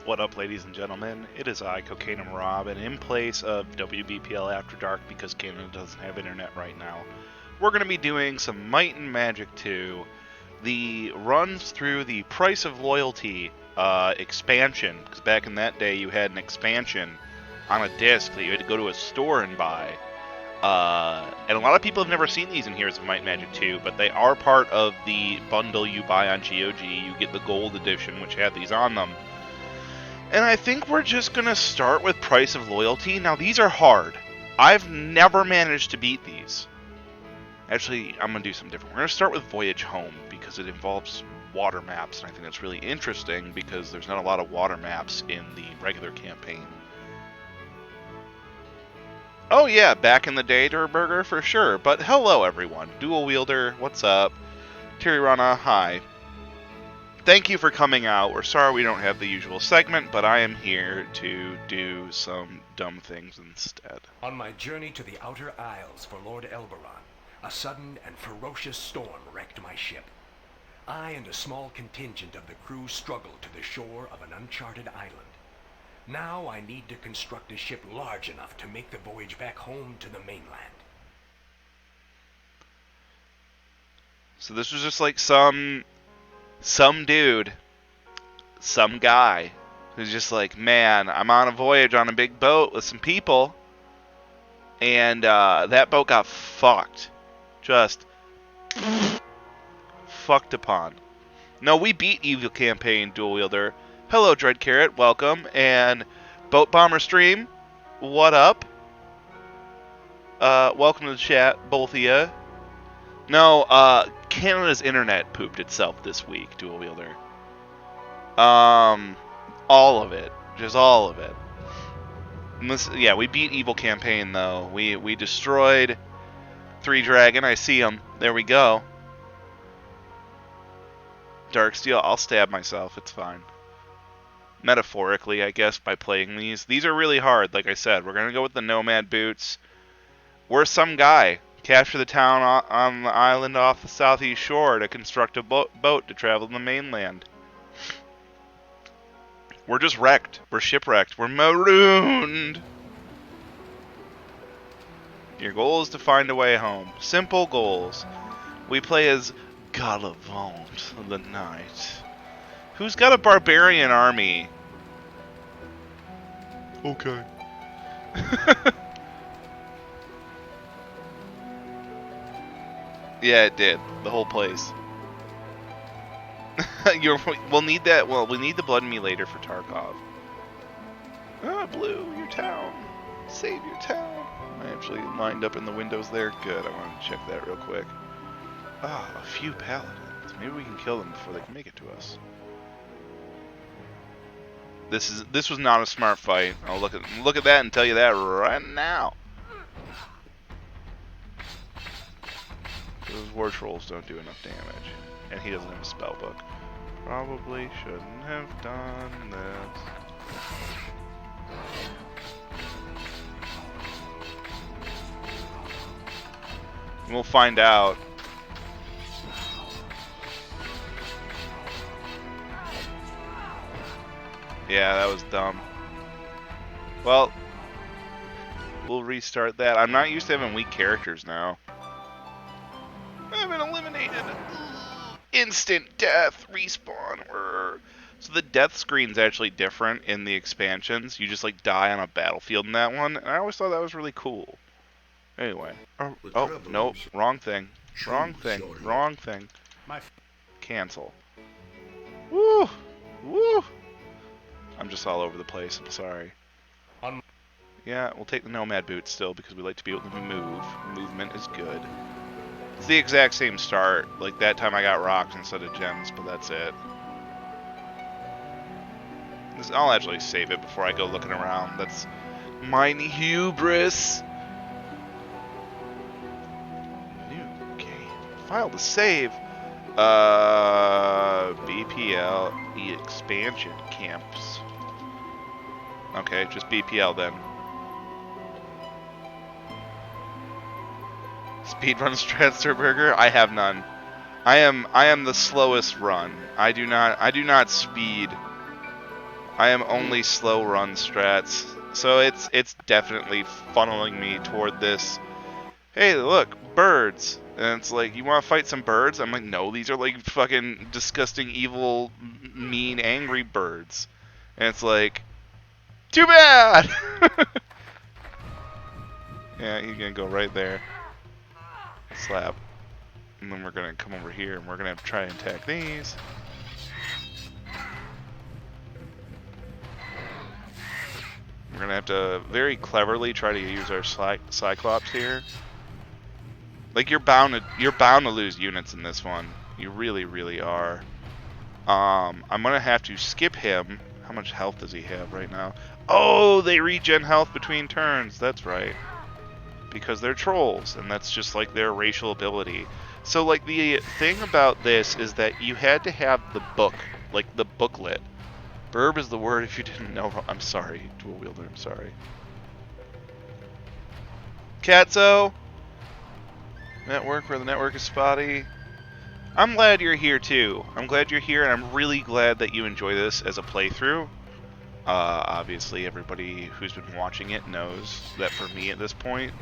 What up, ladies and gentlemen? It is I, Cocaine and Rob, and in place of WBPL After Dark, because Canada doesn't have internet right now, we're going to be doing some Might and Magic 2, the runs through the Price of Loyalty expansion, because back in that day you had an expansion on a disc that you had to go to a store and buy. And a lot of people have never seen these in Heroes of Might and Magic 2, but they are part of the bundle you buy on GOG. You get the gold edition, which had these on them. And I think we're just going to start with Price of Loyalty. Now, these are hard. I've never managed to beat these. Actually, I'm going to do something different. We're going to start with Voyage Home, because it involves water maps, and I think that's really interesting, because there's not a lot of water maps in the regular campaign. Oh yeah, back in the day, Durburger, for sure. But hello, everyone. Dual Wielder, what's up? Tirirana, hi. Thank you for coming out. We're sorry we don't have the usual segment, but I am here to do some dumb things instead. On my journey to the Outer Isles for Lord Elberon, a sudden and ferocious storm wrecked my ship. I and a small contingent of the crew struggled to the shore of an uncharted island. Now I need to construct a ship large enough to make the voyage back home to the mainland. So this was just like some dude, some guy, who's just like, man, I'm on a voyage on a big boat with some people, and that boat got fucked. Just fucked upon. No, we beat Evil Campaign, Dual Wielder. Hello, Dread Carrot, welcome. And Boat Bomber Stream, what up? Welcome to the chat, both of ya. No, Canada's internet pooped itself this week, Dual Wielder. All of it. Just all of it. Yeah, we beat Evil Campaign, though. We destroyed 3 Dragon. I see him. There we go. Darksteel, I'll stab myself. It's fine. Metaphorically, I guess, by playing these. These are really hard, like I said. We're going to go with the Nomad Boots. We're some guy. Capture the town on the island off the southeast shore to construct a boat to travel to the mainland. We're just wrecked. We're shipwrecked. We're marooned. Your goal is to find a way home. Simple goals. We play as Galavant of the Night. Who's got a barbarian army? Okay. Yeah, it did. The whole place. We'll need that. Well, we need the blood in me later for Tarkov. Ah, Blue, your town. Save your town. I actually lined up in the windows there. Good. I wanted to check that real quick. Ah, a few paladins. Maybe we can kill them before they can make it to us. This was not a smart fight. I'll look at that and tell you that right now. Those war trolls don't do enough damage, and he doesn't have a spell book. Probably shouldn't have done this. We'll find out. Yeah, that was dumb. Well, we'll restart that. I'm not used to having weak characters now. I've been eliminated. Instant death. Respawn. So the death screen's actually different in the expansions. You just like die on a battlefield in that one. And I always thought that was really cool. Anyway. Oh, nope. Wrong thing. Wrong thing. Wrong thing. Cancel. Woo! Woo! I'm just all over the place. I'm sorry. Yeah, we'll take the Nomad Boots still because we like to be able to move. Movement is good. It's the exact same start. Like that time I got rocks instead of gems, but that's it. I'll actually save it before I go looking around. That's mine hubris. New game. File to save. BPL expansion camps. Okay, just BPL then. Speedrun Stratster Burger? I have none. I am the slowest run. I do not speed. I am only slow run strats, so it's definitely funneling me toward this. Hey, look, birds. And it's like, you want to fight some birds? I'm like, no, these are like fucking disgusting, evil, mean, angry birds. And it's like, too bad! Yeah, he's gonna go right there. Slap. And then we're gonna come over here and we're gonna have to try and attack these. We're gonna have to very cleverly try to use our Cyclops here. Like, you're bound to lose units in this one. You really, really are. I'm gonna have to skip him. How much health does he have right now? Oh, they regen health between turns. That's right. Because they're trolls, and that's just like their racial ability. So, like, the thing about this is that you had to have the book, like the booklet. Burb is the word if you didn't know. I'm sorry, dual wielder, I'm sorry. Katzo! Network, where the network is spotty. I'm glad you're here too. I'm glad you're here, and I'm really glad that you enjoy this as a playthrough. Obviously, everybody who's been watching it knows that for me at this point,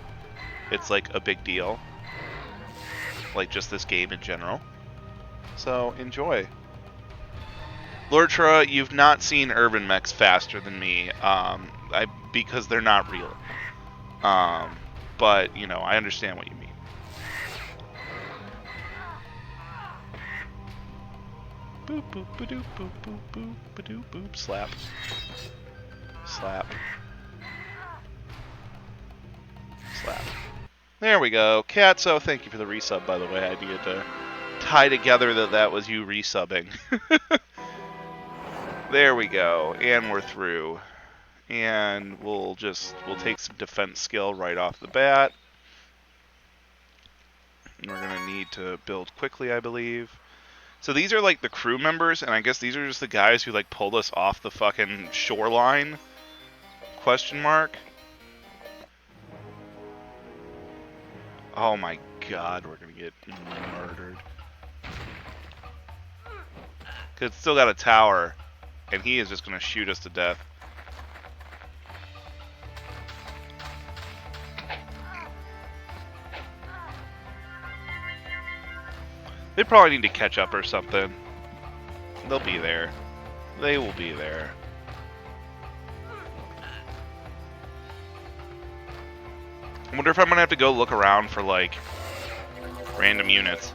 it's like a big deal. Like just this game in general. So enjoy. Lortra, you've not seen urban mechs faster than me, because they're not real. But you know, I understand what you mean. Boop boop ba-doop boop boop boop ba-doop boop. Slap. Slap. Slap. There we go. Katso, thank you for the resub, by the way. I needed to tie together that was you resubbing. There we go. And we're through. And we'll take some defense skill right off the bat. And we're going to need to build quickly, I believe. So these are like the crew members, and I guess these are just the guys who like pulled us off the fucking shoreline? Question mark. Oh my god, we're gonna get murdered. Cause it's still got a tower, and he is just gonna shoot us to death. They probably need to catch up or something. They'll be there. They will be there. I wonder if I'm gonna have to go look around for, like, random units.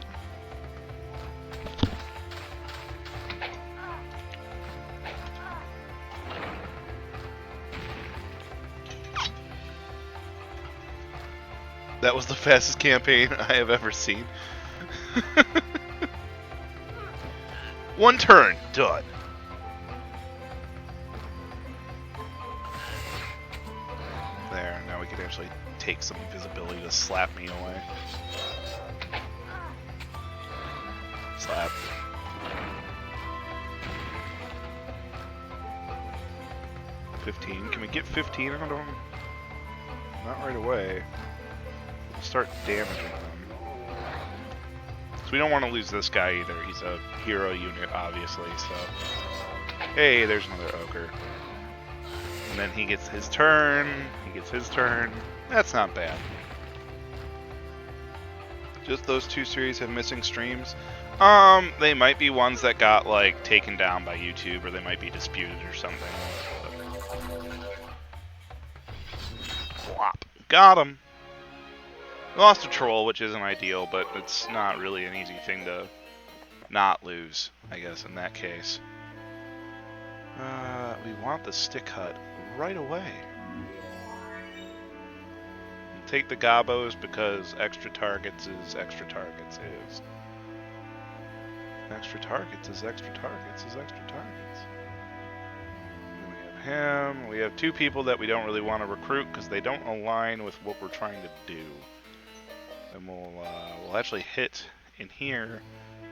That was the fastest campaign I have ever seen. One turn, done. There, now we can actually take some invisibility to slap me away. Slap. Can we get 15 out of them? Not right away. We'll start damaging them. So we don't want to lose this guy either. He's a hero unit, obviously, so... Hey, there's another ogre. And then he gets his turn. He gets his turn. That's not bad. Just those two series have missing streams? They might be ones that got, like, taken down by YouTube, or they might be disputed or something. Whop. Got him. Lost a troll, which isn't ideal, but it's not really an easy thing to not lose, I guess, in that case. We want the stick hut right away. Take the gobos because extra targets is extra targets is. Extra targets is extra targets is extra targets. And we have him. We have two people that we don't really want to recruit because they don't align with what we're trying to do. And we'll actually hit in here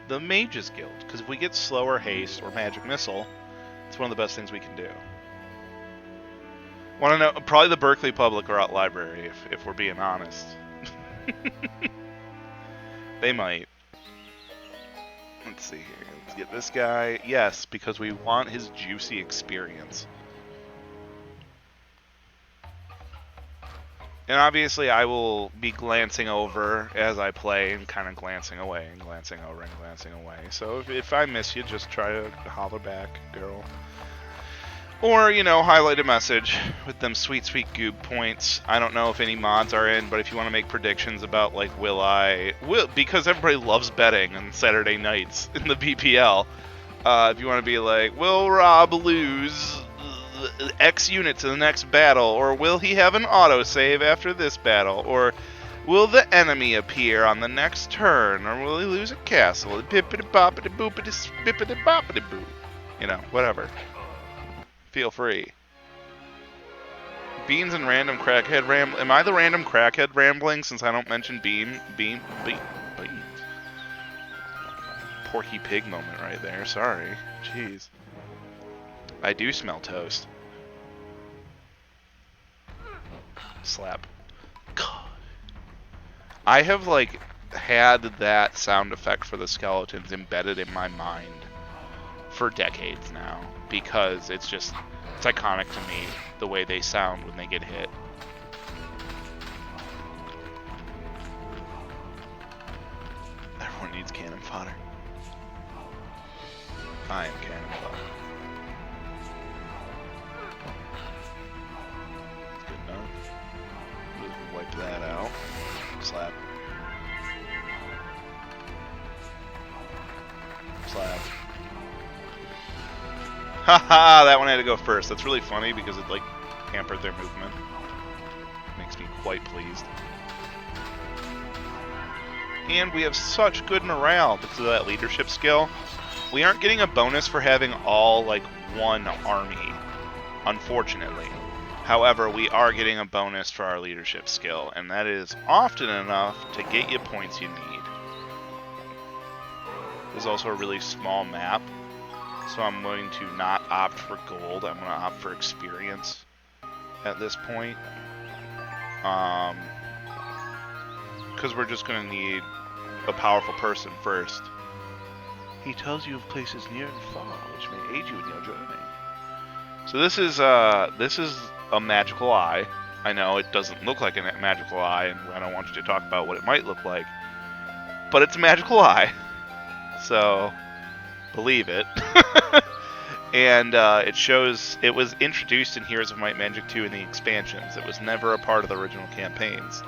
the Mages Guild, because if we get slower haste or magic missile, it's one of the best things we can do. Want to know? Probably the Berkeley Public Art Library, if we're being honest. They might. Let's see here. Let's get this guy. Yes, because we want his juicy experience. And obviously I will be glancing over as I play and kind of glancing away and glancing over and glancing away. So if I miss you, just try to holler back, girl. Or, you know, highlight a message with them sweet, sweet goob points. I don't know if any mods are in, but if you want to make predictions about, like, because everybody loves betting on Saturday nights in the BPL. If you want to be like, will Rob lose X units in the next battle? Or will he have an autosave after this battle? Or will the enemy appear on the next turn? Or will he lose a castle? Bippity-boppity-boopity-spippity-boppity-boo. You know, whatever. Feel free. Beans and random crackhead ramble. Am I the random crackhead rambling since I don't mention beans? Porky Pig moment right there. Sorry. Jeez. I do smell toast. Slap. God. I have, like, had that sound effect for the skeletons embedded in my mind for decades now. Because it's iconic to me, the way they sound when they get hit. Everyone needs cannon fodder. I am cannon fodder. Good enough. We'll wipe that out. Slap. Slap. Haha, that one had to go first. That's really funny because it, like, hampered their movement. Makes me quite pleased. And we have such good morale because of that leadership skill. We aren't getting a bonus for having all, like, one army, unfortunately. However, we are getting a bonus for our leadership skill, and that is often enough to get you points you need. There's also a really small map. So I'm going to not opt for gold. I'm going to opt for experience at this point. Because we're just going to need a powerful person first. He tells you of places near and far, which may aid you in your journey. So this is a magical eye. I know it doesn't look like a magical eye, and I don't want you to talk about what it might look like. But it's a magical eye. So believe it. And it was introduced in Heroes of Might and Magic 2 in the expansions. It was never a part of the original campaigns.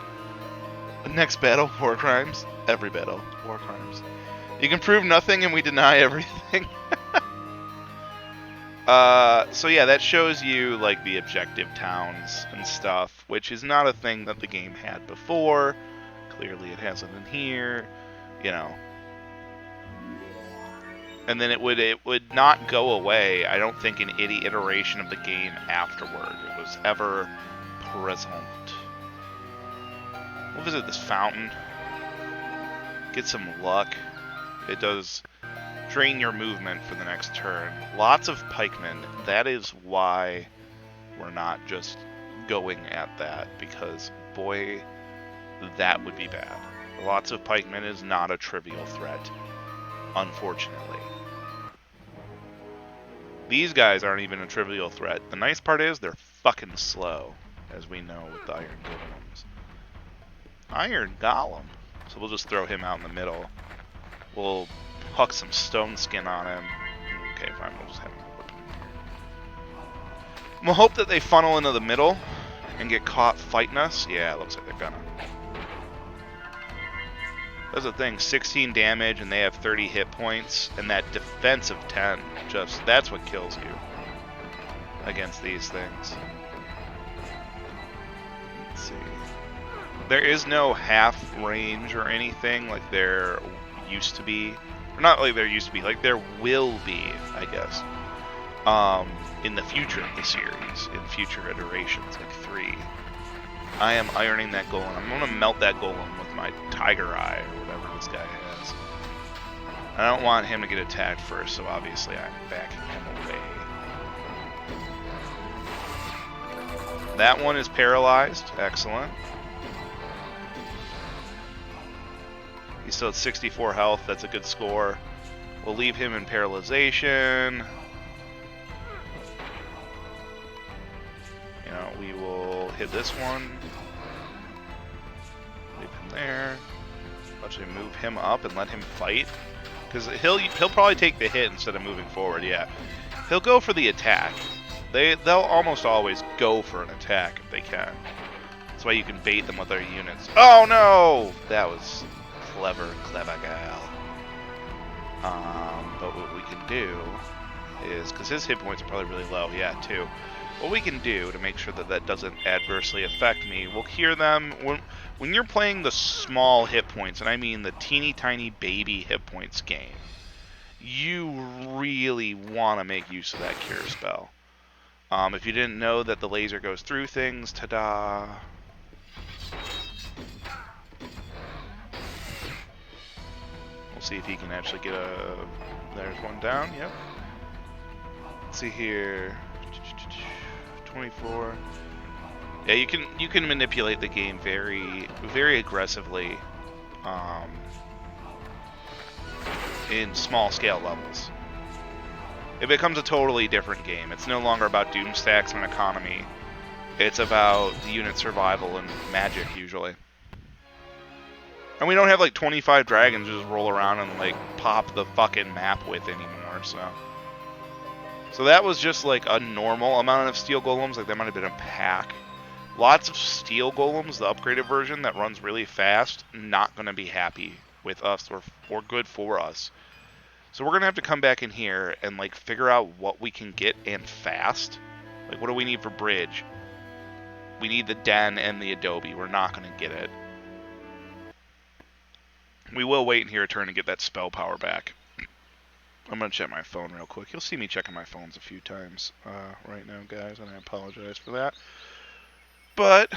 Next battle, war crimes. Every battle, war crimes. You can prove nothing and we deny everything. So yeah, that shows you, like, the objective towns and stuff, which is not a thing that the game had before. Clearly it hasn't in here, you know. And then it would not go away, I don't think, in any iteration of the game afterward. It was ever present. We'll visit this fountain. Get some luck. It does drain your movement for the next turn. Lots of pikemen. That is why we're not just going at that, because, boy, that would be bad. Lots of pikemen is not a trivial threat, unfortunately. These guys aren't even a trivial threat. The nice part is they're fucking slow, as we know with the Iron Golems. Iron Golem. So we'll just throw him out in the middle. We'll huck some stone skin on him. Okay, fine, we'll just have him whip him. We'll hope that they funnel into the middle and get caught fighting us. Yeah, it looks like they're gonna. That's the thing, 16 damage and they have 30 hit points, and that defense of 10, that's what kills you against these things. Let's see. There is no half range or anything like there used to be. Or not like there used to be, like there will be, I guess. In the future of the series, in future iterations, like 3. I am ironing that golem. I'm gonna melt that golem with my tiger eye or whatever this guy has. I don't want him to get attacked first, so obviously I'm backing him away. That one is paralyzed. Excellent. He's still at 64 health. That's a good score. We'll leave him in paralyzation. You know, we will hit this one. Leave him there. Actually move him up and let him fight. Because he'll probably take the hit instead of moving forward, yeah. He'll go for the attack. They'll almost always go for an attack if they can. That's why you can bait them with their units. Oh no! That was clever gal. But what we can do is, because his hit points are probably really low, yeah, too. What we can do to make sure that that doesn't adversely affect me, we'll hear them when you're playing the small hit points, and I mean the teeny tiny baby hit points game. You really want to make use of that cure spell. If you didn't know that the laser goes through things, ta-da! We'll see if he can actually get a... There's one down, yep. Let's see here. 24. Yeah, you can manipulate the game very, very aggressively in small scale levels. It becomes a totally different game. It's no longer about doom stacks and economy. It's about the unit survival and magic, usually. And we don't have like 25 dragons just roll around and like pop the fucking map with anymore, so. So that was just like a normal amount of steel golems, like that might have been a pack. Lots of steel golems, the upgraded version that runs really fast, not going to be happy with us or good for us. So we're going to have to come back in here and like figure out what we can get and fast. Like what do we need for bridge? We need the den and the adobe. We're not going to get it. We will wait in here a turn and get that spell power back. I'm going to check my phone real quick. You'll see me checking my phones a few times right now, guys, and I apologize for that. But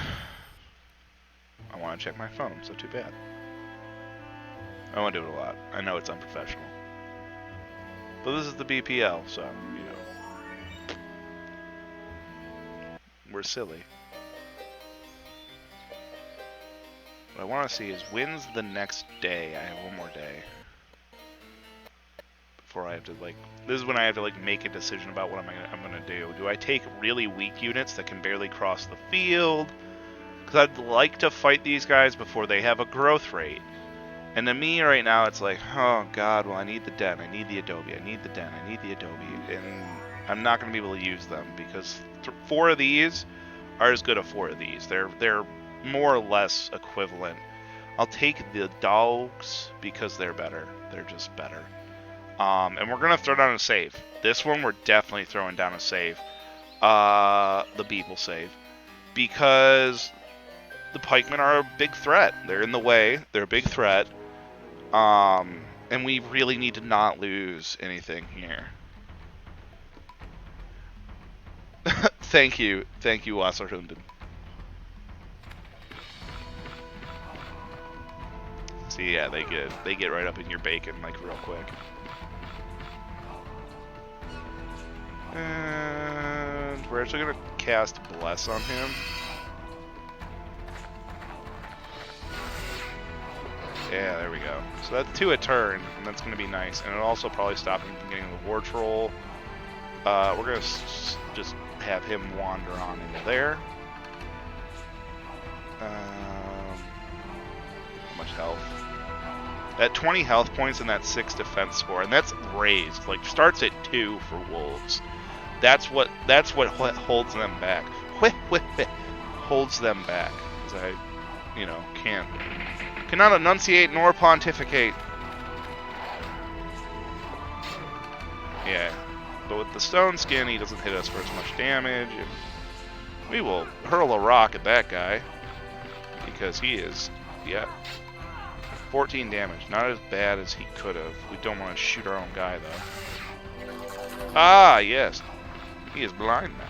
I want to check my phone, so too bad. I want to do it a lot. I know it's unprofessional. But this is the BPL, so, you know. We're silly. What I want to see is when's the next day. I have one more day. Before I have to, like, this is when I have to, like, make a decision about what I'm going to do. Do I take really weak units that can barely cross the field? Because I'd like to fight these guys before they have a growth rate. And to me right now, it's like, oh god, well I need the den, I need the adobe, I need the den, I need the adobe, and I'm not going to be able to use them because 4 of these are as good as 4 of these. They're more or less equivalent. I'll take the dogs because they're better. They're just better. And we're going to throw down a save. This one we're definitely throwing down a save. The beep will save. Because the pikemen are a big threat. They're in the way. They're a big threat. And we really need to not lose anything here. Thank you, Wasserhunden. See, yeah, they get right up in your bacon like real quick. And we're actually gonna cast Bless on him. Yeah, there we go. So that's 2 a turn, and that's going to be nice. And it'll also probably stop him from getting the War Troll. We're going to just have him wander on into there. How much health? At 20 health points and that 6 defense score, and that's raised. Like, starts at 2 for wolves. That's what holds them back. Holds them back. Because I, you know, cannot enunciate nor pontificate. Yeah, but with the stone skin, he doesn't hit us for as much damage. And we will hurl a rock at that guy because he is, yeah, 14 damage. Not as bad as he could have. We don't want to shoot our own guy though. Ah, yes, he is blind now.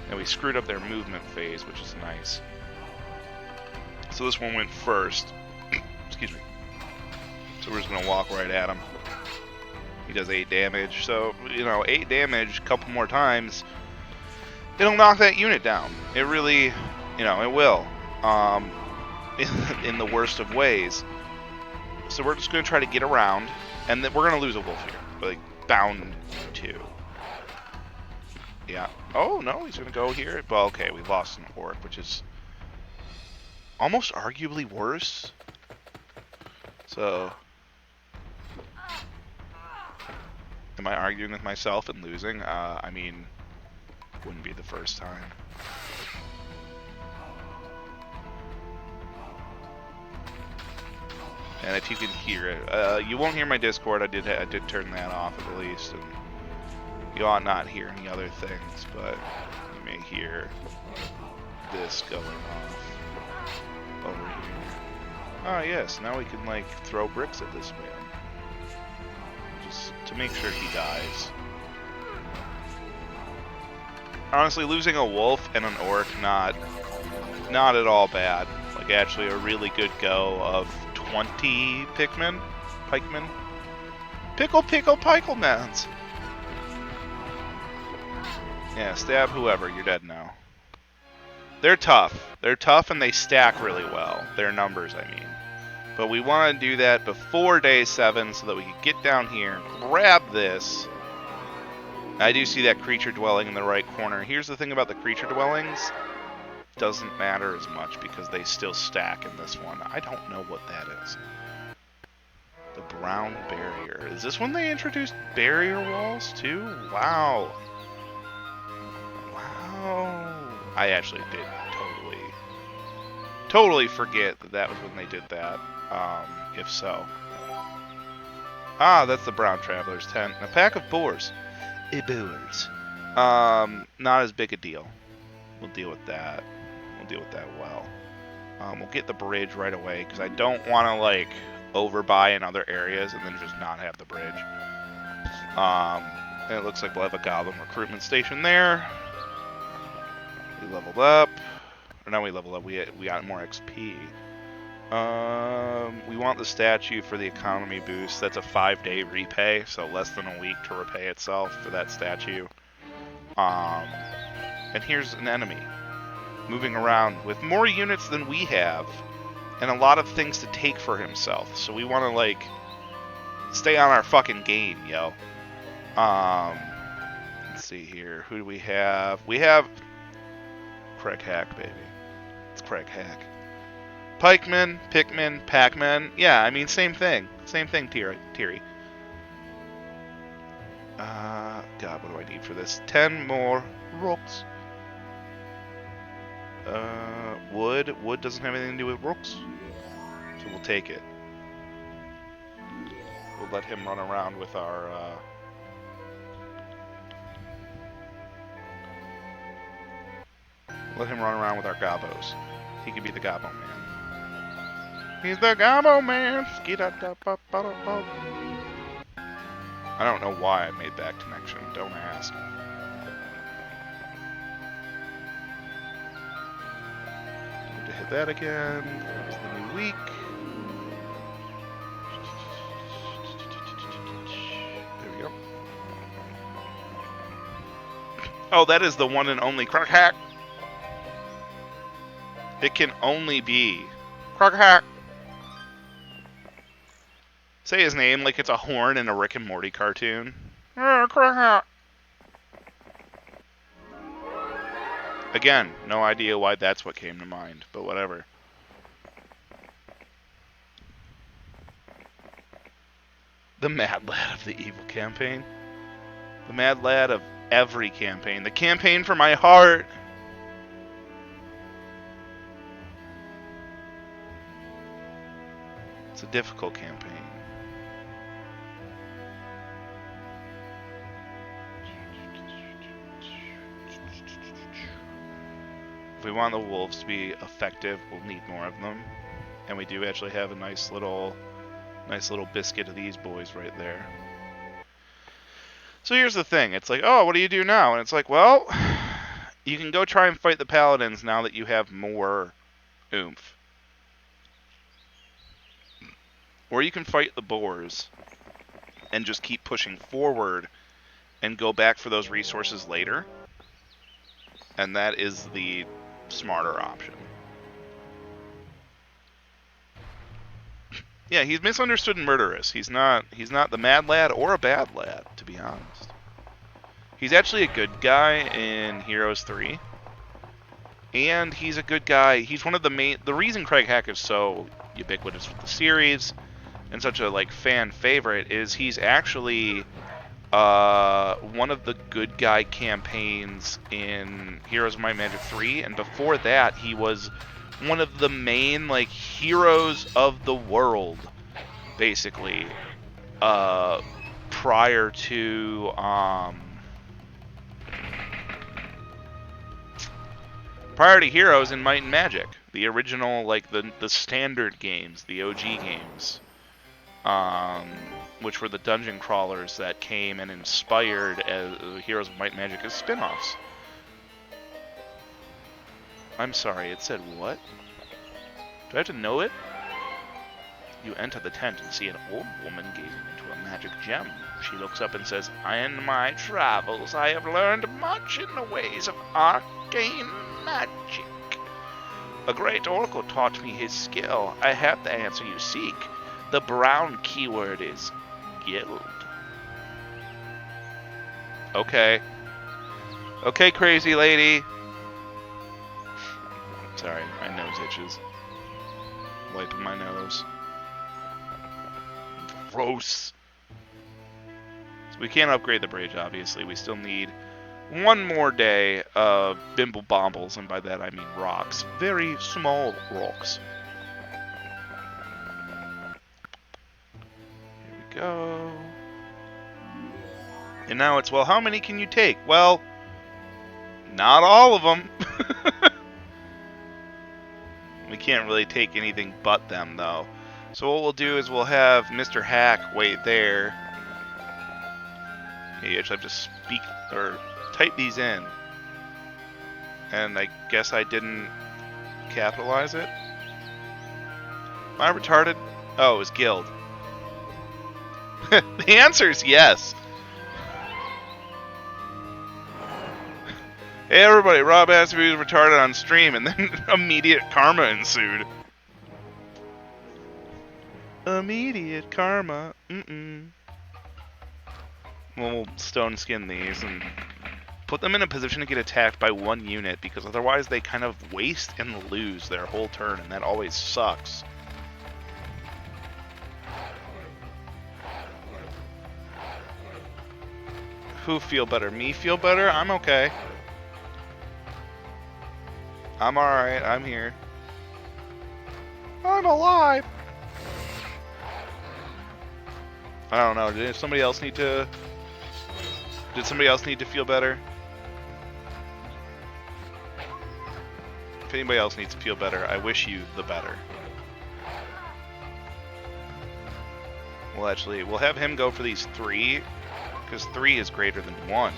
And we screwed up their movement phase, which is nice. So this one went first. Excuse me. So we're just going to walk right at him. He does 8 damage. So, you know, 8 damage a couple more times, it'll knock that unit down. It really, you know, it will. In the worst of ways. So we're just going to try to get around And then we're gonna lose a wolf here. Like, bound to. Yeah. Oh, no, he's gonna go here. Well, okay, we lost an orc, which is almost arguably worse. So, am I arguing with myself and losing? I mean, wouldn't be the first time. And if you can hear it, you won't hear my Discord. I did turn that off at least, and you ought not hear any other things, but you may hear this going off over here. Ah, yes. Now we can like throw bricks at this man, just to make sure he dies. Honestly, losing a wolf and an orc, not at all bad. Like, actually a really good go of 20 pikemen. Pickle pikelemans! Yeah, stab whoever, you're dead now. They're tough. They're tough and they stack really well. Their numbers, I mean. But we want to do that before day 7 so that we can get down here, grab this. I do see that creature dwelling in the right corner. Here's the thing about the creature dwellings. Doesn't matter as much because they still stack in this one. I don't know what that is. The brown barrier. Is this when they introduced barrier walls too? Wow. Wow. I actually did totally forget that was when they did that. If so. Ah, that's the brown traveler's tent. And a pack of boars. Boars. Not as big a deal. We'll deal with that. We'll deal with that well. We'll get the bridge right away because I don't want to like overbuy in other areas and then just not have the bridge. And it looks like we'll have a goblin recruitment station there. We leveled up. Or now we leveled up. We got more XP. We want the statue for the economy boost. That's a 5-day repay, so less than a week to repay itself for that statue. And here's an enemy moving around with more units than we have and a lot of things to take for himself. So we want to like stay on our fucking game, yo. Let's see here. Who do we have? We have Craig Hack, baby. It's Craig Hack. Pikemen, Pikmin, Pac-Men. Yeah, I mean, same thing. Same thing, Tiri. God, what do I need for this? 10 more rocks. Wood. Wood doesn't have anything to do with rocks. So we'll take it. We'll let him run around with our, gobos. He can be the gobbo man. He's the gobbo man! I don't know why I made that connection. Don't ask. Need to hit that again. There's the new week. There we go. Oh, that is the one and only Croc Hack. It can only be Croc Hack. Say his name like it's a horn in a Rick and Morty cartoon. Croc Hack. Again, no idea why that's what came to mind, but whatever. The Mad Lad of the Evil campaign. The Mad Lad of every campaign. The campaign for my heart. It's a difficult campaign. If we want the wolves to be effective, we'll need more of them. And we do actually have a nice little biscuit of these boys right there. So here's the thing. It's like, oh, what do you do now? And it's like, well, you can go try and fight the paladins now that you have more oomph. Or you can fight the boars and just keep pushing forward and go back for those resources later. And that is the smarter option. Yeah, he's misunderstood and murderous. He's not the mad lad or a bad lad, to be honest. He's actually a good guy in Heroes 3. And he's a good guy. He's one of the main... The reason Craig Hack is so ubiquitous with the series and such a fan favorite is he's actually one of the good guy campaigns in Heroes of Might and Magic 3, and before that he was one of the main heroes of the world, basically, prior to Heroes in Might and Magic, the original the standard games, the OG games. Which were the dungeon crawlers that came and inspired Heroes of Might and Magic as spin-offs. I'm sorry, it said what? Do I have to know it? You enter the tent and see an old woman gazing into a magic gem. She looks up and says, "In my travels, I have learned much in the ways of arcane magic. A great oracle taught me his skill. I have the answer you seek. The brown keyword is guild." Okay. Okay, crazy lady. Sorry, my nose itches. Wiping my nose. Gross. So we can't upgrade the bridge, obviously. We still need one more day of bimble bombles, and by that I mean rocks. Very small rocks. Go. And now it's, well, how many can you take? Well, not all of them. We can't really take anything but them, though. So what we'll do is we'll have Mr. Hack wait there. You actually have to speak or type these in. And I guess I didn't capitalize it. Am I retarded? Oh, it was guild. The answer is yes. Hey everybody, Rob asked if he was retarded on stream, and then immediate karma ensued. Immediate karma. We'll stone skin these and put them in a position to get attacked by one unit, because otherwise they kind of waste and lose their whole turn, and that always sucks. Who feel better? Me feel better? I'm okay. I'm alright. I'm here. I'm alive! I don't know. Did somebody else need to... Did somebody else need to feel better? If anybody else needs to feel better, I wish you the better. We'll have him go for these 3, because 3 is greater than 1.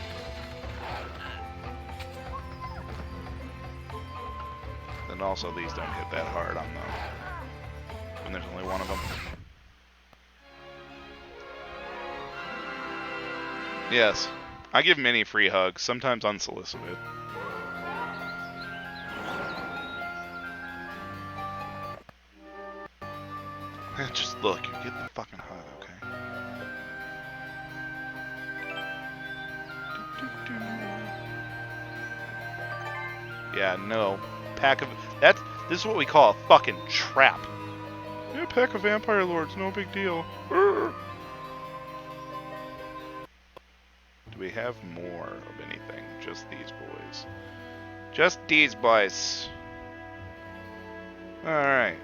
And also these don't hit that hard on them. And there's only one of them. Yes, I give many free hugs, sometimes unsolicited. Just look, you're getting the fucking hug, okay? Yeah, no. Pack of... This is what we call a fucking trap. Yeah, pack of vampire lords, no big deal. Do we have more of anything? Just these boys. Just these boys. Alright.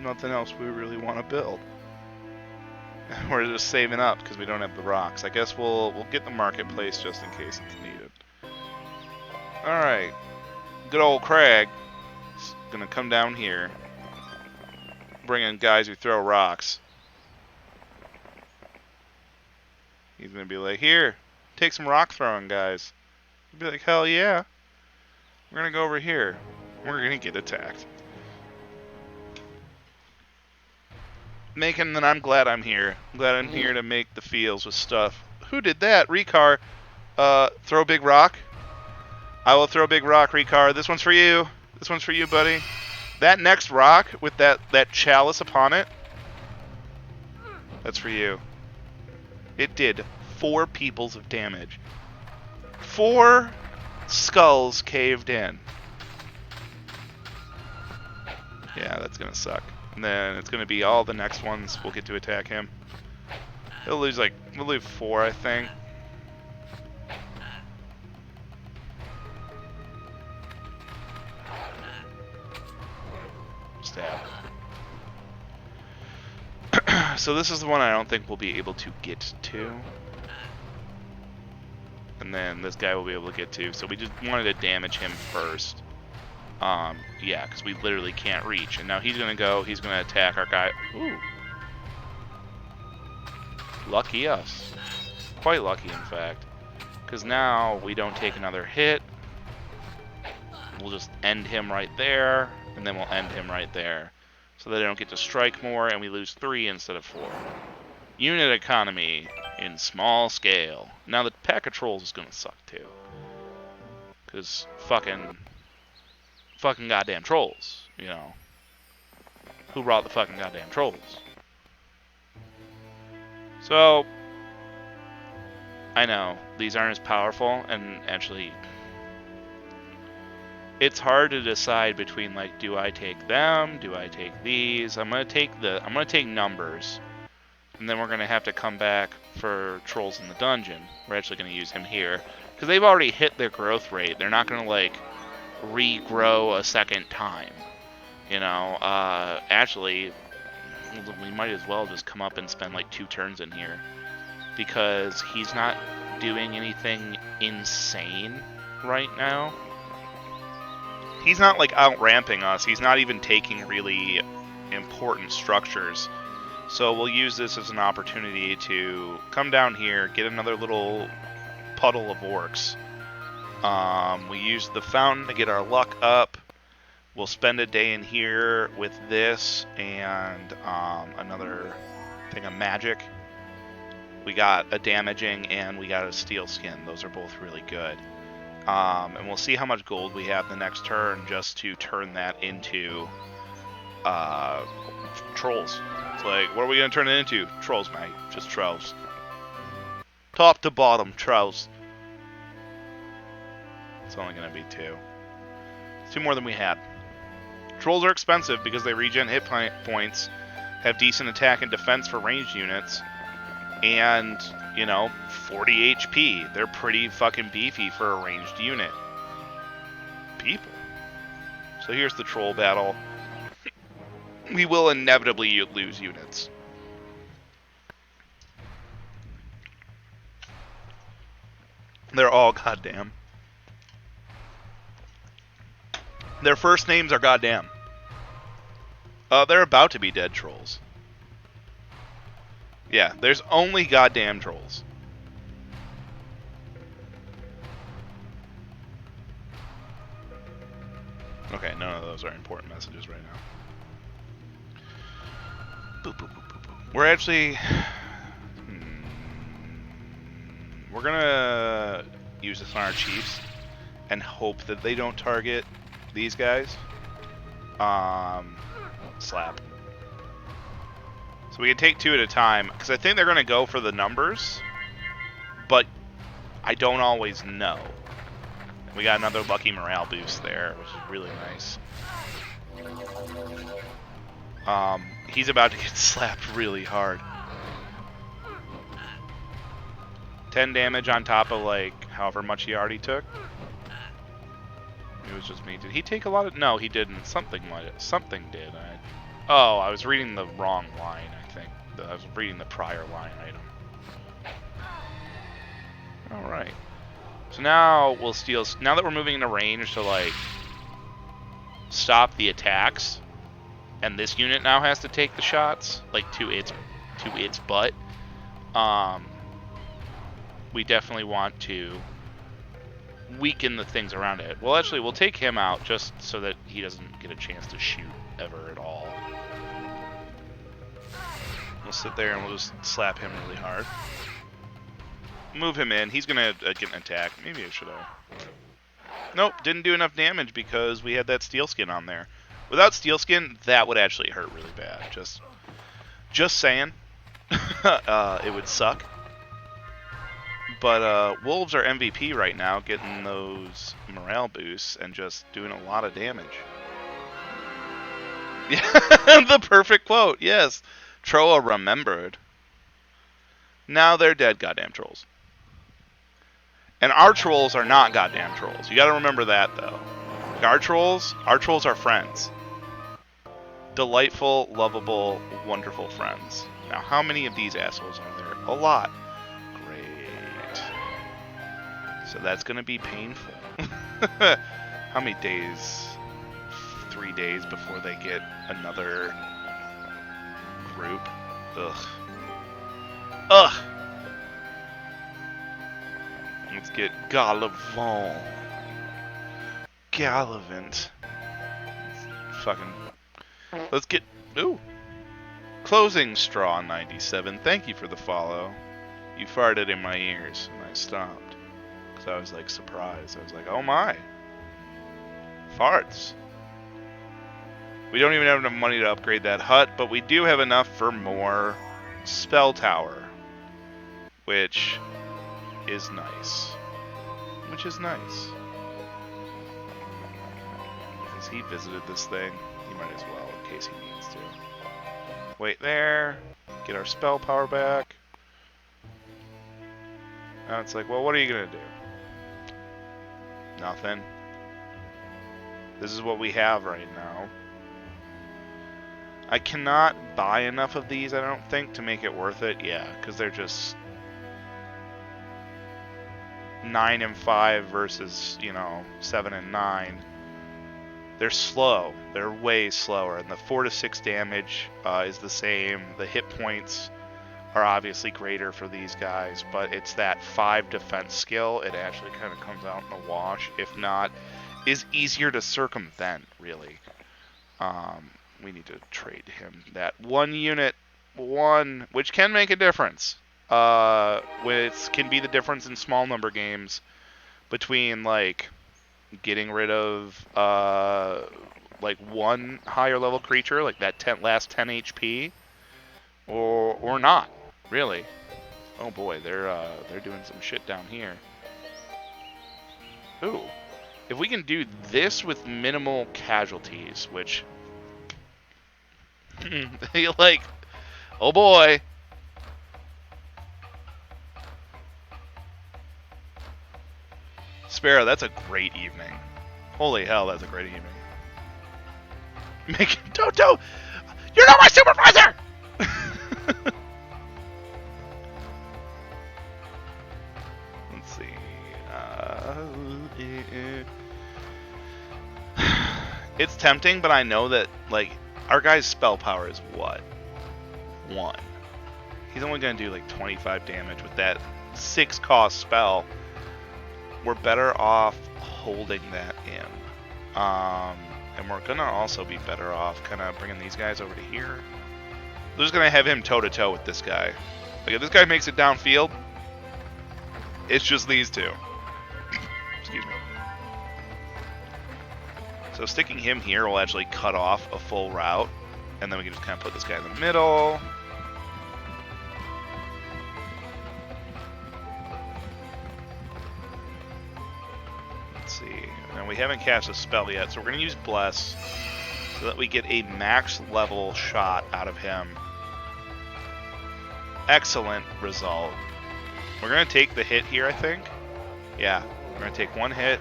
Nothing else we really want to build. We're just saving up because we don't have the rocks. I guess we'll get the marketplace just in case it's needed. Alright. Good old Craig is gonna come down here. Bring in guys who throw rocks. He's gonna be like, here, take some rock throwing, guys. He'll be like, hell yeah. We're gonna go over here. We're gonna get attacked. Making that I'm glad I'm here. I'm glad I'm here to make the fields with stuff. Who did that? Recar. Throw a big rock. I will throw a big rock, Recar. This one's for you. This one's for you, buddy. That next rock with that chalice upon it, that's for you. It did 4 peoples of damage. 4 skulls caved in. Yeah, that's gonna suck. And then it's gonna be all the next ones we'll get to attack him. We'll lose 4, I think. Stab. So this is the one I don't think we'll be able to get to. And then this guy will be able to get to. So we just wanted to damage him first. Yeah, because we literally can't reach. And now he's going to go, he's going to attack our guy. Ooh. Lucky us. Quite lucky, in fact. Because now we don't take another hit. We'll just end him right there. And then we'll end him right there. So they don't get to strike more, and we lose 3 instead of 4. Unit economy in small scale. Now the pack of trolls is going to suck, too. Because fucking goddamn trolls, you know. Who brought the fucking goddamn trolls? So, I know, these aren't as powerful, and actually, it's hard to decide between, like, do I take them, do I take these? I'm gonna take numbers, and then we're gonna have to come back for trolls in the dungeon. We're actually gonna use him here, because they've already hit their growth rate. They're not gonna, like, regrow a second time, you know. Actually, we might as well just come up and spend like 2 turns in here, because he's not doing anything insane right now. He's not like out ramping us. He's not even taking really important structures. So we'll use this as an opportunity to come down here, get another little puddle of orcs. We use the fountain to get our luck up. We'll spend a day in here with this and another thing of magic. We got a damaging and we got a steel skin. Those are both really good. And we'll see how much gold we have the next turn just to turn that into trolls. It's like, what are we going to turn it into? Trolls, mate. Just trolls. Top to bottom, trolls. It's only going to be 2. It's 2 more than we had. Trolls are expensive because they regen hit points, have decent attack and defense for ranged units, and, you know, 40 HP. They're pretty fucking beefy for a ranged unit. People. So here's the troll battle. We will inevitably lose units. They're all goddamn. Their first names are goddamn. They're about to be dead trolls. Yeah, there's only goddamn trolls. Okay, none of those are important messages right now. Boop, boop, boop, boop, boop. We're actually... We're gonna use this on our chiefs and hope that they don't target these guys. Slap. So we can take 2 at a time, because I think they're going to go for the numbers, but I don't always know. We got another lucky morale boost there, which is really nice. He's about to get slapped really hard. 10 damage on top of, like, however much he already took. It was just me. Did he take a lot of... No, he didn't. Something did. Oh, I was reading the wrong line, I think. I was reading the prior line item. Alright. So now we'll steal... Now that we're moving into range to, like, stop the attacks, and this unit now has to take the shots, like, to its butt, we definitely want to weaken the things around it. Well, actually, we'll take him out just so that he doesn't get a chance to shoot ever at all. We'll sit there and we'll just slap him really hard. Move him in. He's going to get an attack. Maybe I should have... Nope, didn't do enough damage because we had that steel skin on there. Without steel skin, that would actually hurt really bad. Just saying. It would suck. But wolves are MVP right now, getting those morale boosts and just doing a lot of damage. Yeah, the perfect quote. Yes, Troa remembered. Now they're dead, goddamn trolls. And our trolls are not goddamn trolls. You got to remember that though. Like our trolls are friends. Delightful, lovable, wonderful friends. Now, how many of these assholes are there? A lot. Great. So that's going to be painful. How many days? 3 days before they get another group. Ugh. Ugh! Let's get Gallivant. Gallivant. Fucking... Let's get... Ooh! Closing Straw 97. Thank you for the follow. You farted in my ears, and I stopped. Because I was, like, surprised. I was like, oh my. Farts. We don't even have enough money to upgrade that hut, but we do have enough for more spell tower. Which is nice. Which is nice. Has he visited this thing? He might as well, in case he needs to. Wait there. Get our spell power back. Now it's like, well, what are you going to do? Nothing. This is what we have right now. I cannot buy enough of these, I don't think, to make it worth it. Yeah, because they're just 9 and 5 versus, 7 and 9. They're slow. They're way slower. And the 4 to 6 damage is the same. The hit points are obviously greater for these guys, but it's that 5 defense skill. It actually kind of comes out in the wash. If not, is easier to circumvent, really. We need to trade him that 1 unit, which can make a difference. Which can be the difference in small number games between, like, getting rid of, like, 1 higher level creature, like that last 10 HP, or not, really. Oh boy, they're doing some shit down here. Ooh. If we can do this with minimal casualties, which... like, oh boy. Sparrow, that's a great evening. Holy hell, that's a great evening. Make Toto! You're not my supervisor! Let's see. It's tempting, but I know that, like, our guy's spell power is what? 1. He's only going to do like 25 damage with that 6 cost spell. We're better off holding that in. And we're going to also be better off kind of bringing these guys over to here. We're just going to have him toe-to-toe with this guy. Like, if this guy makes it downfield, it's just these two. Excuse me. So sticking him here will actually cut off a full route. And then we can just kind of put this guy in the middle. Let's see. And we haven't cast a spell yet, so we're going to use Bless so that we get a max level shot out of him. Excellent result. We're going to take the hit here, I think. Yeah, we're going to take 1 hit.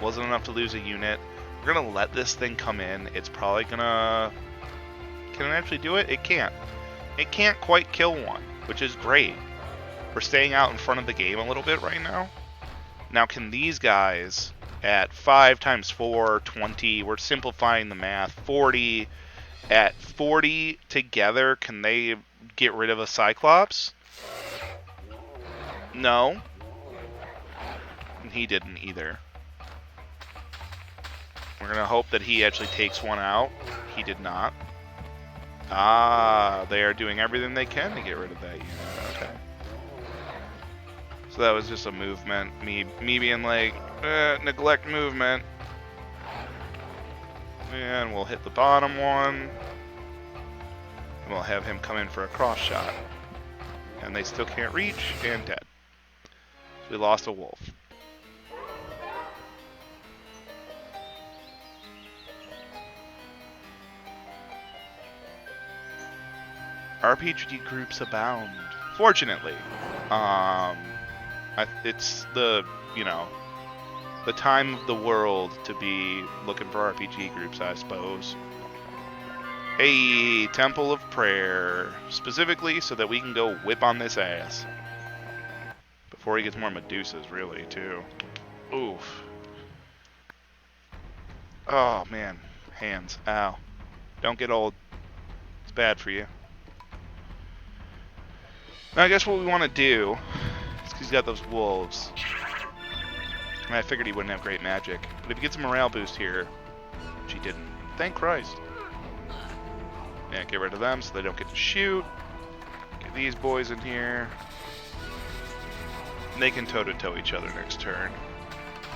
Wasn't enough to lose a unit. We're going to let this thing come in. It's probably going to... Can it actually do it? It can't. It can't quite kill one, which is great. We're staying out in front of the game a little bit right now. Now, can these guys at 5 times 4, 20, we're simplifying the math, 40, at 40 together, can they get rid of a Cyclops? No. He didn't either. We're going to hope that he actually takes one out. He did not. Ah, they are doing everything they can to get rid of that unit. Okay. So that was just a movement. Me being like, neglect movement. And we'll hit the bottom one. And we'll have him come in for a cross shot. And they still can't reach, and dead. So we lost a wolf. RPG groups abound. Fortunately. It's the, the time of the world to be looking for RPG groups, I suppose. Hey, Temple of Prayer. Specifically so that we can go whip on this ass. Before he gets more Medusas, really, too. Oof. Oh, man. Hands. Ow. Don't get old. It's bad for you. Now, I guess what we want to do is, because he's got those wolves, and I figured he wouldn't have great magic, but if he gets a morale boost here, which he didn't, thank Christ. Yeah, get rid of them so they don't get to shoot. Get these boys in here. And they can toe-to-toe each other next turn.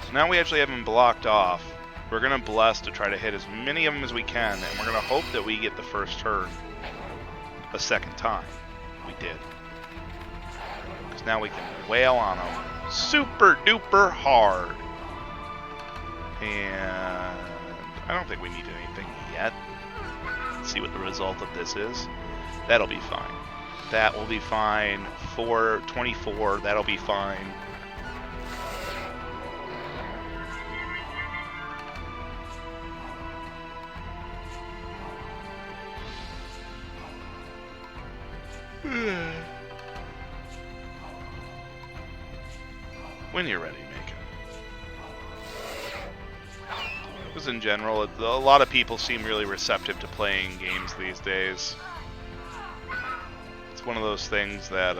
So now we actually have them blocked off. We're going to bless to try to hit as many of them as we can, and we're going to hope that we get the first turn a second time. We did. Because now we can wail on them super duper hard. And I don't think we need anything yet. Let's see what the result of this is. That'll be fine. That will be fine. 424, that'll be fine. When you're ready, make it. Because in general, a lot of people seem really receptive to playing games these days. It's one of those things that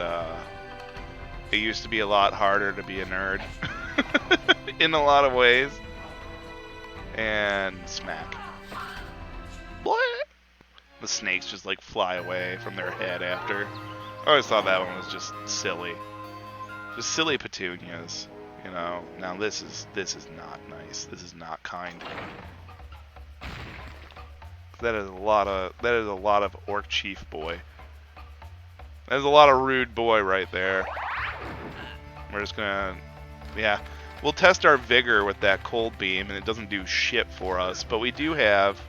it used to be a lot harder to be a nerd in a lot of ways. And smack. What? The snakes just like fly away from their head after. I always thought that one was just silly. Just silly petunias, Now this is not nice. This is not kind. That is a lot of orc chief boy. That is a lot of rude boy right there. We're just gonna, yeah, we'll test our vigor with that cold beam, and it doesn't do shit for us. But we do have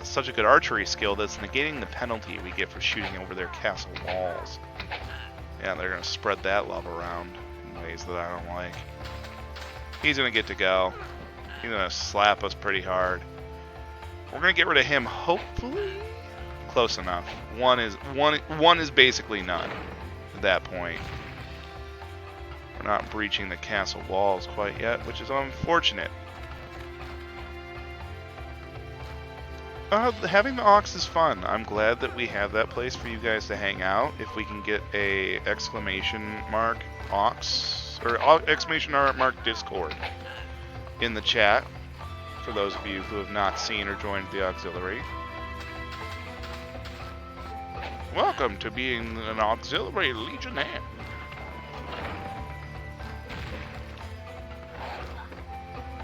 such a good archery skill that's negating the penalty we get for shooting over their castle walls. Yeah, they're going to spread that love around in ways that I don't like. He's going to get to go. He's going to slap us pretty hard. We're going to get rid of him, hopefully. Close enough. One is basically none at that point. We're not breaching the castle walls quite yet, which is unfortunate. Having the Ox is fun. I'm glad that we have that place for you guys to hang out. If we can get a exclamation mark Ox or exclamation mark Discord in the chat for those of you who have not seen or joined the auxiliary. Welcome to being an auxiliary legionnaire.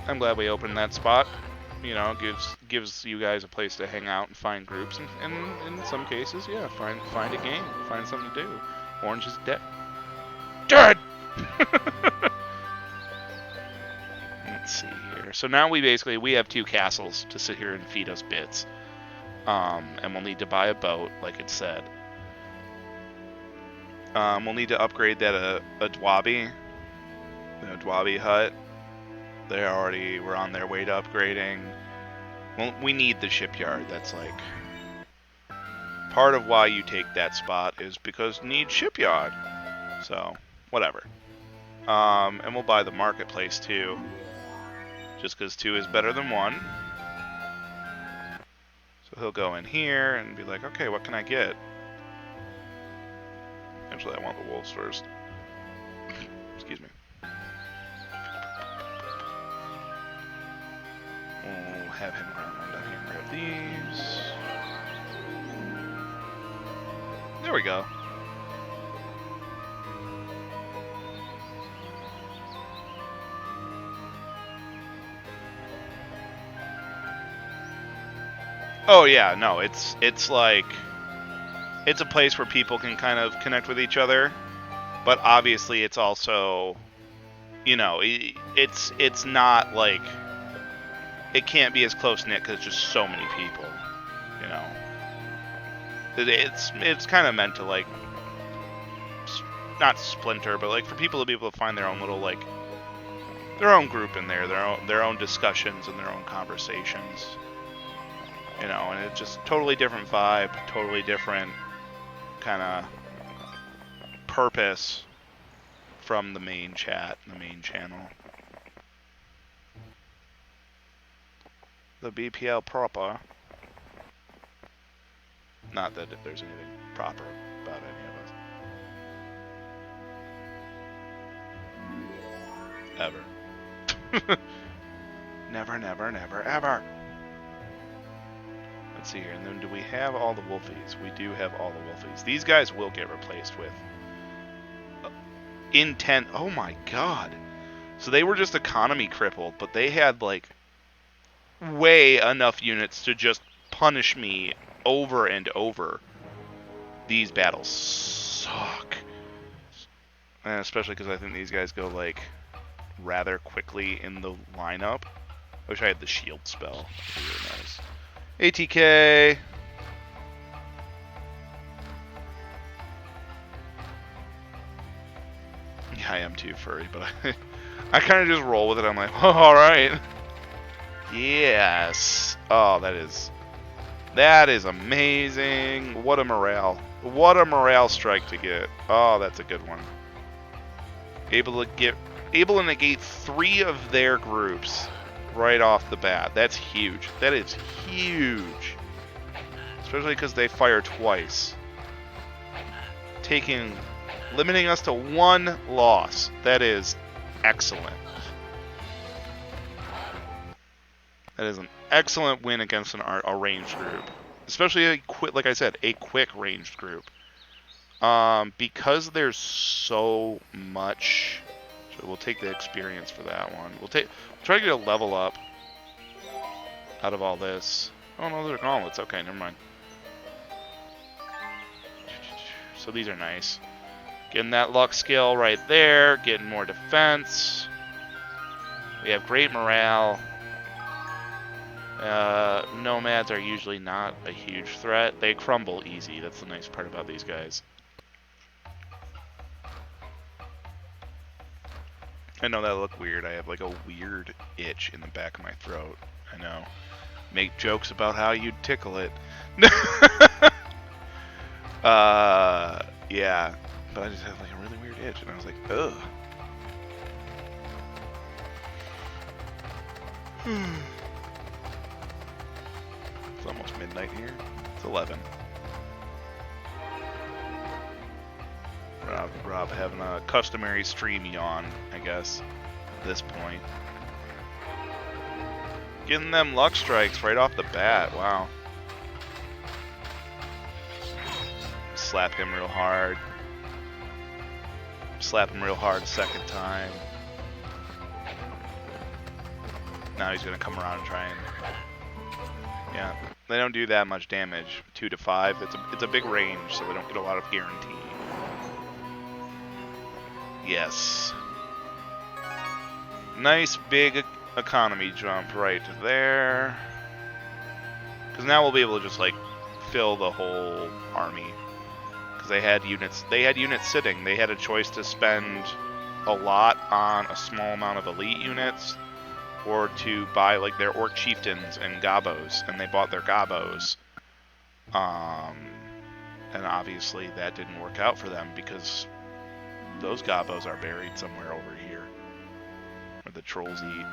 I'm glad we opened that spot. Gives you guys a place to hang out and find groups, and in some cases, yeah, find a game, find something to do. Orange is dead. Dead! Let's see here. So now we have 2 castles to sit here and feed us bits. And we'll need to buy a boat, like it said. We'll need to upgrade that a Dwabi. The Dwabi hut. We're on their way to upgrading. Well, we need the shipyard. That's like part of why you take that spot is because need shipyard. So, whatever. And we'll buy the marketplace too. Just because 2 is better than 1. So he'll go in here and be like, okay, what can I get? Actually, I want the wolves first. Excuse me. We'll have him run down here and grab these. There we go. Oh yeah, no, it's like it's a place where people can kind of connect with each other, but obviously it's also, you know, it's not like it can't be as close knit because just so many people, you know. It's kind of meant to like not splinter, but like for people to be able to find their own little like their own group in there, their own discussions and their own conversations, you know. And it's just totally different vibe, totally different kind of purpose from the main chat, the main channel. The BPL proper. Not that there's anything proper about any of us. Ever. Never, never, never, ever. Let's see here. And then do we have all the Wolfies? We do have all the Wolfies. These guys will get replaced with intent. Oh my god. So they were just economy crippled, but they had like way enough units to just punish me over and over. These battles suck. And especially because I think these guys go like rather quickly in the lineup. I wish I had the shield spell. Really nice. ATK. Yeah, I am too furry, but I kind of just roll with it. I'm like, oh, all right. Yes. Oh, that is amazing. What a morale. What a morale strike to get. Oh, that's a good one. Able to negate 3 of their groups right off the bat. That's huge. That is huge. Especially because they fire twice. Limiting us to 1 loss. That is excellent. That is an excellent win against a ranged group. Especially like I said, a quick ranged group. Because there's so much, so we'll take the experience for that one. We'll try to get a level up out of all this. Oh no, they're gauntlets. Okay, never mind. So these are nice. Getting that luck skill right there, getting more defense. We have great morale. Nomads are usually not a huge threat. They crumble easy. That's the nice part about these guys. I know that look weird. I have like a weird itch in the back of my throat. I know. Make jokes about how you'd tickle it. Yeah. But I just have like a really weird itch, and I was like, ugh. It's almost midnight here. It's 11. Rob having a customary stream yawn, I guess, at this point. Getting them luck strikes right off the bat, wow. Slap him real hard. Slap him real hard a second time. Now he's gonna come around and try and... Yeah, they don't do that much damage. 2 to 5. It's a big range, so they don't get a lot of guarantee. Yes. Nice big economy jump right there. Because now we'll be able to just like fill the whole army. Because they had units sitting. They had a choice to spend a lot on a small amount of elite units, or to buy like their orc chieftains and gobos, and they bought their gobos. And obviously that didn't work out for them because those gobos are buried somewhere over here, where the trolls eat.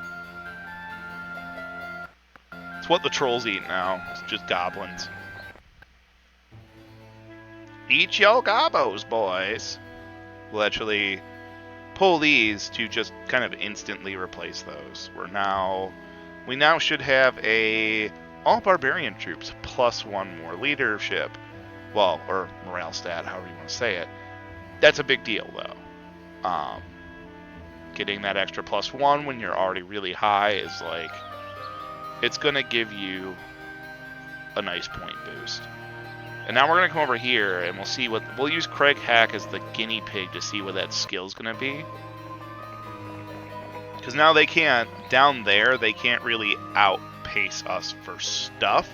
It's what the trolls eat now. It's just goblins. Eat your gobos, boys. We'll actually pull these to just kind of instantly replace those. We now should have all barbarian troops plus 1 more leadership. Well, or morale stat, however you want to say it. That's a big deal, though. Getting that extra +1 when you're already really high is like, it's gonna give you a nice point boost. And now we're going to come over here, and we'll see what... We'll use Craig Hack as the guinea pig to see what that skill's going to be. Because now they can't... Down there, they can't really outpace us for stuff.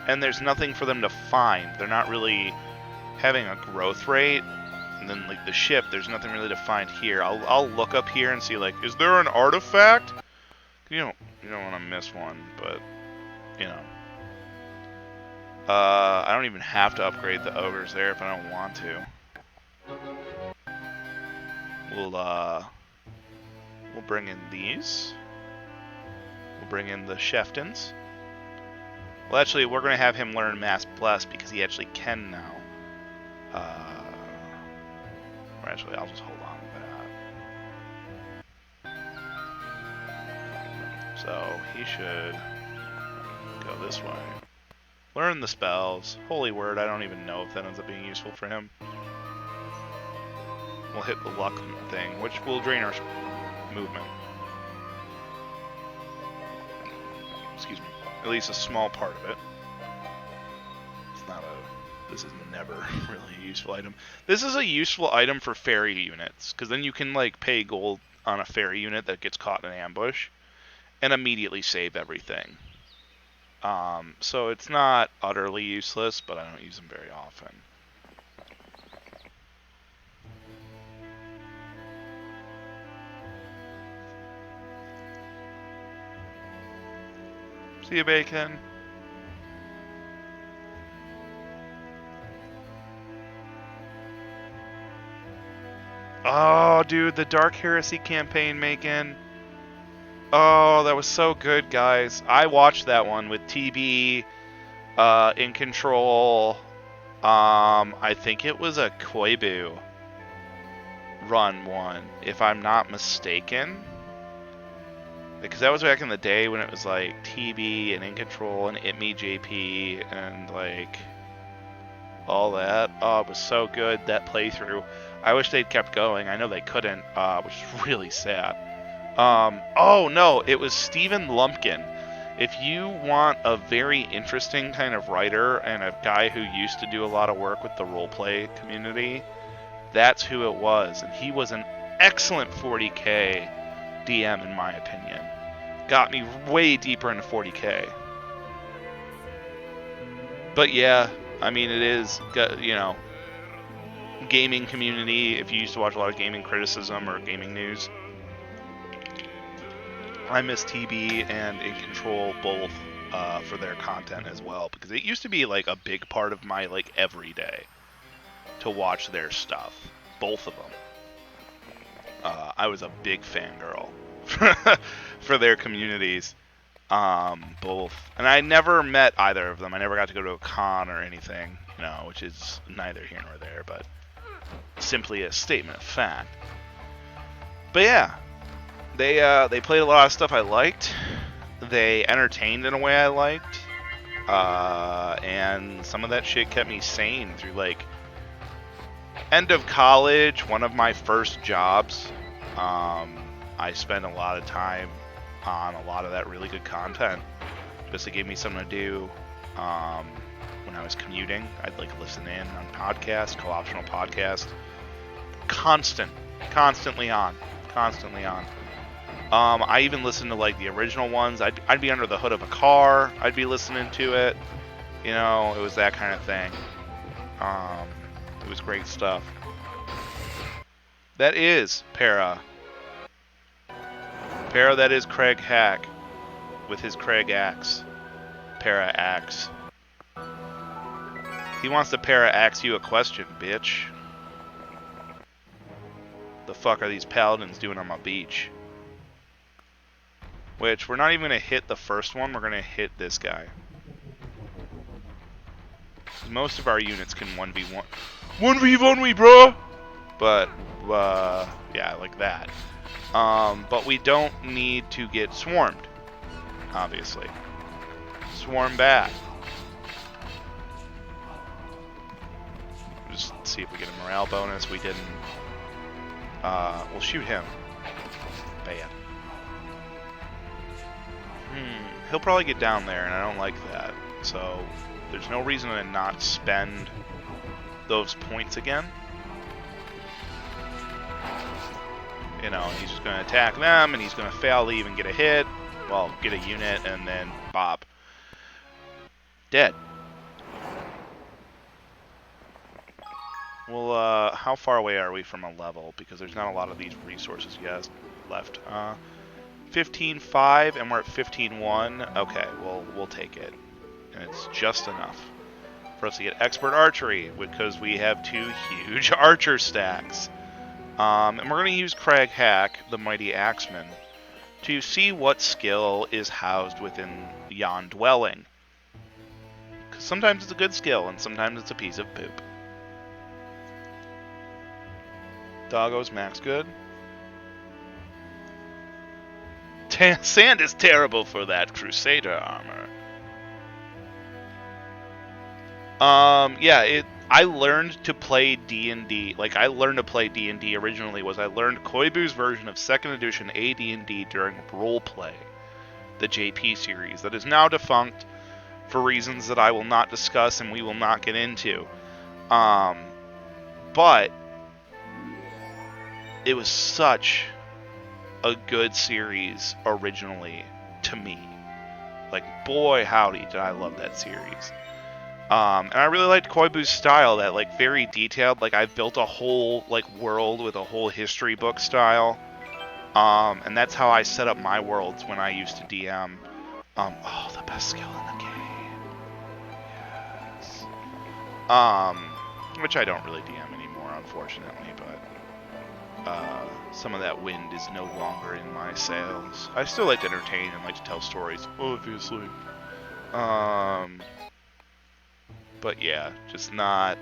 And there's nothing for them to find. They're not really having a growth rate. And then, like, the ship, there's nothing really to find here. I'll look up here and see, like, is there an artifact? You don't want to miss one, but, you know. I don't even have to upgrade the ogres there if I don't want to. We'll bring in these. We'll bring in the Sheftons. Well, actually, we're going to have him learn Mass Bless because he actually can now. Or actually, I'll just hold on to that. So, he should go this way. Learn the spells. Holy Word, I don't even know if that ends up being useful for him. We'll hit the luck thing, which will drain our movement. Excuse me. At least a small part of it. It's not a... This is never really a useful item. This is a useful item for fairy units, because then you can, like, pay gold on a fairy unit that gets caught in an ambush and immediately save everything. So it's not utterly useless, but I don't use them very often. See you, Bacon. Oh, dude, the Dark Heresy campaign, Macon. Oh, that was so good, guys. I watched that one with TB, In Control. I think it was a Koibu run one, if I'm not mistaken. Because that was back in the day when it was like TB and In Control and ItMe JP and like all that. Oh, it was so good, that playthrough. I wish they'd kept going. I know they couldn't, which is really sad. Oh no, it was Stephen Lumpkin. If you want a very interesting kind of writer and a guy who used to do a lot of work with the roleplay community, that's who it was. And he was an excellent 40k DM in my opinion. Got me way deeper into 40k. But yeah, I mean it is, you know, gaming community, if you used to watch a lot of gaming criticism or gaming news, I miss TB and In Control both for their content as well, because it used to be like a big part of my like everyday to watch their stuff, both of them. I was a big fangirl for their communities, both, and I never met either of them. I never got to go to a con or anything, you know, which is neither here nor there, but simply a statement of fact. But yeah. They played a lot of stuff I liked. They entertained in a way I liked. And some of that shit kept me sane through, like, end of college, one of my first jobs. I spent a lot of time on a lot of that really good content. Just to give me something to do when I was commuting. I'd, like, listen in on podcasts, co-optional podcasts. Constantly on. I even listened to like the original ones. I'd be under the hood of a car. I'd be listening to it. You know, it was that kind of thing. It was great stuff. That is Para. That is Craig Hack with his Craig axe. Para axe. He wants to Para axe you a question, bitch. The fuck are these paladins doing on my beach? Which, we're not even going to hit the first one, we're going to hit this guy. Most of our units can 1v1. 1v1 me, bro! But, yeah, like that. But we don't need to get swarmed, obviously. Swarm back. Just see if we get a morale bonus. We didn't. We'll shoot him. Bad. he'll probably get down there, and I don't like that. So there's no reason to not spend those points again. You know, he's just going to attack them, and he's going to fail to even get a hit. Well, get a unit, and then bop. Dead. Well, how far away are we from a level? Because there's not a lot of these resources yet left. 15.5, and we're at 15.1. Okay, well, we'll take it. And it's just enough for us to get expert archery, because we have 2 huge archer stacks. And we're going to use Crag Hack, the Mighty Axeman, to see what skill is housed within yon dwelling. Because sometimes it's a good skill, and sometimes it's a piece of poop. Doggo's max good. Sand is terrible for that Crusader armor. Yeah, I learned to play D&D. Like, I learned to play D&D originally I learned Koibu's version of 2nd edition AD&D during Roleplay, the JP series, that is now defunct for reasons that I will not discuss and we will not get into. But it was such a good series originally to me. Like, boy howdy did I love that series. And I really liked Koibu's style, that, like, very detailed. Like, I've built a whole, like, world with a whole history book style. And that's how I set up my worlds when I used to DM. Oh, the best skill in the game. Yes. Which I don't really DM anymore, unfortunately, but some of that wind is no longer in my sails. I still like to entertain and like to tell stories, obviously. But yeah, just not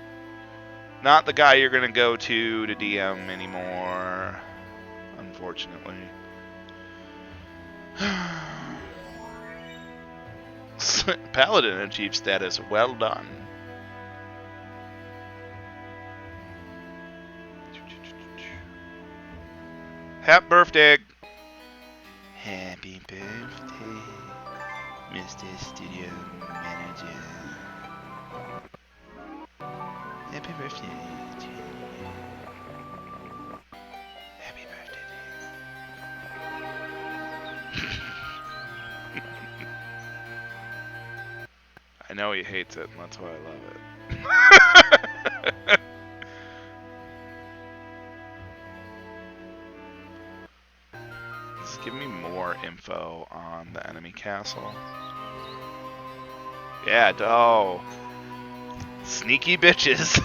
the guy you're gonna go to DM anymore, unfortunately. Paladin achieved status. Well done. Happy birthday! Happy birthday, Mr. Studio Manager. Happy birthday to you. Happy birthday to you. I know he hates it, and that's why I love it. Just give me more info on the enemy castle. Yeah, oh. Sneaky bitches.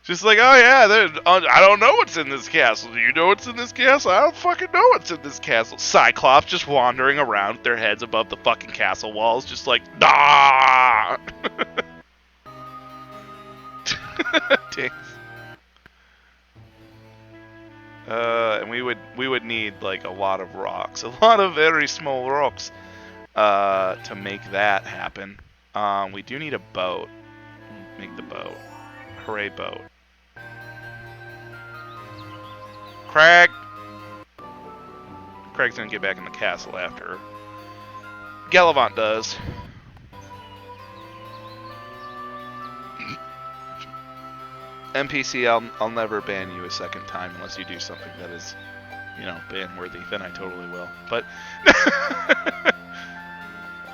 Just like, oh yeah, I don't know what's in this castle. Do you know what's in this castle? I don't fucking know what's in this castle. Cyclops just wandering around with their heads above the fucking castle walls, just like, nah! Dicks. And we would need like a lot of rocks, a lot of very small rocks, to make that happen. We do need a boat. Make the boat. Hooray, boat. Crag! Crag's gonna get back in the castle after Gallivant does. NPC, I'll never ban you a second time unless you do something that is, you know, ban-worthy. Then I totally will. But I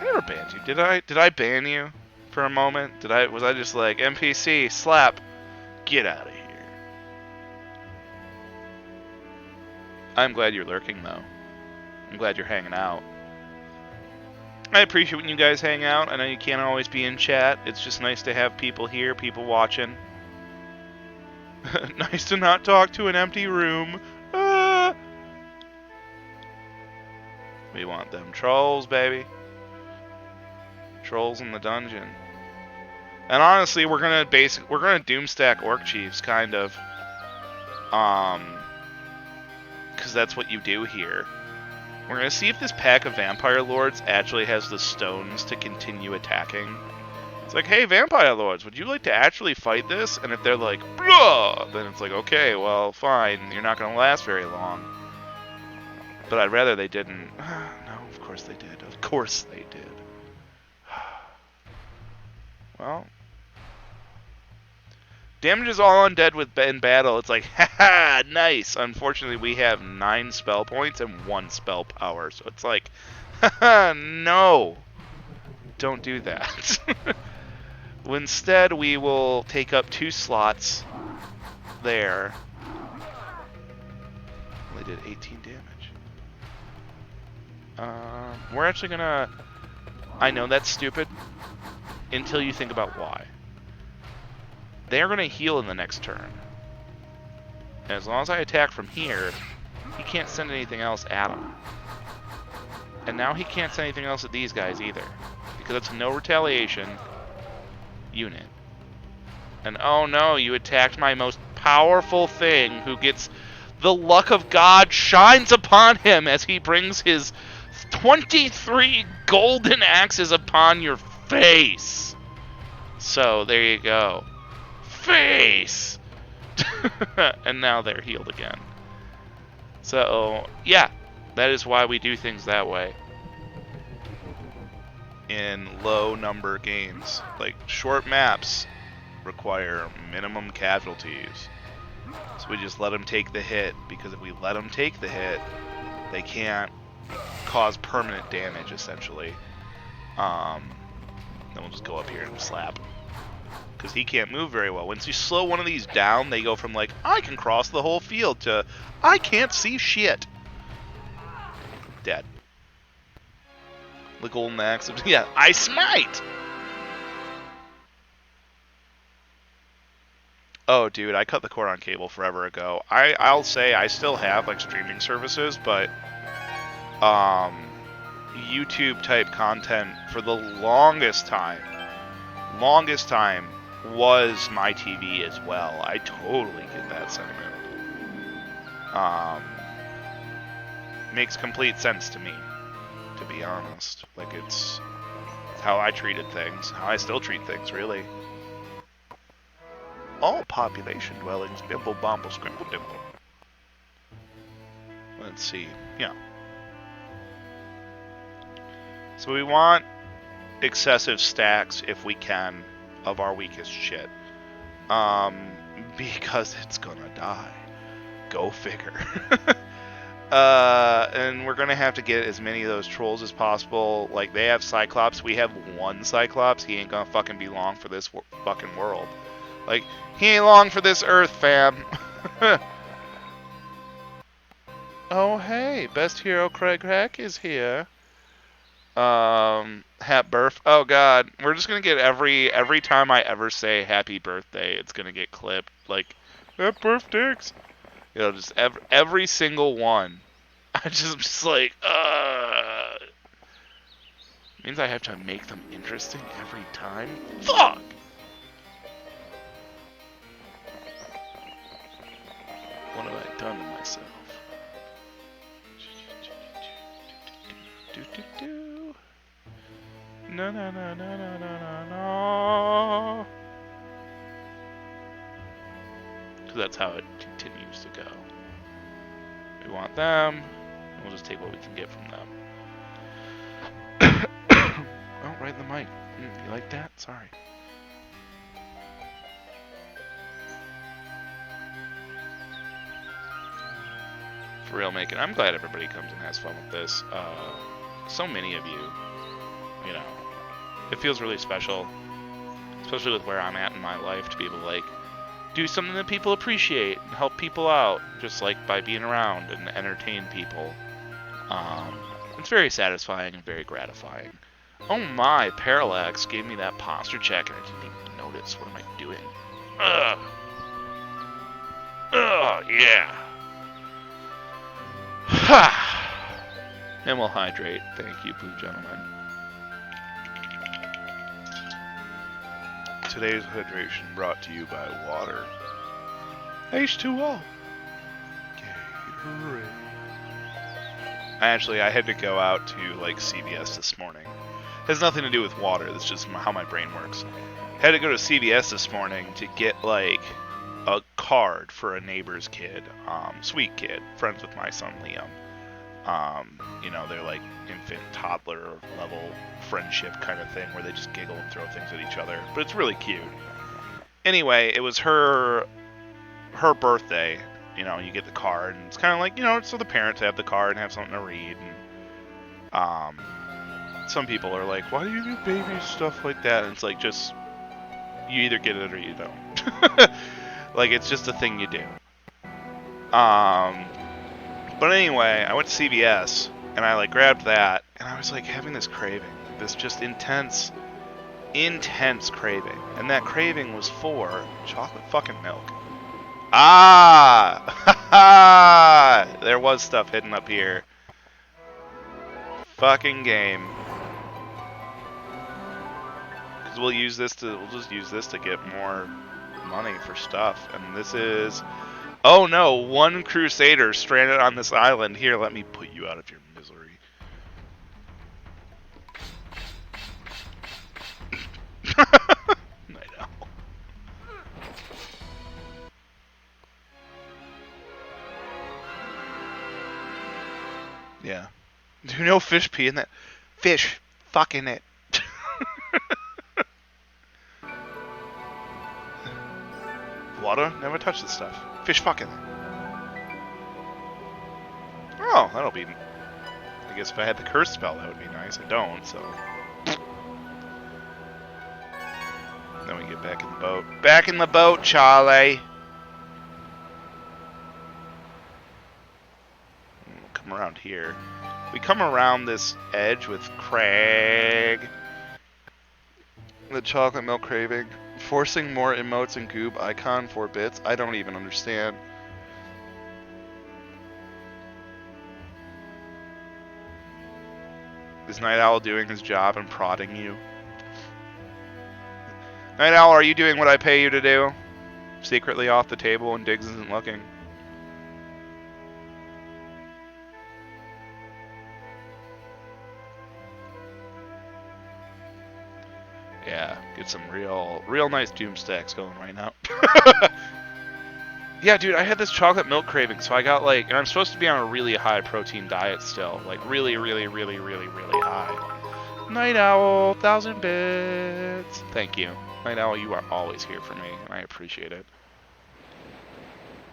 never banned you. Did I ban you for a moment? Was I just like, NPC, slap, get out of here? I'm glad you're lurking, though. I'm glad you're hanging out. I appreciate when you guys hang out. I know you can't always be in chat. It's just nice to have people here, people watching. Nice to not talk to an empty room. Ah! We want them trolls, baby. Trolls in the dungeon. And honestly, we're gonna doomstack orc chiefs, kind of. Because that's what you do here. We're gonna see if this pack of vampire lords actually has the stones to continue attacking. It's like, hey, vampire lords, would you like to actually fight this? And if they're like, blah, then it's like, okay, well, fine, you're not gonna last very long. But I'd rather they didn't. No, of course they did. Of course they did. Well, damage is all undead in battle. It's like, haha, nice. Unfortunately, we have 9 spell points and 1 spell power. So it's like, haha, no. Don't do that. Instead, we will take up 2 slots there. They did 18 damage. We're actually gonna... I know that's stupid until you think about why. They're gonna heal in the next turn. And as long as I attack from here, he can't send anything else at him. And now he can't send anything else at these guys either. Because it's no retaliation unit. And oh no, you attacked my most powerful thing, who gets the luck of God shines upon him as he brings his 23 golden axes upon your face. So there you go. Face! And now they're healed again. So yeah, that is why we do things that way. In low number games, like short maps require minimum casualties. So we just let them take the hit, because if we let them take the hit, they can't cause permanent damage, essentially. Then we'll just go up here and slap. Because he can't move very well. Once you slow one of these down, they go from like, I can cross the whole field, to, I can't see shit. Dead. The golden axe of, yeah, I smite! Oh, dude, I cut the cord on cable forever ago. I'll say I still have, like, streaming services, but, YouTube-type content for the longest time was my TV as well. I totally get that sentiment. Makes complete sense to me, to be honest. Like, it's how I treated things, how I still treat things, really. All population dwellings, bimble, bomble, scrimble, dimple. Let's see, yeah. So we want excessive stacks, if we can, of our weakest shit. Because it's gonna die. Go figure. And we're gonna have to get as many of those trolls as possible. Like, they have Cyclops, we have 1 Cyclops. He ain't gonna fucking be long for this fucking world. Like, he ain't long for this earth, fam. Oh, hey, best hero Craig Hack is here. Hat birth. Oh god, we're just gonna get every time I ever say happy birthday, it's gonna get clipped. Like, happy birthdays. You know, just every single one. I'm just like, means I have to make them interesting every time. Fuck. What have I done to myself? No, no, no, no, no, no, no, no. Because that's how it continues to go. We want them, and we'll just take what we can get from them. Oh, right in the mic. You like that? Sorry. For real, making. I'm glad everybody comes and has fun with this. So many of you, you know, it feels really special, especially with where I'm at in my life, to be able to, like, do something that people appreciate and help people out, just like by being around and entertain people. It's very satisfying and very gratifying. Oh my, Parallax gave me that posture check and I didn't even notice. What am I doing? Ugh. Ugh, yeah. Ha! And we'll hydrate. Thank you, Blue Gentleman. Today's hydration brought to you by water. H2O. Gatorade. Actually, I had to go out to, like, CVS this morning. It has nothing to do with water. That's just how my brain works. I had to go to CVS this morning to get, like, a card for a neighbor's kid. Sweet kid. Friends with my son, Liam. You know, they're like infant, toddler level friendship kind of thing where they just giggle and throw things at each other. But it's really cute. Anyway, it was her birthday. You know, you get the card, and it's kind of like, you know, so the parents have the card and have something to read. And some people are like, why do you do baby stuff like that? And it's like, just, you either get it or you don't. Like, it's just a thing you do. But anyway, I went to CVS, and I, like, grabbed that, and I was, like, having this craving. This just intense craving. And that craving was for chocolate fucking milk. Ah! There was stuff hidden up here. Fucking game. Because we'll just use this to get more money for stuff. And this is... Oh no, one crusader stranded on this island. Here, let me put you out of your misery. Night owl. Yeah. Do you know fish pee in that? Fish fucking it. Water? Never touch this stuff. Fish fucking it. Oh, that'll be... I guess if I had the curse spell, that would be nice. I don't, so... Then we get back in the boat. Back in the boat, Charlie! Come around here. We come around this edge with Craig. The chocolate milk craving. Forcing more emotes and goob icon 4 bits. I don't even understand. Is Night Owl doing his job and prodding you? Night Owl, are you doing what I pay you to do? Secretly off the table and Diggs isn't looking. Yeah, get some real nice doom stacks going right now. Yeah, dude, I had this chocolate milk craving, so I got like, and I'm supposed to be on a really high protein diet still, like really high. Night Owl, 1,000 bits. Thank you. Night Owl, you are always here for me, and I appreciate it.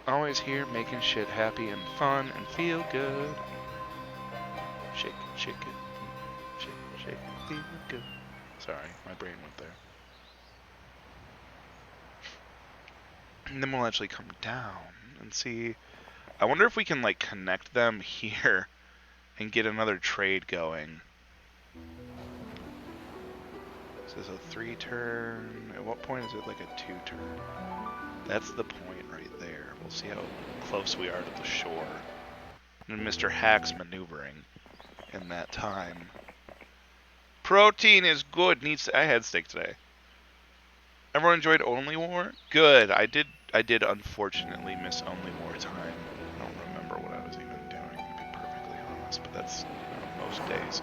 Always here, making shit happy and fun and feel good. Shake it, shake it, shake it, feel good. Sorry, my brain went there. And then we'll actually come down and see. I wonder if we can like connect them here and get another trade going. This is a 3-turn. At what point is it like a 2-turn? That's the point right there. We'll see how close we are to the shore. And Mr. Hack's maneuvering in that time. Protein is good. I had steak today. Everyone enjoyed Only War? Good. I did unfortunately miss Only War time. I don't remember what I was even doing, to be perfectly honest, but that's, you know, most days.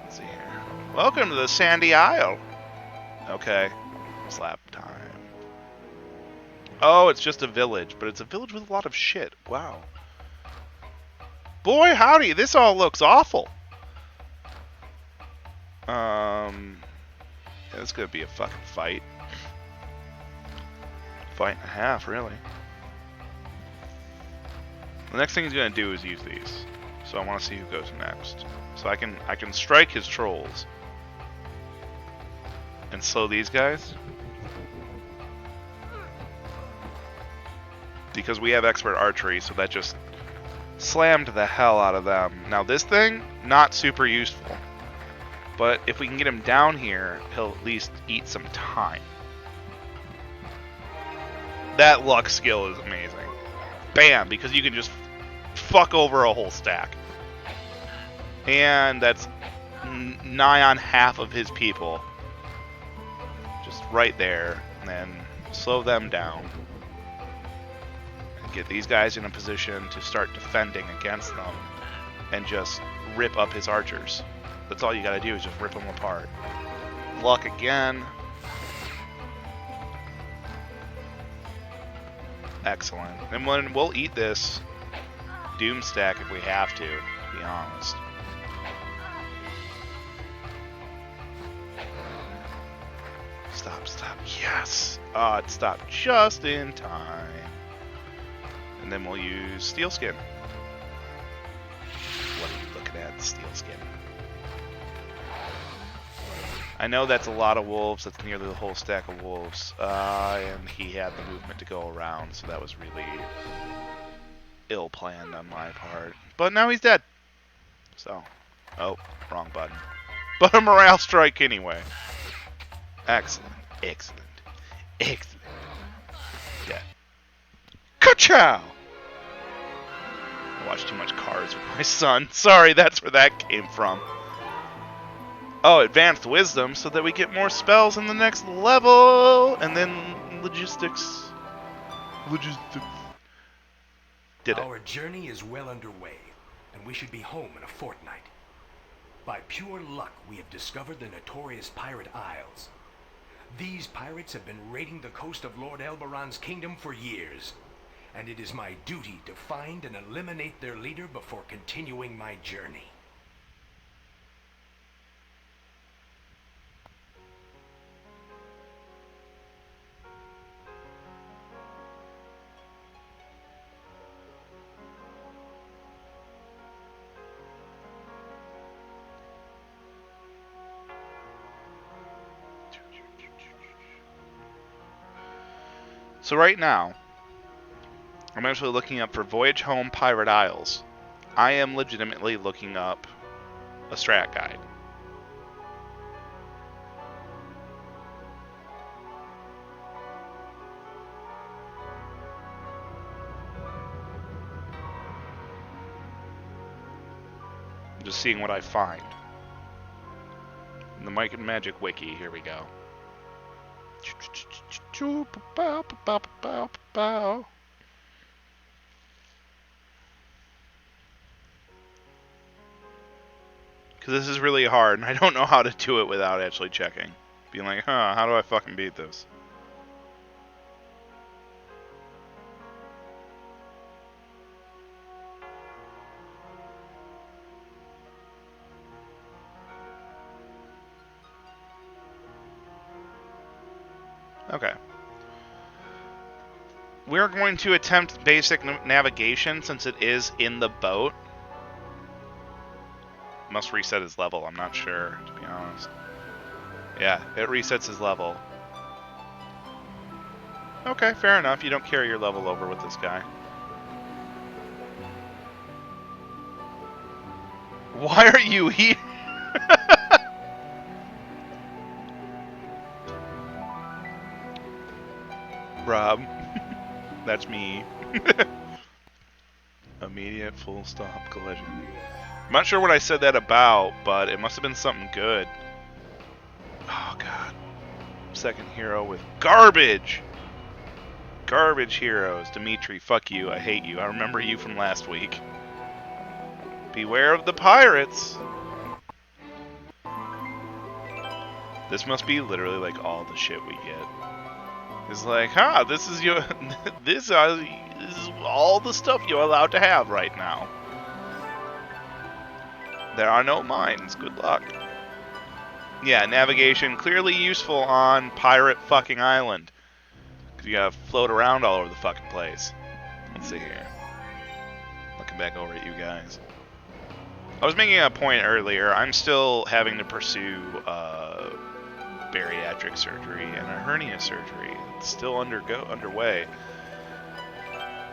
Let's see here. Welcome to the Sandy Isle. Okay. Slap time. Oh, it's just a village, but it's a village with a lot of shit. Wow. Boy, howdy, this all looks awful. Yeah, it's gonna be a fucking fight. Fight and a half, really. The next thing he's gonna do is use these. So I want to see who goes next. So I can strike his trolls and slow these guys because we have expert archery, so that just slammed the hell out of them. Now this thing, not super useful. But if we can get him down here, he'll at least eat some time. That luck skill is amazing. Bam, because you can just fuck over a whole stack. And that's nigh on half of his people. Just right there. And then slow them down. And get these guys in a position to start defending against them. And just rip up his archers. That's all you gotta do is just rip them apart. Luck again. Excellent. And when we'll eat this Doom stack if we have to be honest. Stop, stop. Yes! It stopped just in time. And then we'll use Steel Skin. What are you looking at, Steel Skin? I know that's a lot of wolves. That's nearly the whole stack of wolves. And he had the movement to go around, so that was really ill-planned on my part. But now he's dead. So, oh, wrong button. But a morale strike anyway. Excellent, excellent, excellent. Yeah. Ka-chow! I watch too much Cars with my son. Sorry, that's where that came from. Oh, advanced wisdom, so that we get more spells in the next level, and then logistics. Logistics. Did it. Our journey is well underway, and we should be home in a fortnight. By pure luck, we have discovered the notorious Pirate Isles. These pirates have been raiding the coast of Lord Elberon's kingdom for years, and it is my duty to find and eliminate their leader before continuing my journey. So right now, I'm actually looking up for Voyage Home Pirate Isles. I am legitimately looking up a strat guide. Just seeing what I find. In the Might and Magic wiki, here we go. Because this is really hard, and I don't know how to do it without actually checking. Being like, how do I fucking beat this? Okay. We're going to attempt basic navigation since it is in the boat. Must reset his level, I'm not sure, to be honest. Yeah, it resets his level. Okay, fair enough. You don't carry your level over with this guy. Why are you here? Rob. That's me. Immediate full stop collision. I'm not sure what I said that about, but it must have been something good. Oh, God. Second hero with garbage! Garbage heroes. Dimitri, fuck you. I hate you. I remember you from last week. Beware of the pirates! This must be literally like all the shit we get. It's like, this is your... this is all the stuff you're allowed to have right now. There are no mines. Good luck. Yeah, navigation clearly useful on Pirate fucking Island. Because you gotta float around all over the fucking place. Let's see here. Looking back over at you guys. I was making a point earlier. I'm still having to pursue bariatric surgery and a hernia surgery. It's still underway.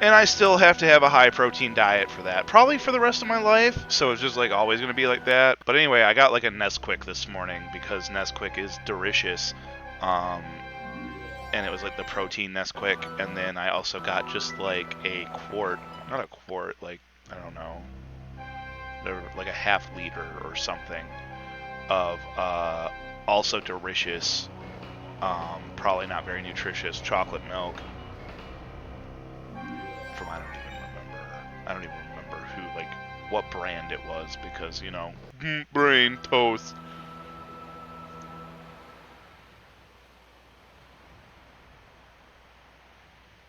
And I still have to have a high protein diet for that. Probably for the rest of my life. So it's just like always going to be like that. But anyway, I got like a Nesquik this morning because Nesquik is delicious. And it was like the protein Nesquik. And then I also got just like a quart, not a quart, like, I don't know, like a half liter or something of also delicious, probably not very nutritious chocolate milk. From I don't even remember who, like, what brand it was, because, you know, brain toast.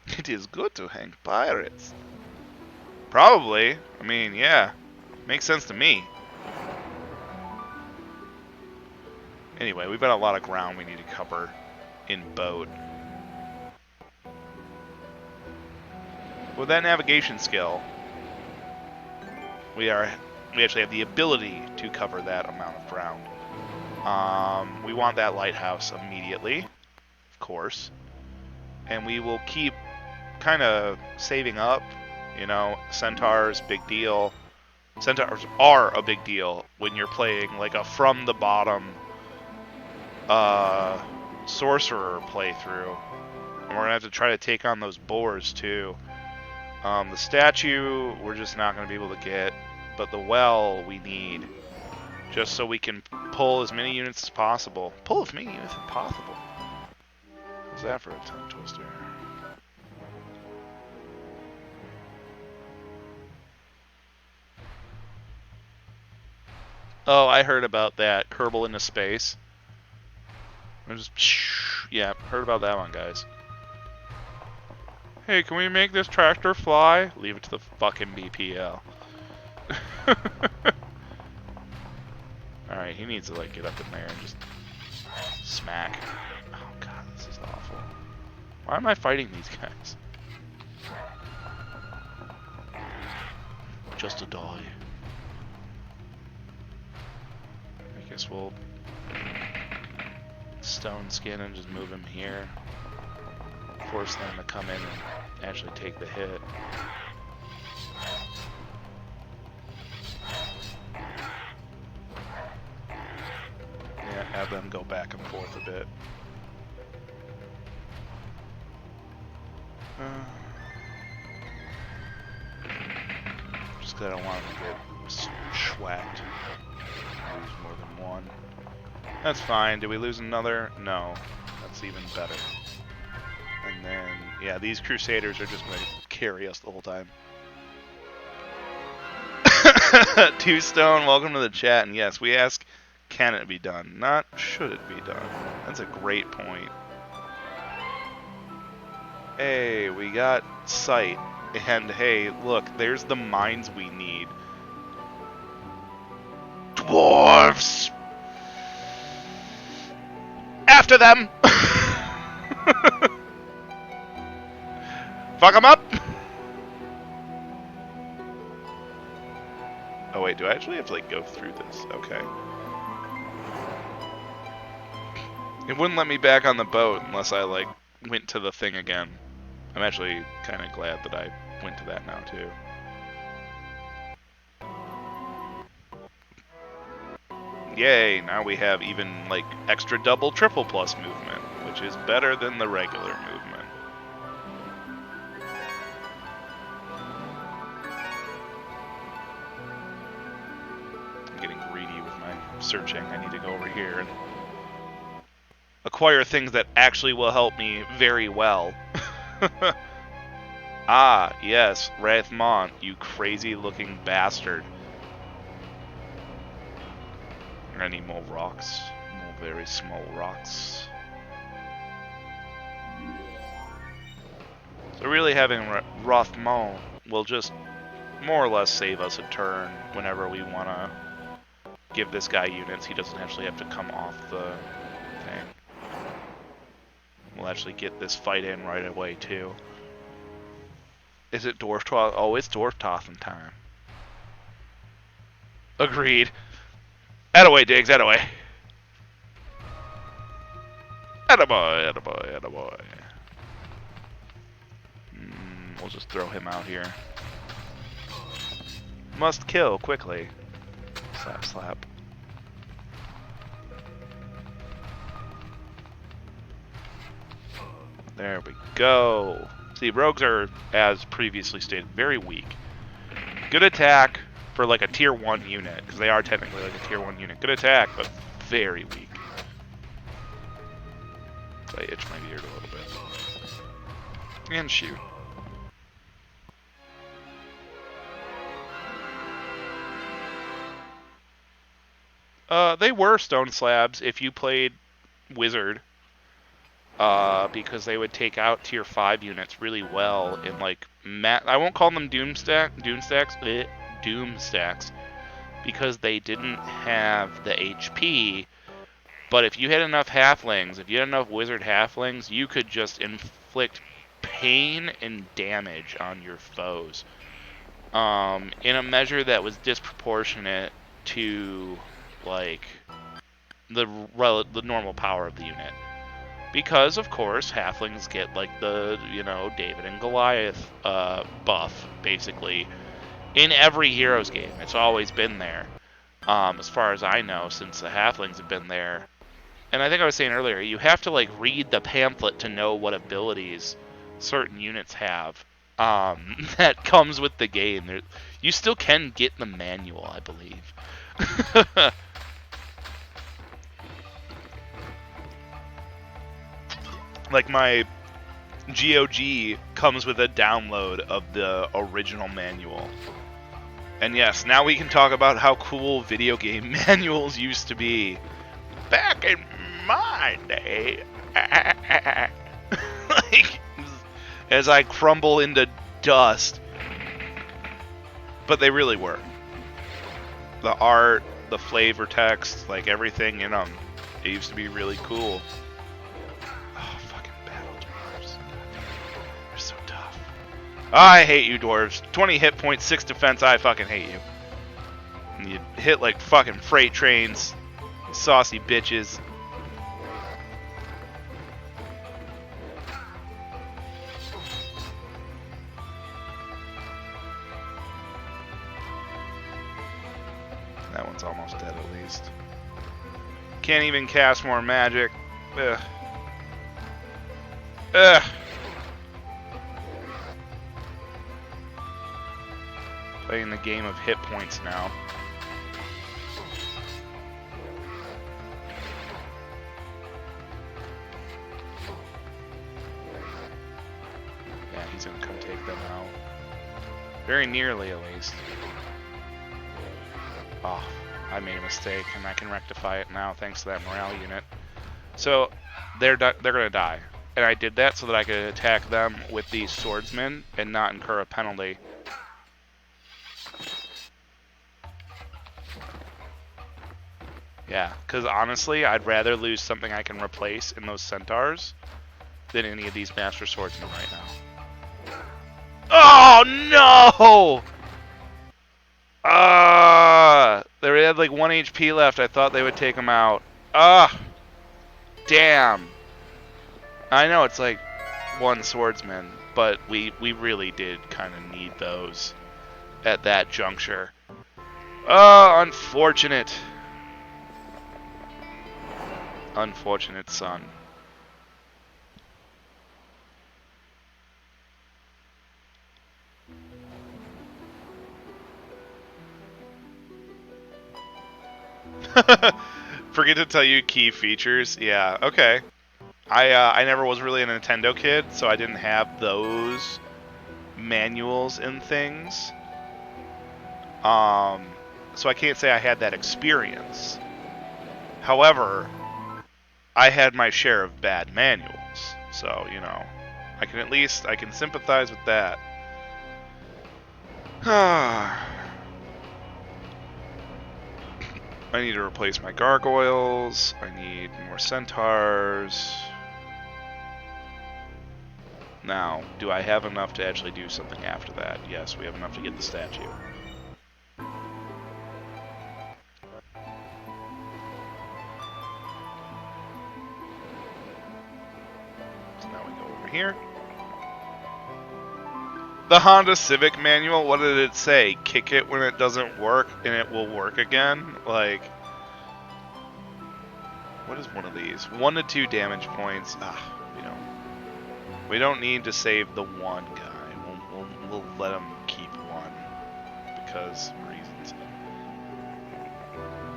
It is good to hang pirates. Probably. I mean, yeah. Makes sense to me. Anyway, we've got a lot of ground we need to cover in boat. With that navigation skill, we actually have the ability to cover that amount of ground. We want that lighthouse immediately, of course. And we will keep kind of saving up. You know, centaurs, big deal. Centaurs are a big deal when you're playing like a from the bottom sorcerer playthrough. And we're gonna have to try to take on those boars too. The statue we're just not gonna be able to get, but the well we need just so we can pull as many units as possible. Pull as many units as possible. What's that for a tongue twister? Oh, I heard about that. Kerbal into space. Yeah, heard about that one, guys. Hey, can we make this tractor fly? Leave it to the fucking BPL. Alright, he needs to like get up in there and just smack. Oh god, this is awful. Why am I fighting these guys? Just to die. I guess we'll stone skin and just move him here. Force them to come in and actually take the hit. Yeah, have them go back and forth a bit. Just 'cause I don't want them to get schwacked. Lose more than one. That's fine. Did we lose another? No. That's even better. And then, yeah, these Crusaders are just going to carry us the whole time. Two Stone, welcome to the chat. And yes, we ask, can it be done? Not, should it be done? That's a great point. Hey, we got sight. And hey, look, there's the mines we need. Dwarves! After them! Fuck them up! Oh wait, do I actually have to like go through this? Okay. It wouldn't let me back on the boat unless I like went to the thing again. I'm actually kind of glad that I went to that now too. Yay, now we have even like extra double triple plus movement, which is better than the regular movement. I'm getting greedy with my searching. I need to go over here and acquire things that actually will help me very well. Ah, yes, Rathmont, you crazy looking bastard. I need more rocks. More very small rocks. So really having Rathmont will just more or less save us a turn whenever we want to give this guy units. He doesn't actually have to come off the thing. We'll actually get this fight in right away too. Is it Dwarf Toth? Oh, it's Dwarf Tothin time. Agreed. Attaway, Diggs, attaway. Attaboy, attaboy, attaboy. We'll just throw him out here. Must kill quickly. Slap, slap. There we go. See, rogues are, as previously stated, very weak. Good attack for like a tier 1 unit, because they are technically like a tier 1 unit. Good attack, but very weak. So I itch my beard a little bit. And shoot. They were stone slabs if you played Wizard. Because they would take out tier 5 units really well in like I won't call them doom stacks, because they didn't have the HP. But if you had enough halflings, if you had enough wizard halflings, you could just inflict pain and damage on your foes, in a measure that was disproportionate to, like, the normal power of the unit. Because, of course, halflings get, like, the, David and Goliath buff, basically, in every Heroes game. It's always been there, as far as I know, since the halflings have been there. And I think I was saying earlier, you have to, like, read the pamphlet to know what abilities certain units have. That comes with the game. You still can get the manual, I believe. Like, my GOG comes with a download of the original manual. And yes, now we can talk about how cool video game manuals used to be. Back in my day. Like, as I crumble into dust. But they really were. The art, the flavor text, like everything in them, it used to be really cool. Oh, fucking battle dwarves. They're so tough. I hate you, dwarves. 20 hit points, 6 defense, I fucking hate you. And you hit like fucking freight trains. Saucy bitches. That one's almost dead at least. Can't even cast more magic. Ugh. Ugh. Playing the game of hit points now. Yeah, he's gonna come take them out. Very nearly, at least. Oh, I made a mistake, and I can rectify it now thanks to that morale unit. So, they're gonna die. And I did that so that I could attack them with these swordsmen and not incur a penalty. Yeah, because honestly, I'd rather lose something I can replace in those centaurs than any of these master swordsmen right now. Oh, no! They had like 1 HP left. I thought they would take them out. Damn. I know it's like one swordsman, but we really did kind of need those at that juncture. Unfortunate. Unfortunate, son. Forget to tell you key features. Yeah, okay. I never was really a Nintendo kid, so I didn't have those manuals and things. So I can't say I had that experience. However, I had my share of bad manuals, so I can sympathize with that. I need to replace my gargoyles. I need more centaurs. Now, do I have enough to actually do something after that? Yes, we have enough to get the statue. So now we go over here. The Honda Civic manual, what did it say? Kick it when it doesn't work and it will work again? Like, what is one of these? 1 to 2 damage points. We don't need to save the one guy. We'll let him keep one because reasons.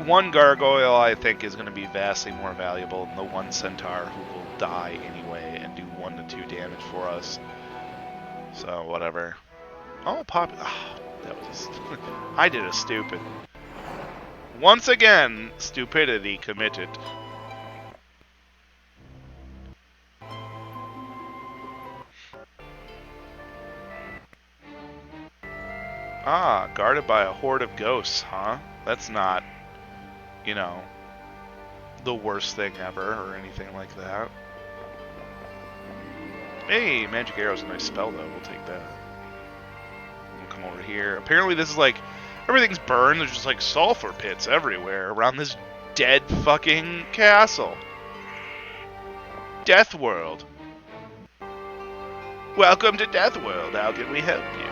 One gargoyle, I think, is going to be vastly more valuable than the one centaur who will die anyway and do 1 to 2 damage for us. So, whatever. Oh, pop. Oh, that was. I did a stupid. Once again, stupidity committed. Ah, guarded by a horde of ghosts, huh? That's not, you know, the worst thing ever or anything like that. Hey, magic arrow's a nice spell though. We'll take that. We'll come over here. Apparently this is like, everything's burned. There's just like sulfur pits everywhere around this dead fucking castle. Death World. Welcome to Death World. How can we help you?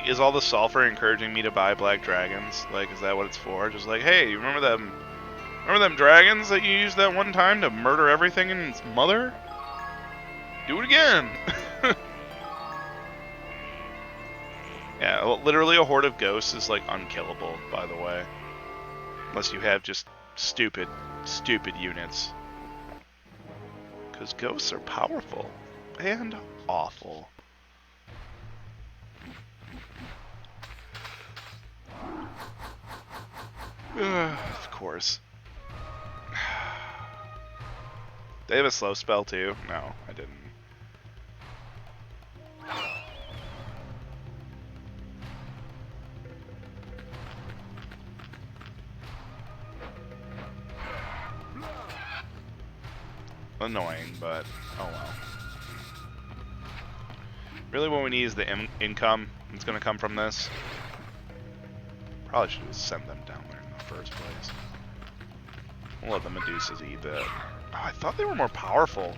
Is all the sulfur encouraging me to buy black dragons? Like, is that what it's for? Just like, hey, you remember them dragons that you used that one time to murder everything and its mother? Do it again. Yeah, well, literally a horde of ghosts is like unkillable, by the way. Unless you have just stupid units. Because ghosts are powerful and awful. Of course. They have a slow spell too? No, I didn't. Annoying, but oh well. Really what we need is the income that's going to come from this. Probably should have sent them down there in the first place. We'll let the Medusas eat that. Oh, I thought they were more powerful.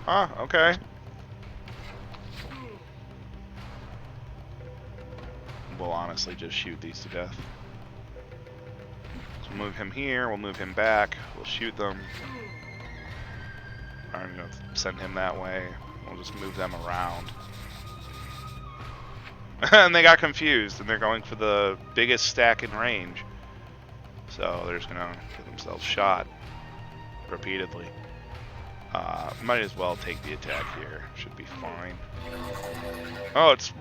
Huh, okay. We'll honestly just shoot these to death. So we'll move him here, we'll move him back, we'll shoot them. I'm going to send him that way. We'll just move them around. And they got confused, and they're going for the biggest stack in range. So they're just going to get themselves shot repeatedly. Might as well take the attack here. Should be fine. Oh, it's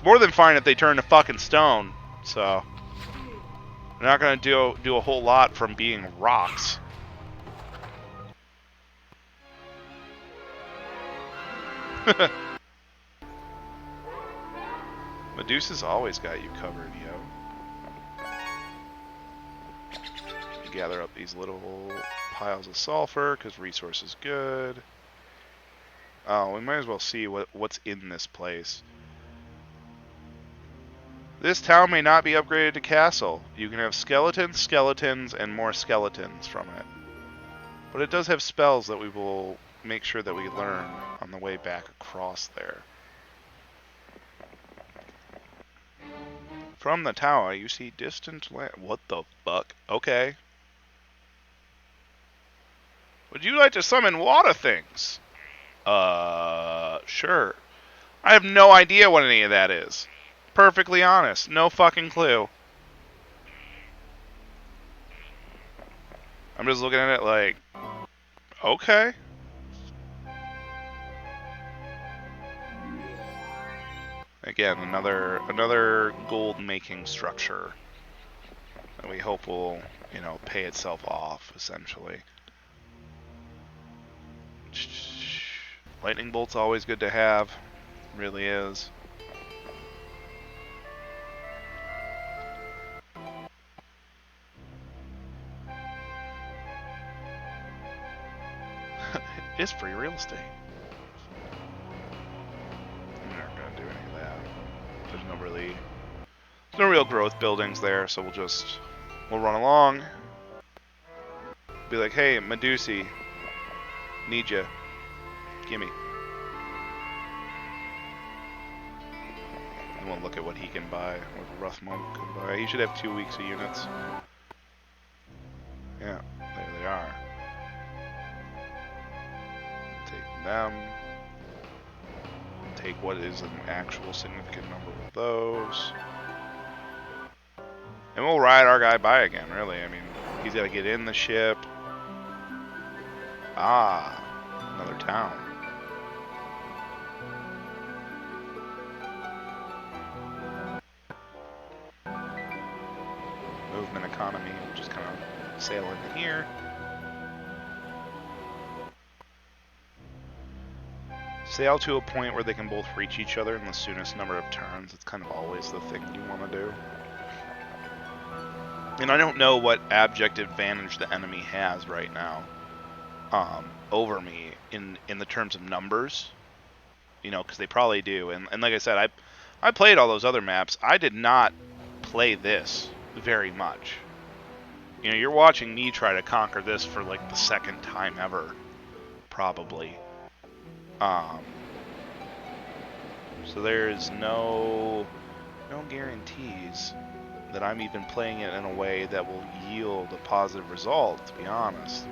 more than fine if they turn to fucking stone. So they're not going to do a whole lot from being rocks. Medusa's always got you covered, yo. Gather up these little piles of sulfur, because resource is good. Oh, we might as well see what's in this place. This town may not be upgraded to castle. You can have skeletons, and more skeletons from it. But it does have spells that we will make sure that we learn on the way back across there. From the tower, you see distant land. What the fuck? Okay. Would you like to summon water things? Sure. I have no idea what any of that is. Perfectly honest. No fucking clue. I'm just looking at it like, okay. Again, another gold-making structure that we hope will, you know, pay itself off, essentially. Lightning bolt's always good to have. Really is. It's free real estate. I'm not gonna do any of that. There's no real growth buildings there, so we'll run along. Be like, hey, Medusi, need ya. Gimme. And we'll look at what he can buy, what the rough monk can buy. He should have 2 weeks of units. Yeah, there they are. Take them. Take what is an actual significant number of those. And we'll ride our guy by again, really. I mean, he's got to get in the ship. Ah, another town. Movement economy, we'll just kind of sail in here. Sail to a point where they can both reach each other in the soonest number of turns. It's kind of always the thing you want to do. And I don't know what abject advantage the enemy has right now over me in the terms of numbers. You know, because they probably do. And like I said, I played all those other maps. I did not play this very much. You know, you're watching me try to conquer this for like the second time ever, probably. So there's no guarantees that I'm even playing it in a way that will yield a positive result, to be honest.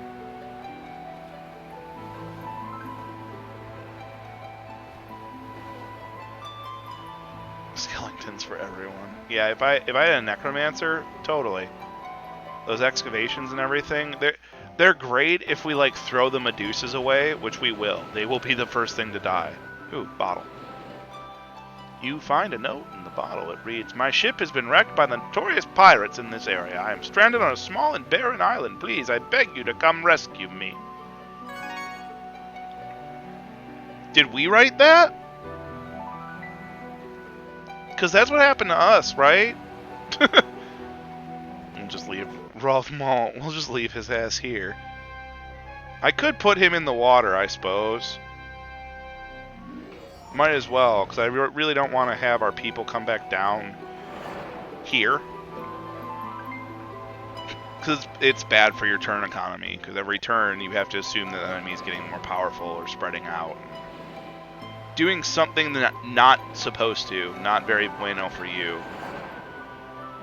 Skeletons for everyone. Yeah, if I had a necromancer, totally. Those excavations and everything, they're great if we like throw the Medusas away, which we will. They will be the first thing to die. Ooh, bottle. You find a note in the bottle. It reads, "My ship has been wrecked by the notorious pirates in this area. I am stranded on a small and barren island. Please, I beg you to come rescue me." Did we write that? Because that's what happened to us, right? We'll just leave Rolf Malt. We'll just leave his ass here. I could put him in the water, I suppose. Might as well, because I really don't want to have our people come back down here. Because it's bad for your turn economy. Because every turn you have to assume that the enemy is getting more powerful or spreading out. Doing something that not supposed to. Not very bueno for you.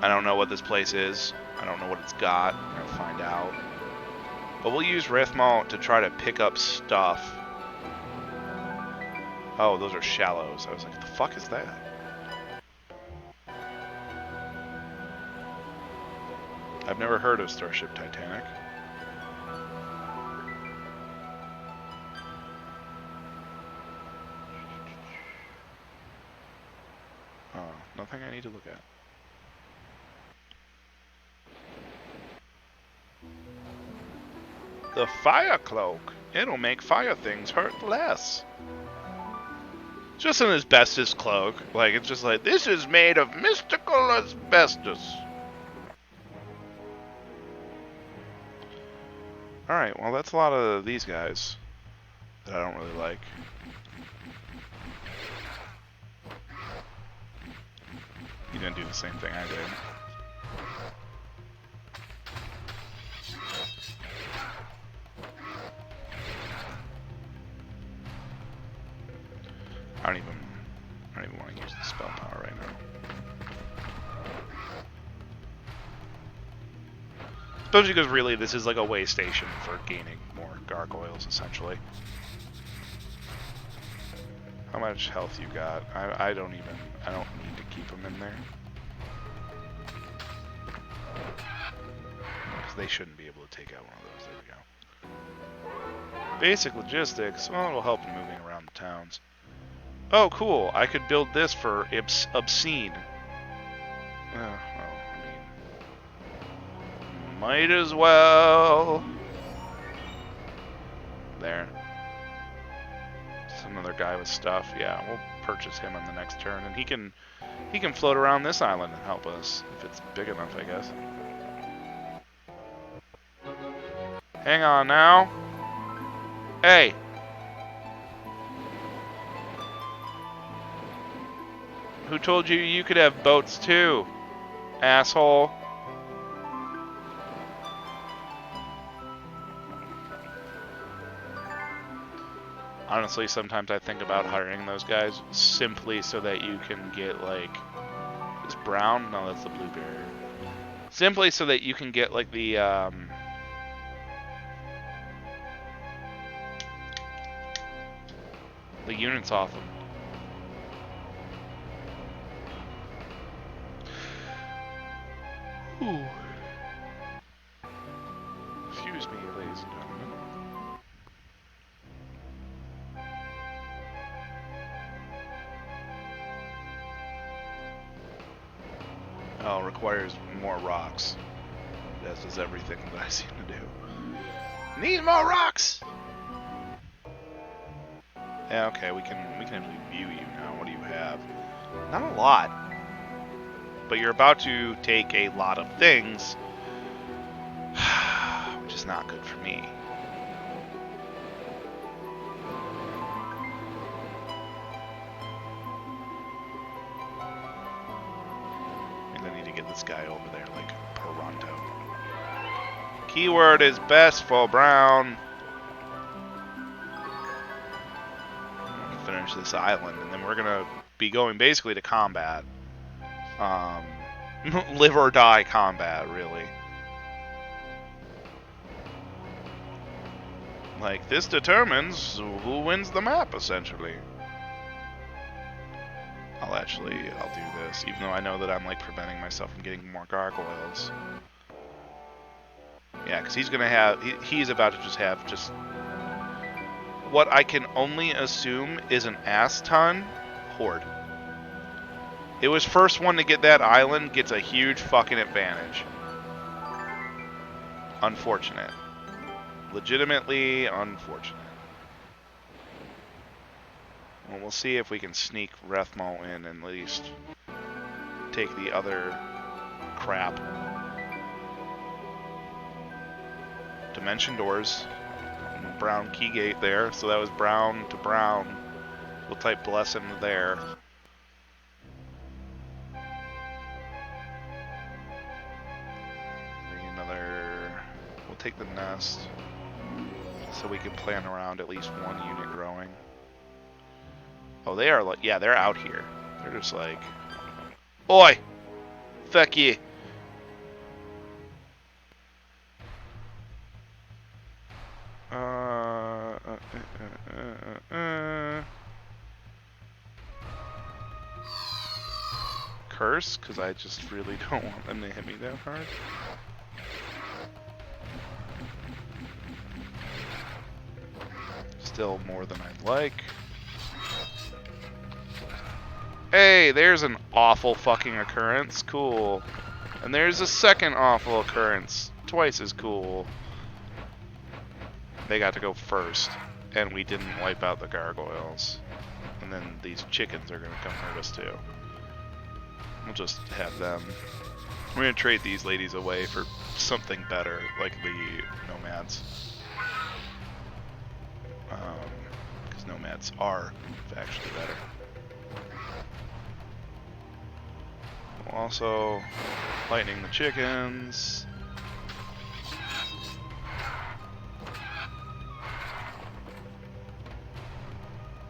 I don't know what this place is. I don't know what it's got. I'm going to find out. But we'll use Rithmalt to try to pick up stuff. Oh, those are shallows. I was like, what the fuck is that? I've never heard of Starship Titanic. Oh, nothing I need to look at. The fire cloak. It'll make fire things hurt less. Just an asbestos cloak. Like, it's just like, this is made of mystical asbestos. Alright, well that's a lot of these guys that I don't really like. You didn't do the same thing I did. I don't even want to use the spell power right now. Especially because really this is like a way station for gaining more gargoyles, essentially. How much health you got? I don't need to keep them in there. Because they shouldn't be able to take out one of those. There we go. Basic logistics. Well, it'll help in moving around the towns. Oh, cool. I could build this for obscene. Well, I mean... might as well. There. Just another guy with stuff. Yeah, we'll purchase him on the next turn. And he can float around this island and help us. If it's big enough, I guess. Hang on now. Hey! Who told you you could have boats too, asshole? Honestly, sometimes I think about hiring those guys simply so that you can get, like... Is brown? No, that's the blueberry. Simply so that you can get, like, the units off them. Ooh. Excuse me, ladies and gentlemen. Oh, requires more rocks. As does everything that I seem to do. Need more rocks! Yeah, okay, we can actually view you now. What do you have? Not a lot. But you're about to take a lot of things, which is not good for me. And I need to get this guy over there, like, pronto. Keyword is best for Brown. Finish this island, and then we're gonna be going basically to combat. Live or die combat, really. Like, this determines who wins the map, essentially. I'll do this, even though I know that I'm, like, preventing myself from getting more gargoyles. Yeah, because he's gonna have, he's about to just have what I can only assume is an ass ton horde. It was first one to get that island gets a huge fucking advantage. Unfortunate. Legitimately unfortunate. Well, we'll see if we can sneak Rethmo in and at least take the other crap. Dimension doors. Brown key gate there, so that was brown to brown. We'll type blessing there. We'll take the nest so we can plan around at least one unit growing. Oh, they are like, yeah, they're out here. They're just like, oi, fuck you. Curse, because I just really don't want them to hit me that hard. Still more than I'd like. Hey, there's an awful fucking occurrence. Cool. And there's a second awful occurrence. Twice as cool. They got to go first. And we didn't wipe out the gargoyles. And then these chickens are going to come hurt us too. We'll just have them. We're going to trade these ladies away for something better, like the nomads. Because nomads are actually better. Also, lightning the chickens.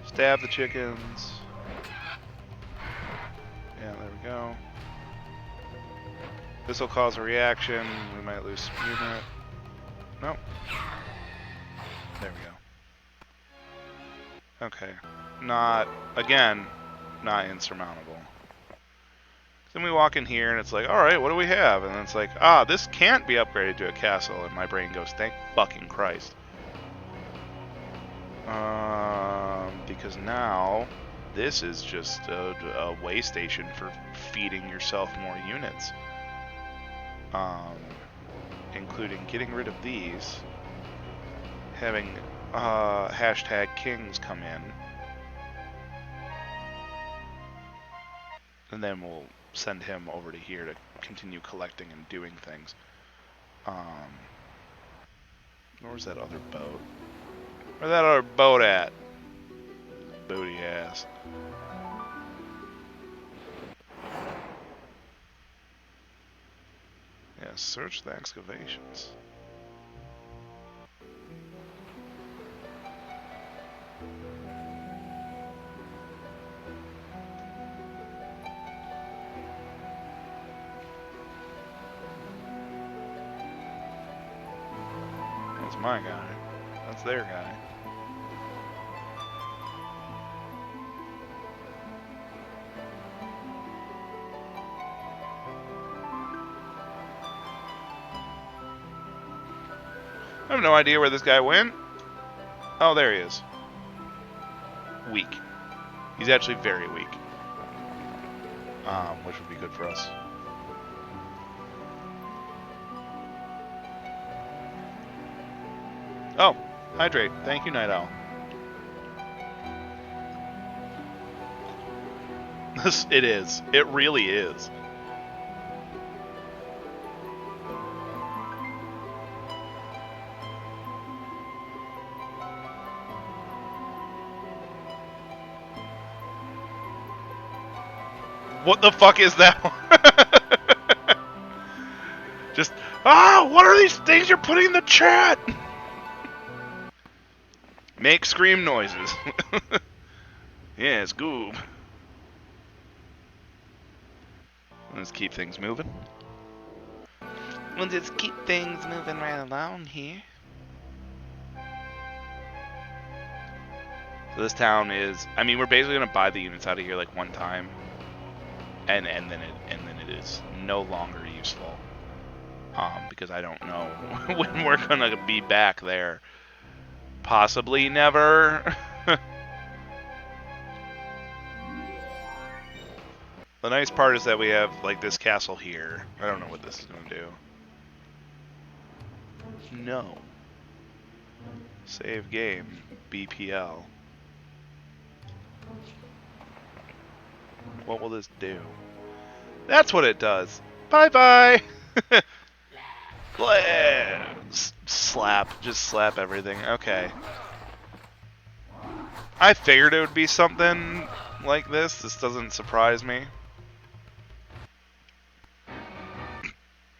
Stab the chickens. Yeah, there we go. This will cause a reaction. We might lose some unit. Nope. There we go. Okay. Not, again, not insurmountable. Then we walk in here and it's like, alright, what do we have? And then it's like, ah, this can't be upgraded to a castle. And my brain goes, thank fucking Christ. Because now, this is just a way station for feeding yourself more units. Including getting rid of these. Having hashtag kings come in. And then we'll send him over to here to continue collecting and doing things. Where's that other boat? Where's that other boat at? Booty ass. Yeah, search the excavations. That's my guy. That's their guy. I have no idea where this guy went. Oh, there he is. Weak. He's actually very weak. Which would be good for us. Oh, hydrate. Thank you, Night Owl. It is. It really is. What the fuck is that? Just, what are these things you're putting in the chat? Make scream noises. Yes, goob. Let's keep things moving. We'll just keep things moving right along here. So this town is, I mean, we're basically gonna buy the units out of here like one time, and then it is no longer useful, because I don't know when we're gonna be back there. Possibly never. The nice part is that we have like this castle here. I don't know what this is gonna do. No. Save game. BPL. What will this do? That's what it does. Bye-bye! Slap. Just slap everything. Okay. I figured it would be something like this. This doesn't surprise me.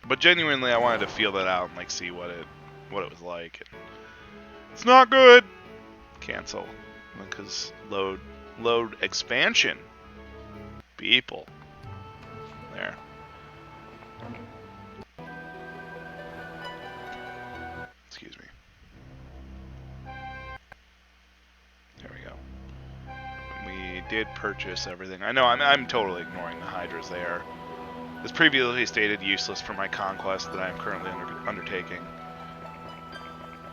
But genuinely, I wanted to feel that out and like see what it was like. It's not good. Cancel. Because load expansion. People. There. Excuse me. There we go. We did purchase everything. I know I'm totally ignoring the hydras there. As previously stated, useless for my conquest that I am currently undertaking.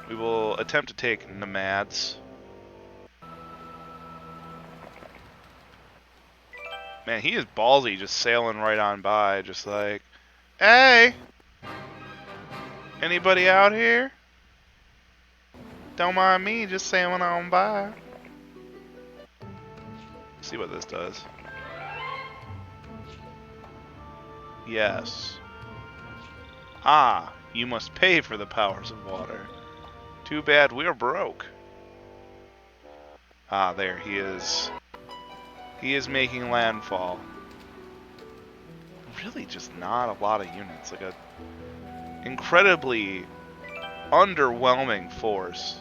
We will attempt to take nomads. Man, he is ballsy, just sailing right on by, just like, hey! Anybody out here? Don't mind me, just sailing on by. See what this does. Yes. Ah, you must pay for the powers of water. Too bad we're broke. Ah, there he is. He is making landfall. Really just not a lot of units. Like a incredibly underwhelming force.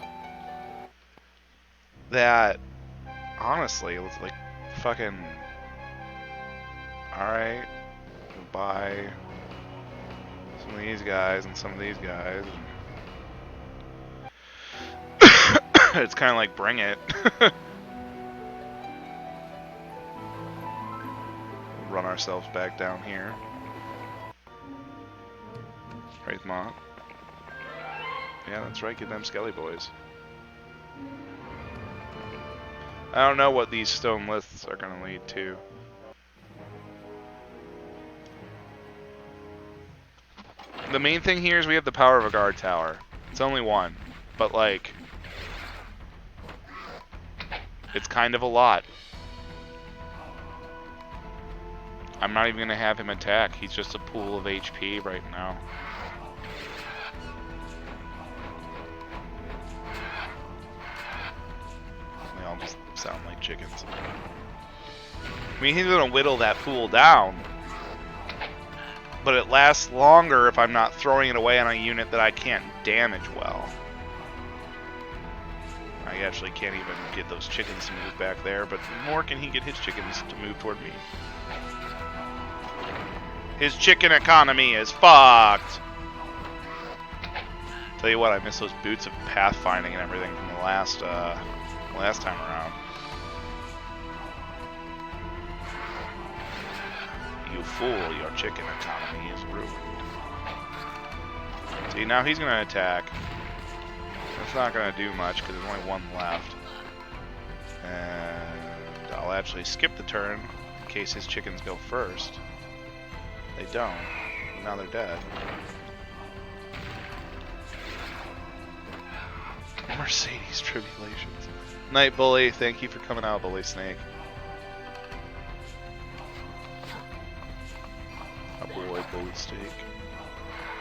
That, honestly, was like fucking... Alright. We'll buy some of these guys and some of these guys. It's kind of like, bring it. Run ourselves back down here. Wraith Mont. Yeah, that's right, get them Skelly boys. I don't know what these stone lists are going to lead to. The main thing here is we have the power of a guard tower. It's only one, but like, it's kind of a lot. I'm not even going to have him attack. He's just a pool of HP right now. They all just sound like chickens. I mean, he's going to whittle that pool down. But it lasts longer if I'm not throwing it away on a unit that I can't damage well. I actually can't even get those chickens to move back there, but nor can he get his chickens to move toward me. His chicken economy is fucked! Tell you what, I miss those boots of pathfinding and everything from the last time around. You fool, your chicken economy is ruined. See, now he's gonna attack. That's not gonna do much because there's only one left. And I'll actually skip the turn in case his chickens go first. They don't. Now they're dead. Mercedes Tribulations. Night Bully, thank you for coming out, Bully Snake. A boy steak.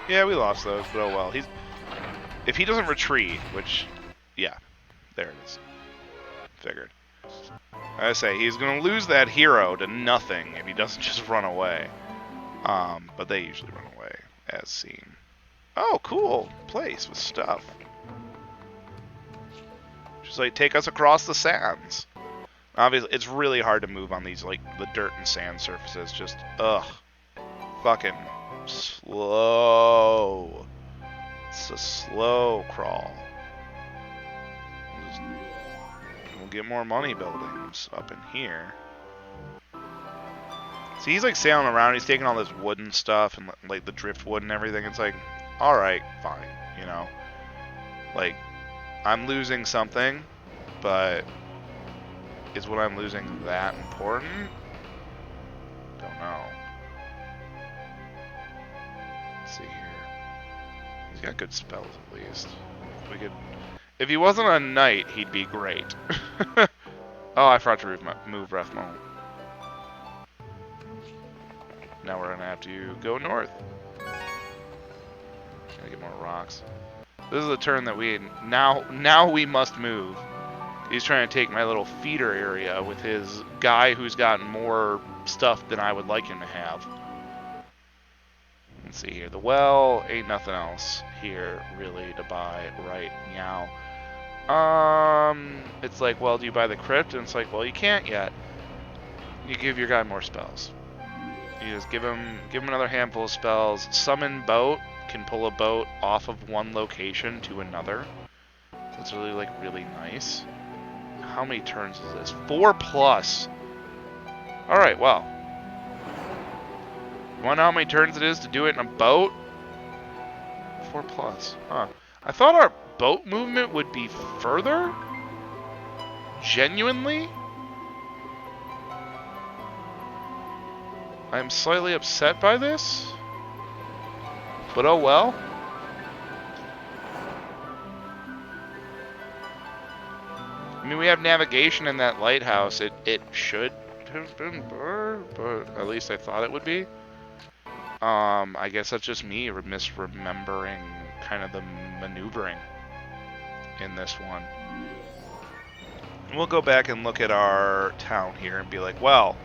Yeah, we lost those, but oh well. If he doesn't retreat, which, yeah, there it is. Figured. I say he's gonna lose that hero to nothing if he doesn't just run away. But they usually run away, as seen. Oh, cool place with stuff. Just like take us across the sands. Obviously, it's really hard to move on these like the dirt and sand surfaces. Just fucking slow. It's a slow crawl. We'll get more money buildings up in here. See, he's like sailing around. He's taking all this wooden stuff and like the driftwood and everything. It's like, all right, fine, you know. Like, I'm losing something, but is what I'm losing that important? Don't know. Let's see here. He's got good spells at least. If he wasn't a knight, he'd be great. Oh, I forgot to move Refmo. Now we're gonna have to go north. Gotta get more rocks. This is the turn that now we must move. He's trying to take my little feeder area with his guy who's gotten more stuff than I would like him to have. Let's see here. The well ain't nothing else here really to buy right now. It's like, well, do you buy the crypt? And it's like, well, you can't yet. You give your guy more spells. You just give him another handful of spells. Summon boat, can pull a boat off of one location to another. So it's really nice. How many turns is this? 4+. Alright, well. You wanna know how many turns it is to do it in a boat? 4+. Huh. I thought our boat movement would be further? Genuinely? I'm slightly upset by this. But oh well. I mean, we have navigation in that lighthouse. It should have been better, but at least I thought it would be. I guess that's just me misremembering kind of the maneuvering in this one. We'll go back and look at our town here and be like, well,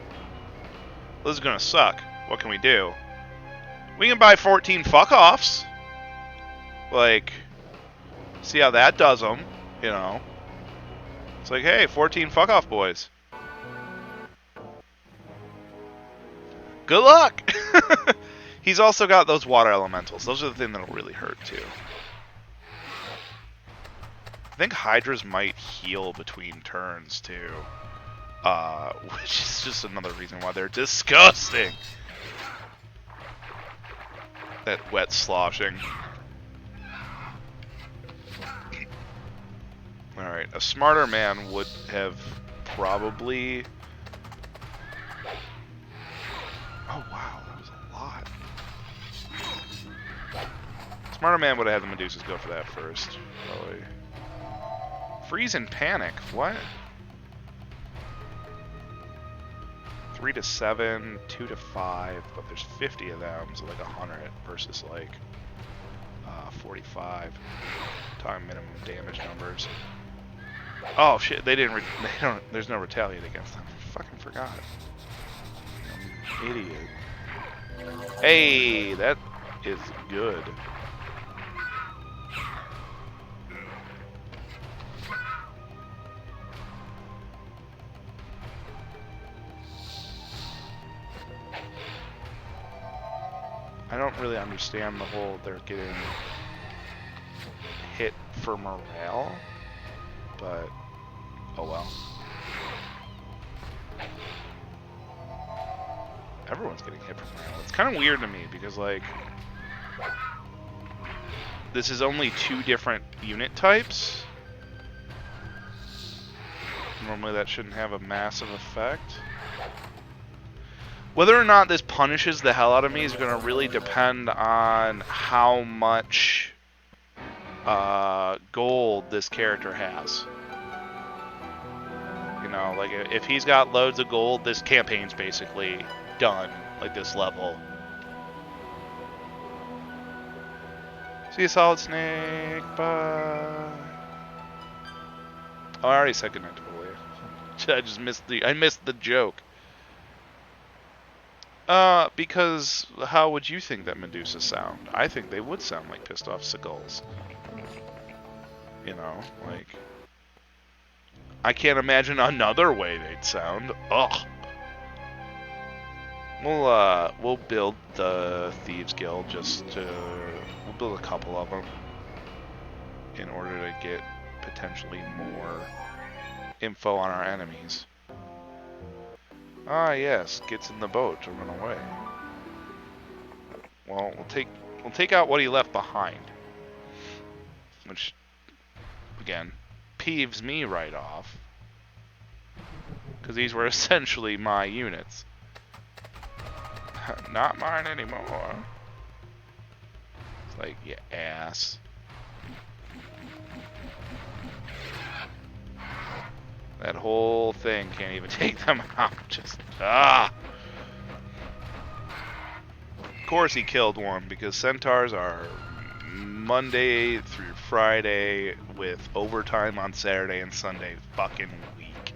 this is gonna suck. What can we do? We can buy 14 fuck-offs. Like, see how that does them, you know. It's like, hey, 14 fuck-off boys. Good luck! He's also got those water elementals. Those are the things that'll really hurt, too. I think Hydras might heal between turns, too. Which is just another reason why they're disgusting. That wet sloshing. Alright, a smarter man would have probably... Oh wow, that was a lot. Smarter man would have had the Medusas go for that first, probably. Freeze and panic, what? 3 to 7, 2 to 5, but there's 50 of them, so like 100 versus like 45. Talking minimum damage numbers. Oh shit, they don't. There's no retaliate against them. I fucking forgot. Idiot. Hey, that is good. I don't really understand the whole they're getting hit for morale, but oh well. Everyone's getting hit for morale. It's kind of weird to me because like this is only 2 different unit types. Normally that shouldn't have a massive effect. Whether or not this punishes the hell out of me is going to really depend on how much gold this character has. You know, like if he's got loads of gold, this campaign's basically done, like this level. See you, Solid Snake. Bye. Oh, I already said goodnight to Bully. I just missed the joke. Because how would you think that Medusa sound? I think they would sound like pissed off seagulls. You know, like, I can't imagine another way they'd sound. Ugh. We'll build the Thieves Guild we'll build a couple of them in order to get potentially more info on our enemies. Ah, yes, gets in the boat to run away. Well, we'll take out what he left behind, which, again, peeves me right off, because these were essentially my units. Not mine anymore. It's like, you ass. That whole thing can't even take them out. Just, ah! Of course he killed one, because centaurs are Monday through Friday with overtime on Saturday and Sunday fucking week.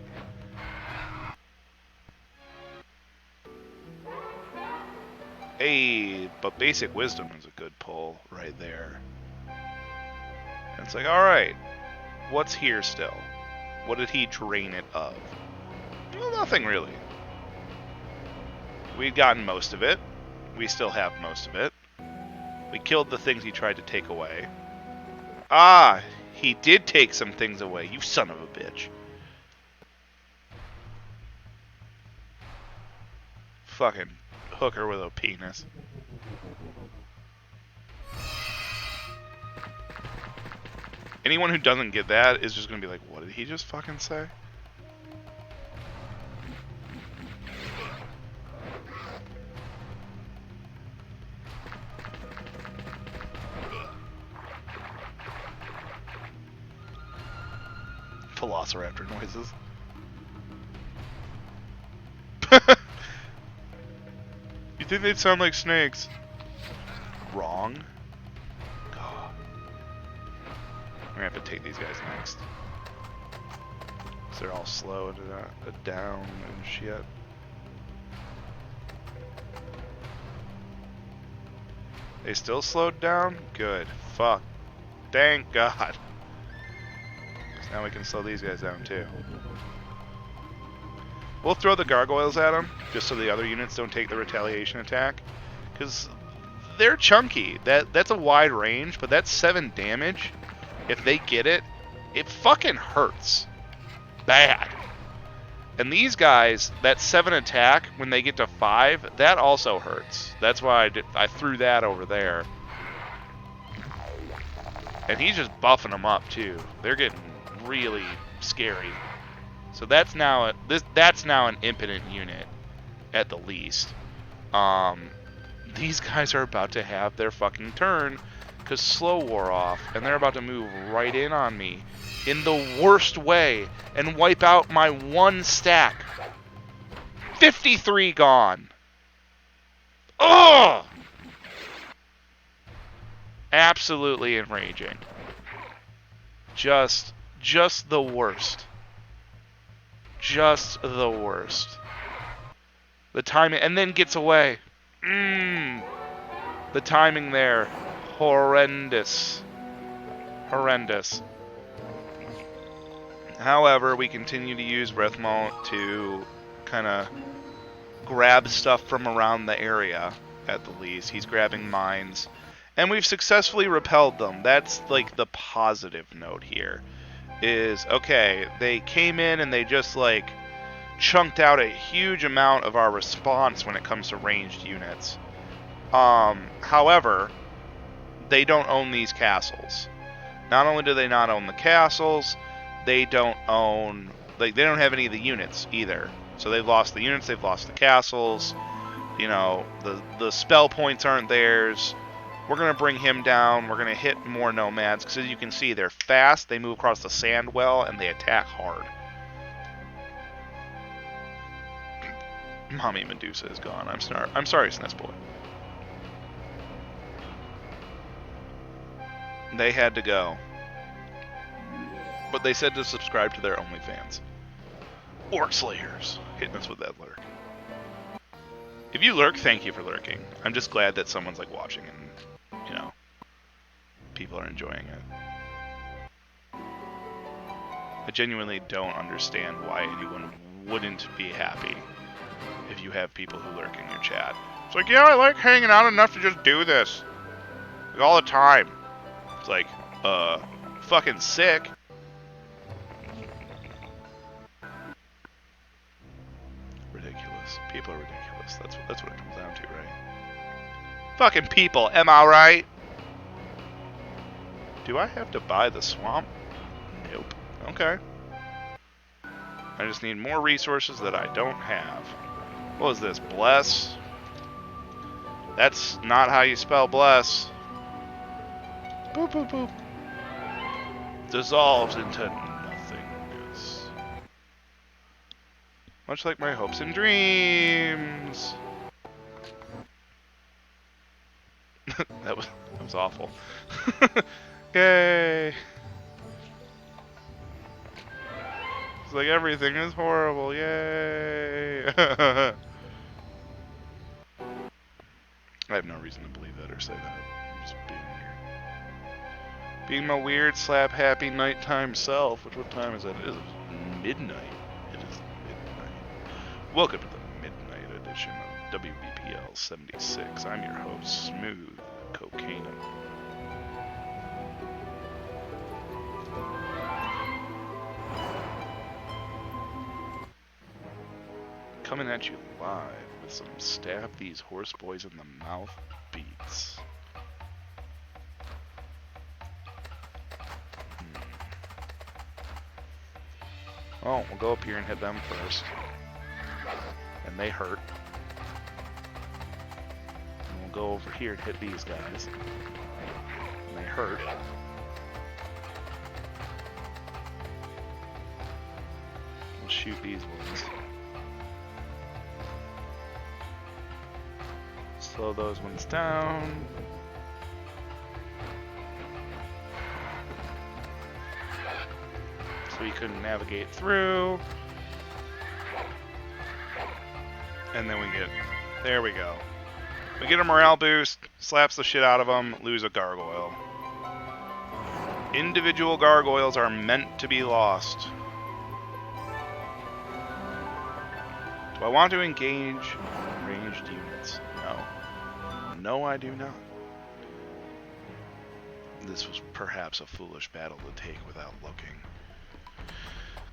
Hey, but Basic Wisdom is a good pull right there. And it's like, alright, what's here still? What did he drain it of? Well, nothing really. We'd gotten most of it. We still have most of it. We killed the things he tried to take away. Ah, he did take some things away, you son of a bitch. Fucking hooker with a penis. Anyone who doesn't get that is just gonna be like, what did he just fucking say? Velociraptor noises. You think they'd sound like snakes? Wrong. God. We're gonna have to take these guys next. Cause they're all slow and down and shit. They still slowed down? Good. Fuck. Thank God. So now we can slow these guys down too. We'll throw the gargoyles at them, just so the other units don't take the retaliation attack. Because they're chunky. That's a wide range, but that's 7 damage. If they get it, it fucking hurts. Bad. And these guys, that 7 attack, when they get to 5, that also hurts. That's why I threw that over there. And he's just buffing them up, too. They're getting really scary. So that's now an impotent unit, at the least. These guys are about to have their fucking turn, because slow wore off, and they're about to move right in on me in the worst way and wipe out my 1 stack. 53 gone. Ugh! Absolutely enraging. Just the worst. Just the worst. The timing, and then gets away. The timing there, horrendous. Horrendous. However, we continue to use Breathmalt to kind of grab stuff from around the area, at the least. He's grabbing mines. And we've successfully repelled them. That's like the positive note here. Is, okay, they came in and they just like chunked out a huge amount of our response when it comes to ranged units. However, they don't own these castles. Not only do they not own the castles, they don't own, like, they don't have any of the units either. So they've lost the units, they've lost the castles. You know, the spell points aren't theirs. We're going to bring him down. We're going to hit more nomads. Because as you can see, they're fast. They move across the sand well. And they attack hard. Mommy Medusa is gone. I'm sorry, SNES Boy. They had to go. But they said to subscribe to their OnlyFans. Orc Slayers, hitting us with that lurk. If you lurk, thank you for lurking. I'm just glad that someone's like watching and, you know, people are enjoying it. I genuinely don't understand why anyone wouldn't be happy if you have people who lurk in your chat. It's like, yeah, I like hanging out enough to just do this. Like, all the time. It's like, fucking sick. Ridiculous. People are ridiculous. That's what it comes down to, right? Fucking people, am I right? Do I have to buy the swamp? Nope. Okay. I just need more resources that I don't have. What is this? Bless? That's not how you spell bless. Boop, boop, boop. Dissolves into nothingness. Much like my hopes and dreams. that was awful. Yay. It's like everything is horrible. Yay. I have no reason to believe that or say that. I'm just being weird. Being my weird, slap happy nighttime self. What time is it? It is midnight. It is midnight. Welcome to the midnight edition of WBPL 76. I'm your host, Smooth Cocaine. Coming at you live with some stab these horse boys in the mouth beats. Oh, we'll go up here and hit them first. And they hurt. And we'll go over here and hit these guys. And they hurt. We'll shoot these ones. Slow those ones down. So we couldn't navigate through. And then we get, there we go. We get a morale boost, slaps the shit out of them, lose a gargoyle. Individual gargoyles are meant to be lost. Do I want to engage ranged units? No. No, I do not. This was perhaps a foolish battle to take without looking.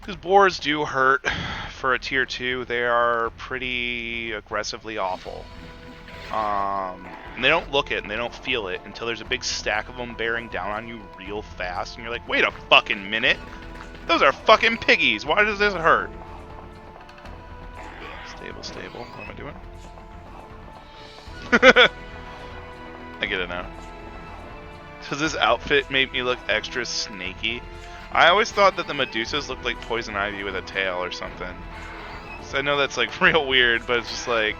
Because boars do hurt for a tier 2. They are pretty aggressively awful. And they don't look it and they don't feel it until there's a big stack of them bearing down on you real fast. And you're like, wait a fucking minute. Those are fucking piggies. Why does this hurt? Stable, stable. What am I doing? I get it now. Does this outfit make me look extra snaky? I always thought that the Medusas looked like Poison Ivy with a tail or something. So I know that's like real weird, but it's just like,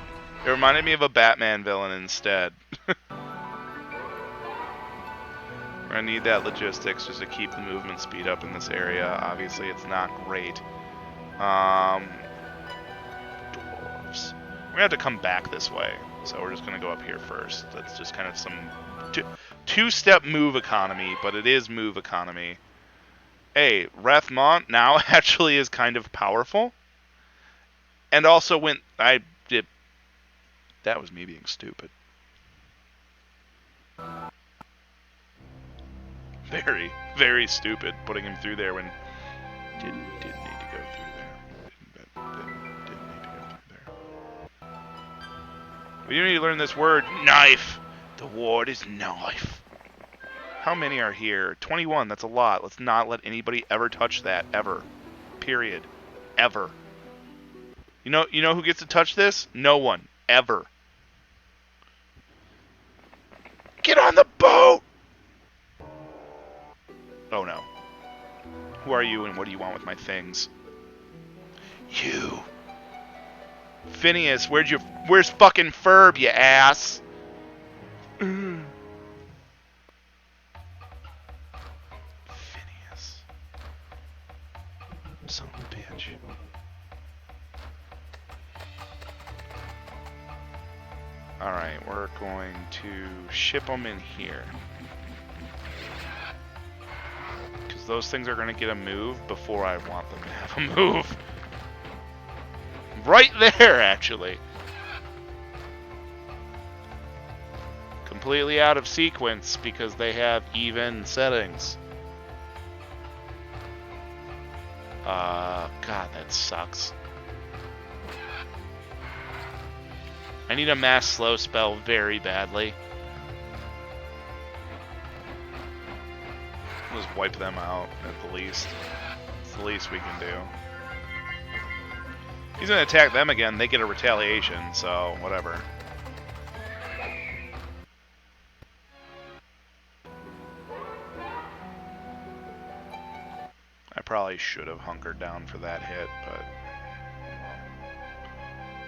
it reminded me of a Batman villain instead. I need that logistics just to keep the movement speed up in this area. Obviously it's not great. Dwarves. We're gonna have to come back this way. So we're just gonna go up here first. That's just kind of some two-step move economy, but it is move economy. Hey, Rathmont now actually is kind of powerful. And also when I did... That was me being stupid. Very, very stupid putting him through there when... Didn't need to go through there. Didn't need to go through there. We do need to learn this word, knife. The word is knife. How many are here? 21, that's a lot. Let's not let anybody ever touch that, ever. Period. Ever. You know who gets to touch this? No one. Ever. Get on the boat! Oh no. Who are you and what do you want with my things? You. Phineas, where's fucking Ferb, you ass? Alright, we're going to ship them in here. Because those things are going to get a move before I want them to have a move. Right there, actually. Completely out of sequence because they have even settings. God, that sucks. I need a mass slow spell very badly. Just wipe them out at the least. It's the least we can do. He's gonna attack them again, they get a retaliation, so whatever. I probably should have hunkered down for that hit, but...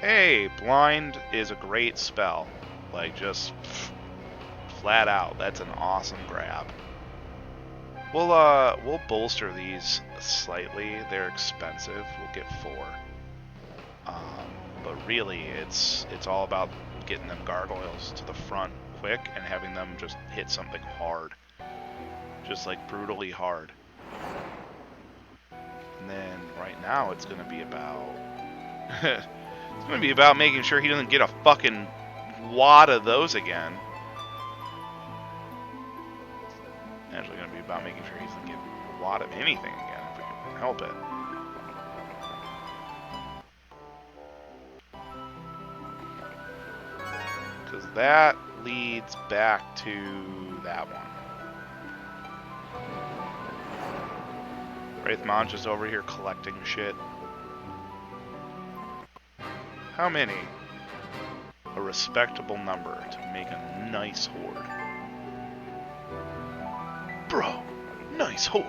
Hey, blind is a great spell. Like, just flat out. That's an awesome grab. We'll bolster these slightly. They're expensive. We'll get 4. But really, it's all about getting them gargoyles to the front quick and having them just hit something hard. Just like brutally hard. And then right now it's gonna be about it's gonna be about making sure he doesn't get a fucking wad of those again. It's actually gonna be about making sure he doesn't get a wad of anything again if we can help it. Because that leads back to that one. Wraithmon's just over here collecting shit. How many? A respectable number to make a nice horde. Bro, nice horde.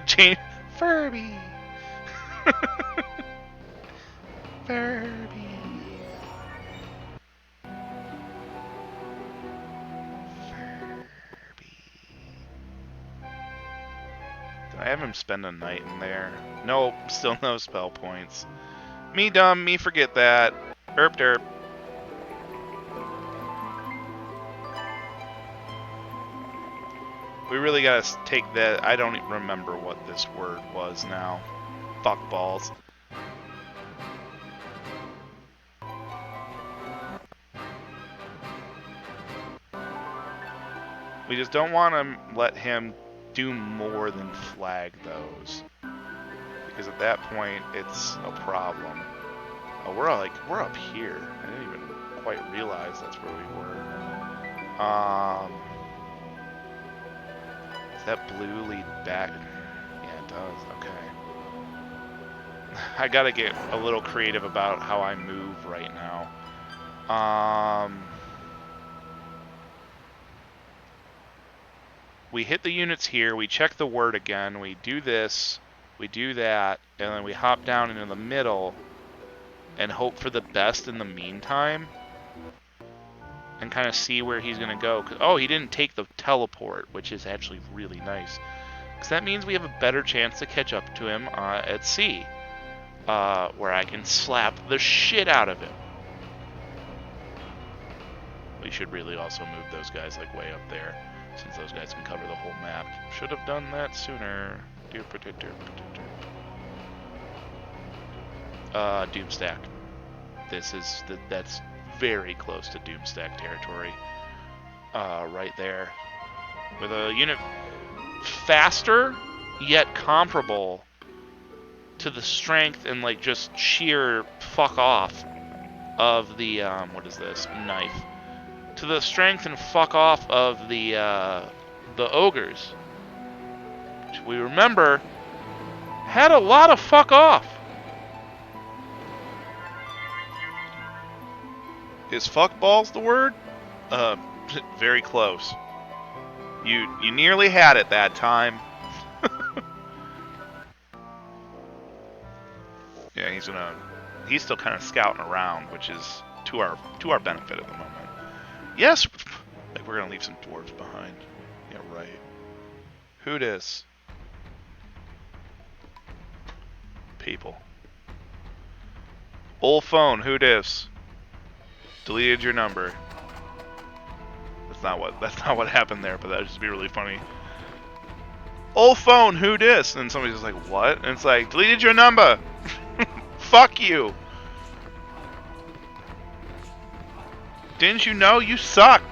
Jane Furby. Furby. Did I have him spend a night in there? Nope, still no spell points. Me dumb, me forget that. Herp derp. We really gotta take that. I don't even remember what this word was now. Fuck balls. We just don't want to let him do more than flag those, because at that point it's a problem. Oh, we're up here. I didn't even quite realize that's where we were. Does that blue lead back? Yeah, it does. Okay. I gotta get a little creative about how I move right now. We hit the units here, we check the word again, we do this, we do that, and then we hop down into the middle and hope for the best in the meantime and kind of see where he's going to go. Oh, he didn't take the teleport, which is actually really nice. Because that means we have a better chance to catch up to him at sea, where I can slap the shit out of him. We should really also move those guys like way up there, since those guys can cover the whole map. Should have done that sooner. Dear Protector, Doomstack. That's very close to Doomstack territory. Right there. With a unit faster, yet comparable to the strength and like just sheer fuck off of the, what is this? Knife. To the strength and fuck off of the ogres, which we remember had a lot of fuck off. Is fuck balls the word? Very close. You nearly had it that time. Yeah, he's still kind of scouting around, which is to our benefit at the moment. Yes, like we're gonna leave some dwarves behind. Yeah, right. Who dis? People. Old phone, who dis? Deleted your number. That's not what happened there, but that'd just be really funny. Old phone, who dis? And somebody's just like, what? And it's like, deleted your number. Fuck you. Didn't you know? You suck.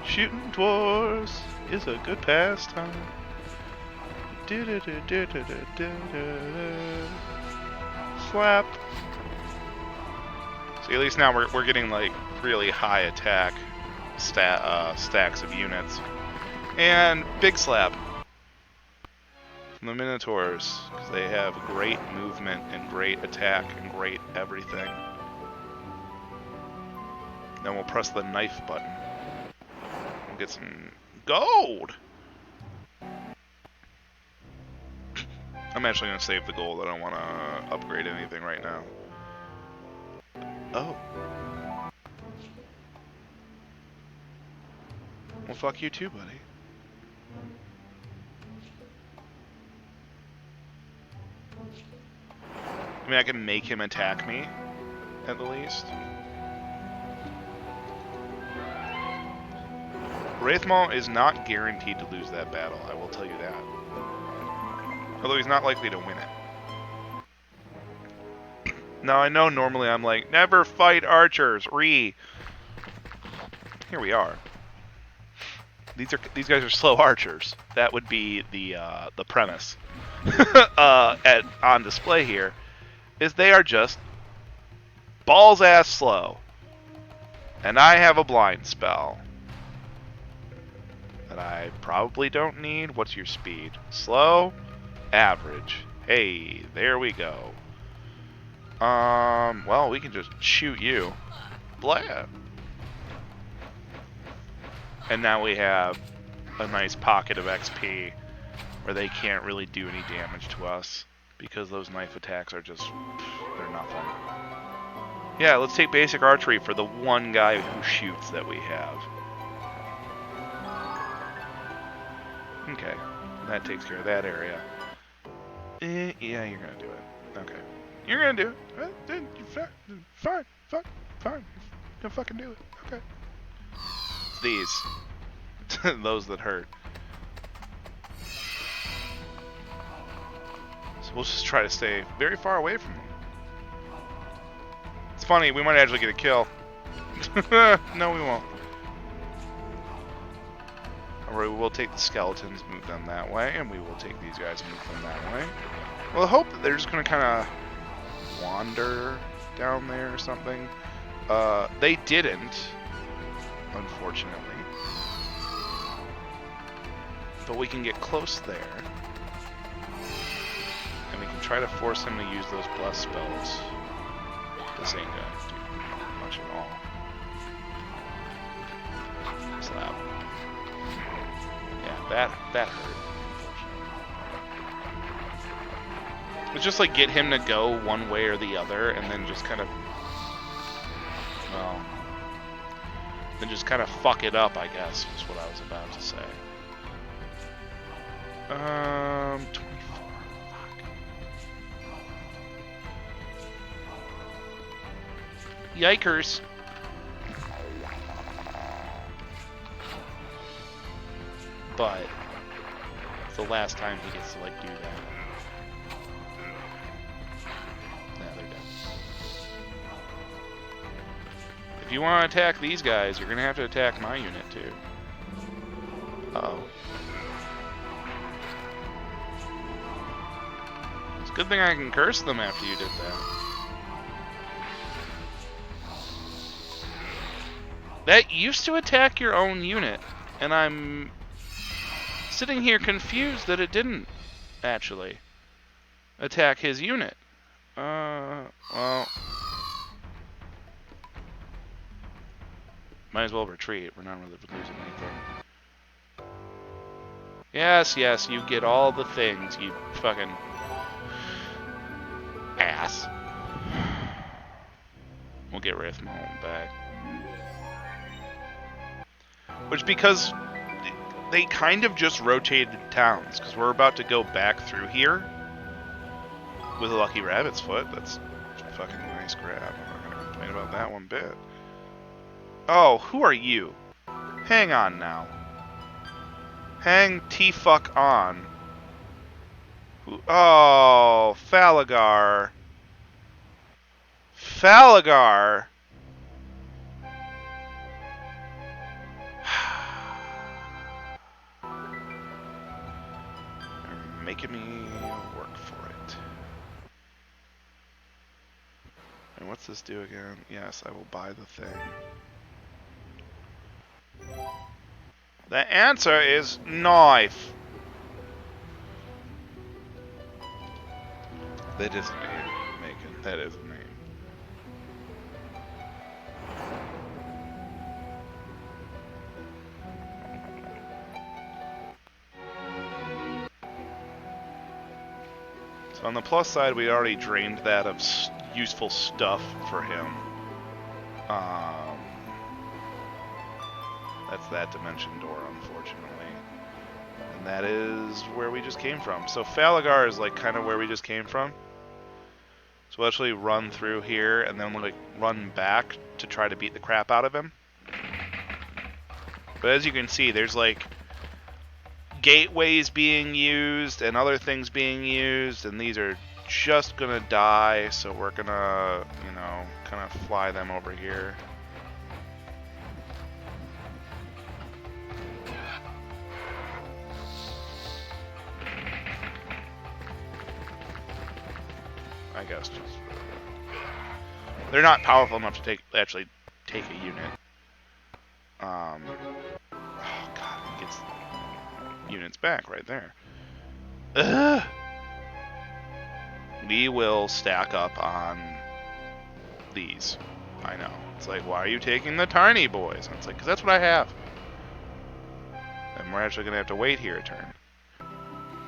Shooting dwarves is a good pastime. Slap. See, at least now we're getting like really high attack stacks of units. And big slap from the Minotaurs, because they have great movement and great attack and great everything. Then we'll press the knife button. We'll get some gold! I'm actually going to save the gold. I don't want to upgrade anything right now. Oh. Well, fuck you too, buddy. I mean, I can make him attack me, at the least. Wraithmaw is not guaranteed to lose that battle, I will tell you that. Although he's not likely to win it. Now, I know normally I'm like, never fight archers, Here we are. These guys are slow archers. That would be the premise on display here. Is they are just balls ass slow. And I have a blind spell that I probably don't need. What's your speed? Slow? Average. Hey, there we go. Well, we can just shoot you. Blah. And now we have a nice pocket of XP where they can't really do any damage to us because those knife attacks are just, they're nothing. Yeah, let's take basic archery for the one guy who shoots that we have. Okay, that takes care of that area. Yeah, you're gonna do it. Okay. You're gonna do it. Fine. You're gonna fucking do it. Okay. It's these. Those that hurt. So we'll just try to stay very far away from them. It's funny, we might actually get a kill. No, we won't. Alright, we will take the skeletons, move them that way, and we will take these guys and move them that way. Well, I hope that they're just going to kind of wander down there or something. They didn't, unfortunately. But we can get close there. And we can try to force him to use those bless spells. This ain't gonna do much at all. Slap. Yeah, that hurt. It's just like get him to go one way or the other, and then just kind of, well, then just kind of fuck it up, I guess, is what I was about to say. 24. Fuck. Yikers. But it's the last time he gets to like do that. Nah, they're dead. If you want to attack these guys, you're gonna have to attack my unit too. Uh-oh. It's a good thing I can curse them after you did that. That used to attack your own unit, and I'm sitting here confused that it didn't actually attack his unit. Well, might as well retreat. We're not really losing anything. Yes, you get all the things, you fucking ass. We'll get Wraithmaw back. Which, because they kind of just rotated towns, because we're about to go back through here with a Lucky Rabbit's Foot. That's a fucking nice grab. I'm not going to complain about that one bit. Oh, who are you? Hang on now. Hang T-fuck on. Oh, Falagar. Falagar. You're making me work for it. And what's this do again? Yes, I will buy the thing. The answer is knife. That is a name, Macon. That is a name. So on the plus side, we already drained that of useful stuff for him. That's that dimension door, unfortunately. And that is where we just came from. So Falagar is like kind of where we just came from. So we'll actually run through here and then we'll like run back to try to beat the crap out of him. But as you can see, there's like gateways being used and other things being used, and these are just gonna die, so we're gonna, you know, kind of fly them over here. I guess just they're not powerful enough to actually take a unit. Oh god, he gets units back right there. Ugh. We will stack up on these. I know. It's like, why are you taking the tiny boys? And it's like, because that's what I have. And we're actually going to have to wait here a turn.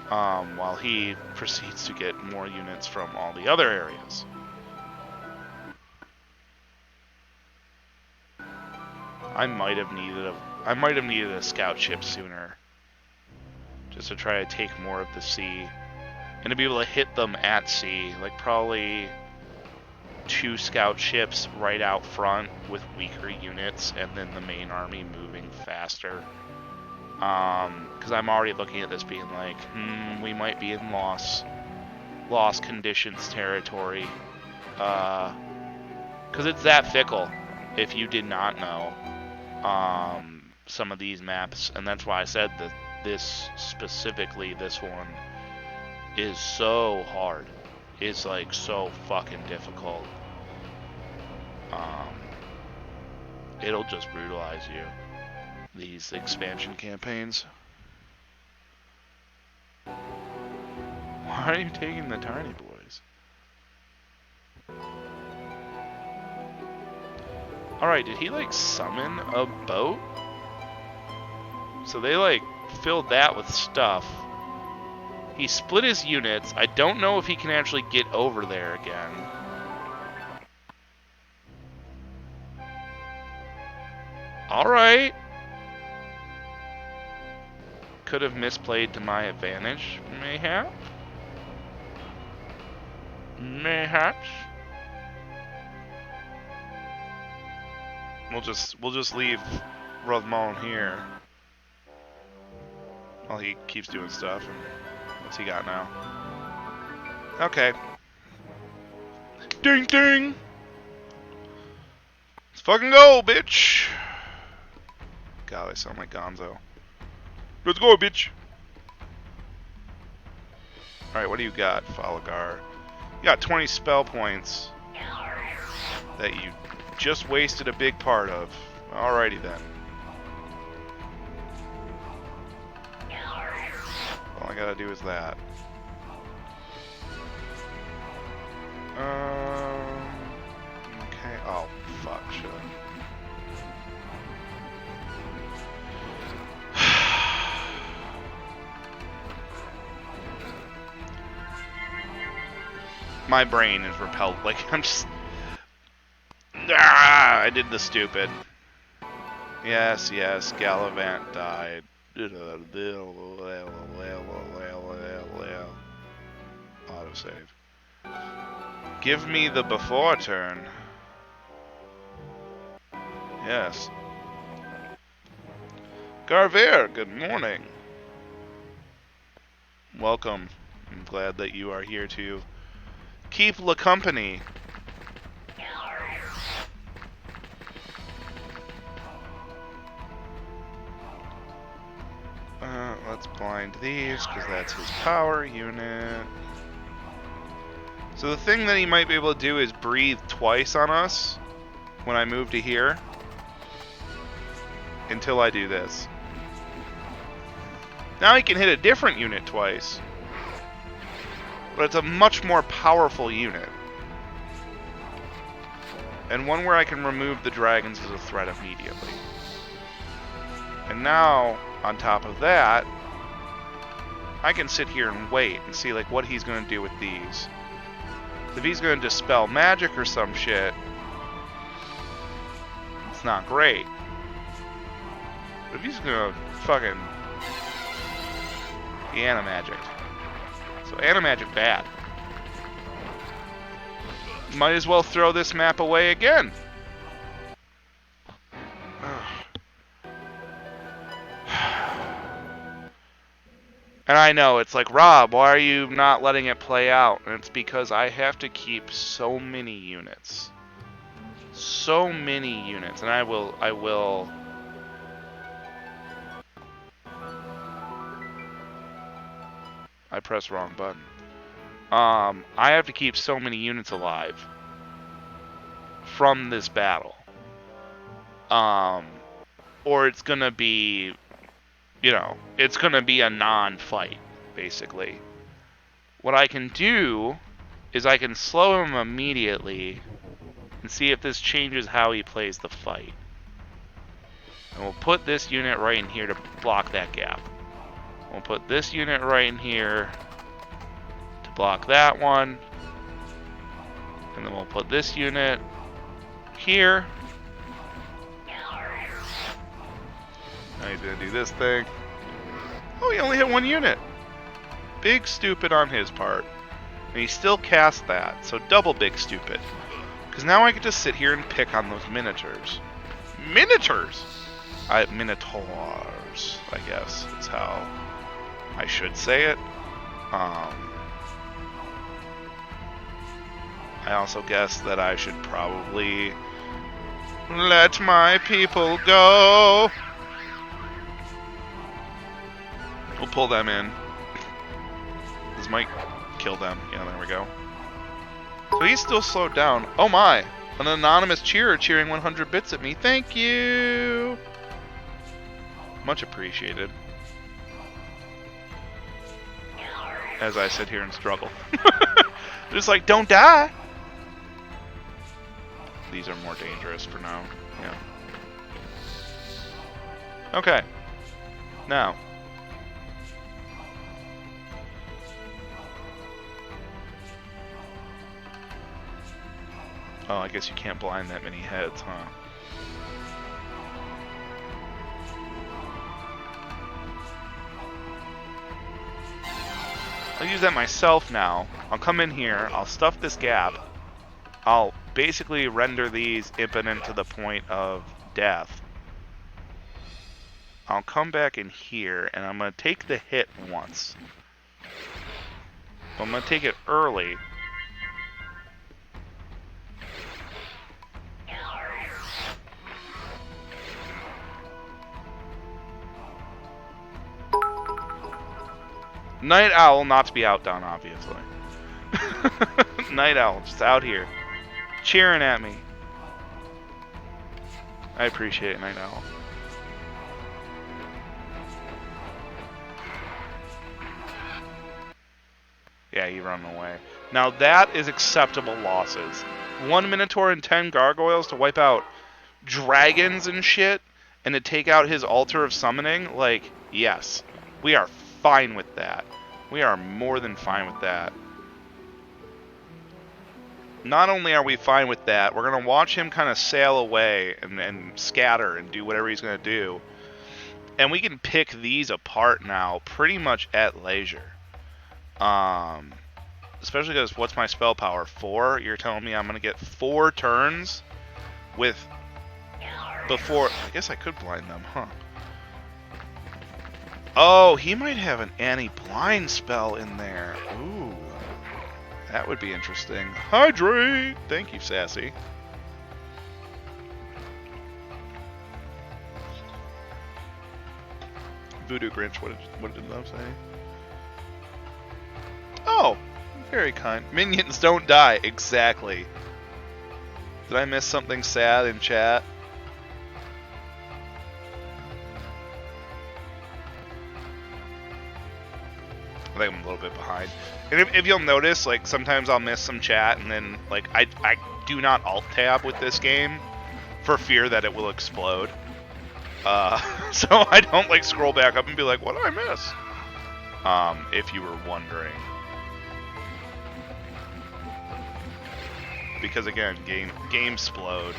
While he proceeds to get more units from all the other areas. I might have needed a scout ship sooner. Just to try to take more of the sea. And to be able to hit them at sea. Like probably 2 scout ships right out front with weaker units, and then the main army moving faster. Because I'm already looking at this being like, we might be in loss conditions territory. Because it's that fickle, if you did not know, some of these maps. And that's why I said that this, specifically this one, is so hard. It's like so fucking difficult. It'll just brutalize you. These expansion campaigns. Why are you taking the tiny boys? Alright, did he like summon a boat? So they like filled that with stuff. He split his units. I don't know if he can actually get over there again. Alright. Could have misplayed to my advantage, mayhap. Mayhaps. We'll just leave Rothmon here while he keeps doing stuff. And what's he got now? Okay. Ding ding. Let's fucking go, bitch. God, I sound like Gonzo. Let's go, bitch. Alright, what do you got, Falagar? You got 20 spell points that you just wasted a big part of. Alrighty then. All I gotta do is that. Okay. Oh, fuck. Should I? My brain is repelled. Like, I'm just... I did the stupid. Yes, Gallivant died. Autosave. Give me the before turn. Yes. Garver, good morning. Welcome. I'm glad that you are here to keep the company. Let's blind these, because that's his power unit. So the thing that he might be able to do is breathe twice on us when I move to here. Until I do this. Now he can hit a different unit twice. But it's a much more powerful unit. And one where I can remove the dragons as a threat immediately. And now, on top of that, I can sit here and wait and see like what he's going to do with these. If he's going to dispel magic or some shit, it's not great. But if he's going to fucking... the animagic. So animagic bad. Might as well throw this map away again. And I know, it's like, Rob, why are you not letting it play out? And it's because I have to keep so many units. So many units. And I will... I pressed the wrong button. I have to keep so many units alive from this battle. Or it's gonna be... you know, it's going to be a non-fight, basically. What I can do is I can slow him immediately and see if this changes how he plays the fight. And we'll put this unit right in here to block that gap. We'll put this unit right in here to block that one. And then we'll put this unit here. Now he's going to do this thing. Oh, he only hit one unit. Big stupid on his part. And he still cast that, so double big stupid. Because now I can just sit here and pick on those minotaurs. Minotaurs! Minotaurs, I guess, is how I should say it. I also guess that I should probably let my people go. We'll pull them in. This might kill them. Yeah, there we go. So he's still slowed down. Oh my! An anonymous cheerer cheering 100 bits at me. Thank you! Much appreciated. As I sit here and struggle. Just like, don't die! These are more dangerous for now. Yeah. Okay. Now. Oh, I guess you can't blind that many heads, huh? I'll use that myself now. I'll come in here, I'll stuff this gap. I'll basically render these impotent to the point of death. I'll come back in here, and I'm going to take the hit once. But I'm going to take it early. Night Owl not to be outdone, obviously. Night Owl, just out here. Cheering at me. I appreciate it, Night Owl. Yeah, he run away. Now that is acceptable losses. 1 Minotaur and 10 Gargoyles to wipe out dragons and shit, and to take out his Altar of Summoning? Like, yes. We are fine with that. We are more than fine with that. Not only are we fine with that, we're going to watch him kind of sail away and scatter and do whatever he's going to do. And we can pick these apart now pretty much at leisure. Especially because what's my spell power? 4? You're telling me I'm going to get 4 turns with before... I guess I could blind them, huh? Oh, he might have an anti-blind spell in there. Ooh. That would be interesting. Hydrate! Thank you, Sassy. Voodoo Grinch, what did Love say? Oh, very kind. Minions don't die. Exactly. Did I miss something sad in chat? I think I'm a little bit behind. And if you'll notice, like, sometimes I'll miss some chat, and then, like, I do not alt-tab with this game for fear that it will explode. So I don't, like, scroll back up and be like, what did I miss? If you were wondering. Because, again, game explode.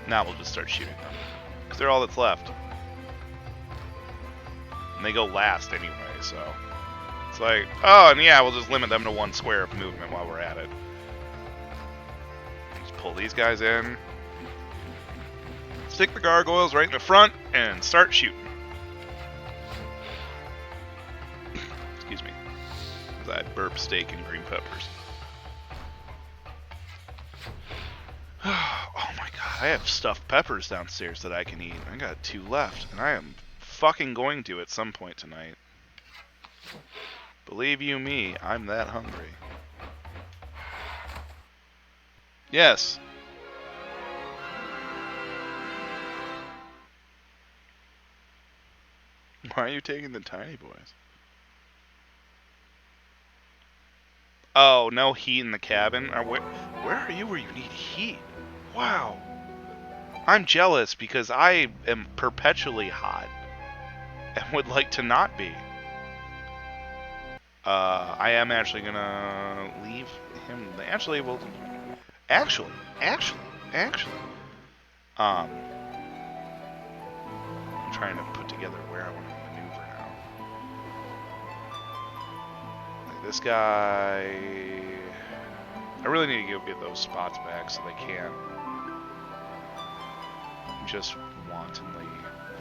Now we'll just start shooting them. Because they're all that's left. And they go last anyway, so... It's like, oh, and yeah, we'll just limit them to 1 square of movement while we're at it. Just pull these guys in. Stick the gargoyles right in the front, and start shooting. Excuse me. Because I had burp steak and green peppers. Oh my god, I have stuffed peppers downstairs that I can eat. I got 2 left, and I am fucking going to at some point tonight. Believe you me, I'm that hungry. Yes. Why are you taking the tiny boys? Oh, no heat in the cabin? Where are you where you need heat? Wow. I'm jealous because I am perpetually hot and would like to not be. I am actually gonna leave him. Actually, well, actually, I'm trying to put together where I want to maneuver now. Like this guy, I really need to get those spots back so they can't just wantonly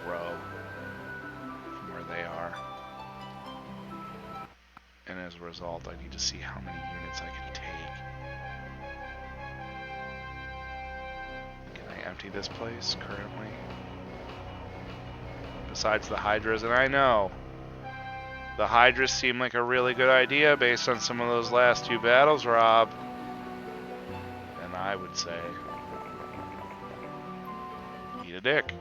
grow from where they are. And as a result, I need to see how many units I can take. Can I empty this place currently? Besides the Hydras, and I know the Hydras seem like a really good idea based on some of those last 2 battles, Rob. And I would say, eat a dick.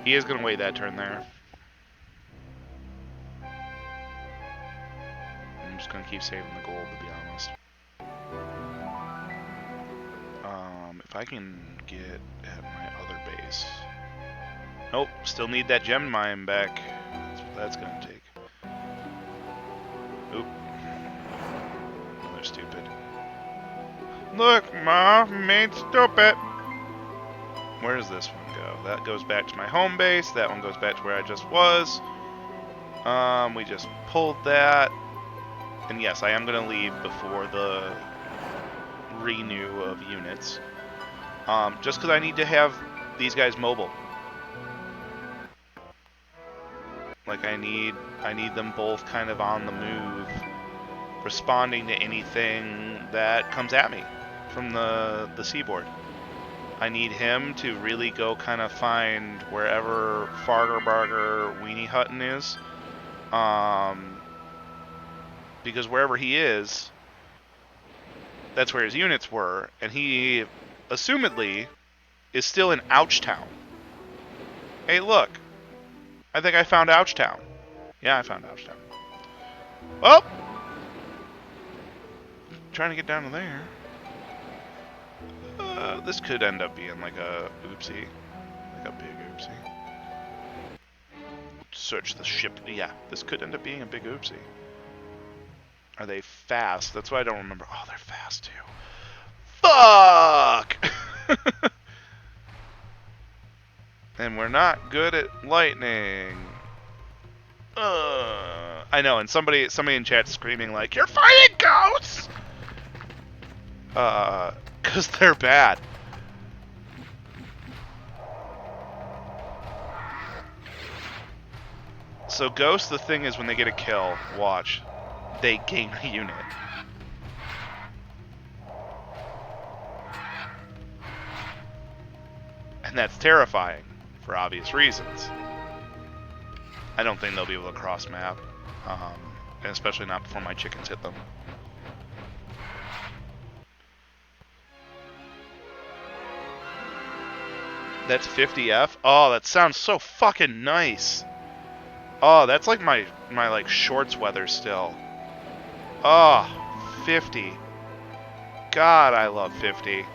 He is going to wait that turn there. I'm just going to keep saving the gold, to be honest. If I can get at my other base. Nope, still need that gem mine back. That's what that's going to take. Oop. Another stupid. Look, Ma, made stupid. Where does this one go? That goes back to my home base. That one goes back to where I just was. We just pulled that. And yes, I am going to leave before the renew of units. Just because I need to have these guys mobile. Like I need them both kind of on the move, responding to anything that comes at me from the seaboard. I need him to really go kind of find wherever Farger Barger Weenie Hutton is. Because wherever he is, that's where his units were, and he, assumedly, is still in Ouchtown. Hey, look. I think I found Ouchtown. Yeah, I found Ouchtown. Well, trying to get down to there. This could end up being like a oopsie. Like a big oopsie. Search the ship. Yeah, this could end up being a big oopsie. Are they fast? That's why I don't remember. Oh, they're fast too. Fuck! And we're not good at lightning. I know, and somebody in chat screaming like, "You're fighting ghosts!" Cause they're bad. So ghosts, the thing is when they get a kill, watch, they gain a unit. And that's terrifying, for obvious reasons. I don't think they'll be able to cross map, and especially not before my chickens hit them. That's 50F? Oh, that sounds so fucking nice. Oh, that's like my like shorts weather still. Oh, 50. God, I love 50.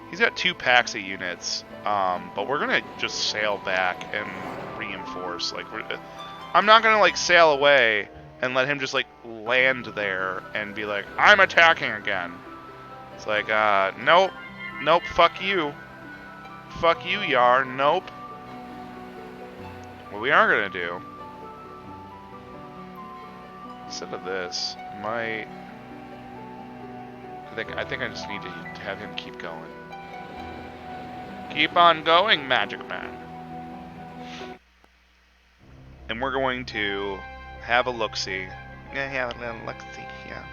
He's got 2 packs of units, but we're gonna just sail back and reinforce. Like, I'm not gonna like sail away and let him just like land there and be like, I'm attacking again. It's like, nope, nope, fuck you, Yar, nope. What we are gonna do, instead of this, I think I just need to have him keep going. Keep on going, Magic Man. And we're going to have a look-see. Yeah, have a little look-see, yeah.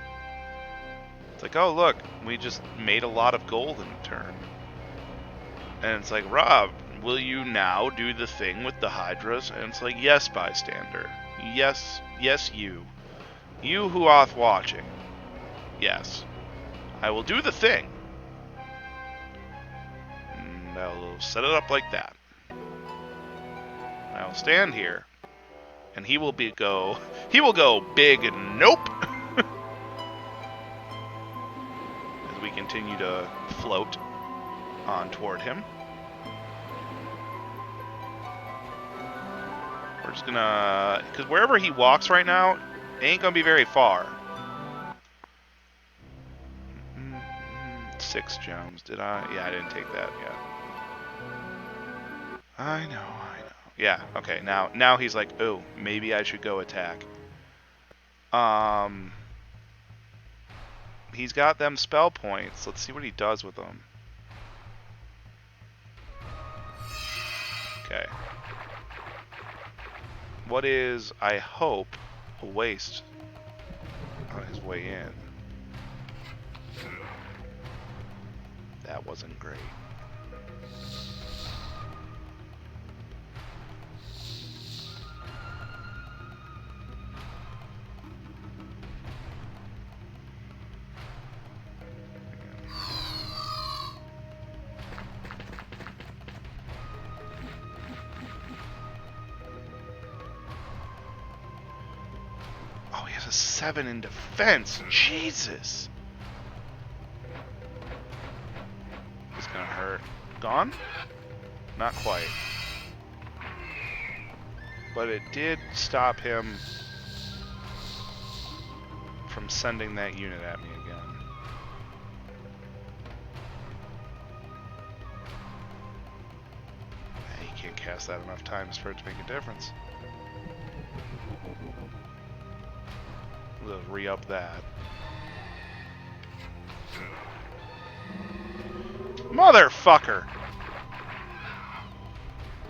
It's like, oh look, we just made a lot of gold in a turn. And it's like, Rob, will you now do the thing with the Hydras? And it's like, yes, bystander. Yes, you. You who art watching. Yes. I will do the thing. And I'll set it up like that. I'll stand here. And he will go big and nope. As we continue to float on toward him. We're just gonna, because wherever he walks right now, it ain't gonna be very far. 6 gems, did I? Yeah, I didn't take that yet. I know. Yeah, okay, now he's like, oh, maybe I should go attack. He's got them spell points. Let's see what he does with them. Okay. What is, I hope, a waste on his way in? That wasn't great. Oh, he has a 7 in defense. Jesus. It's gonna hurt. Gone? Not quite. But it did stop him from sending that unit at me again. He can't cast that enough times for it to make a difference. We'll re-up that. Motherfucker!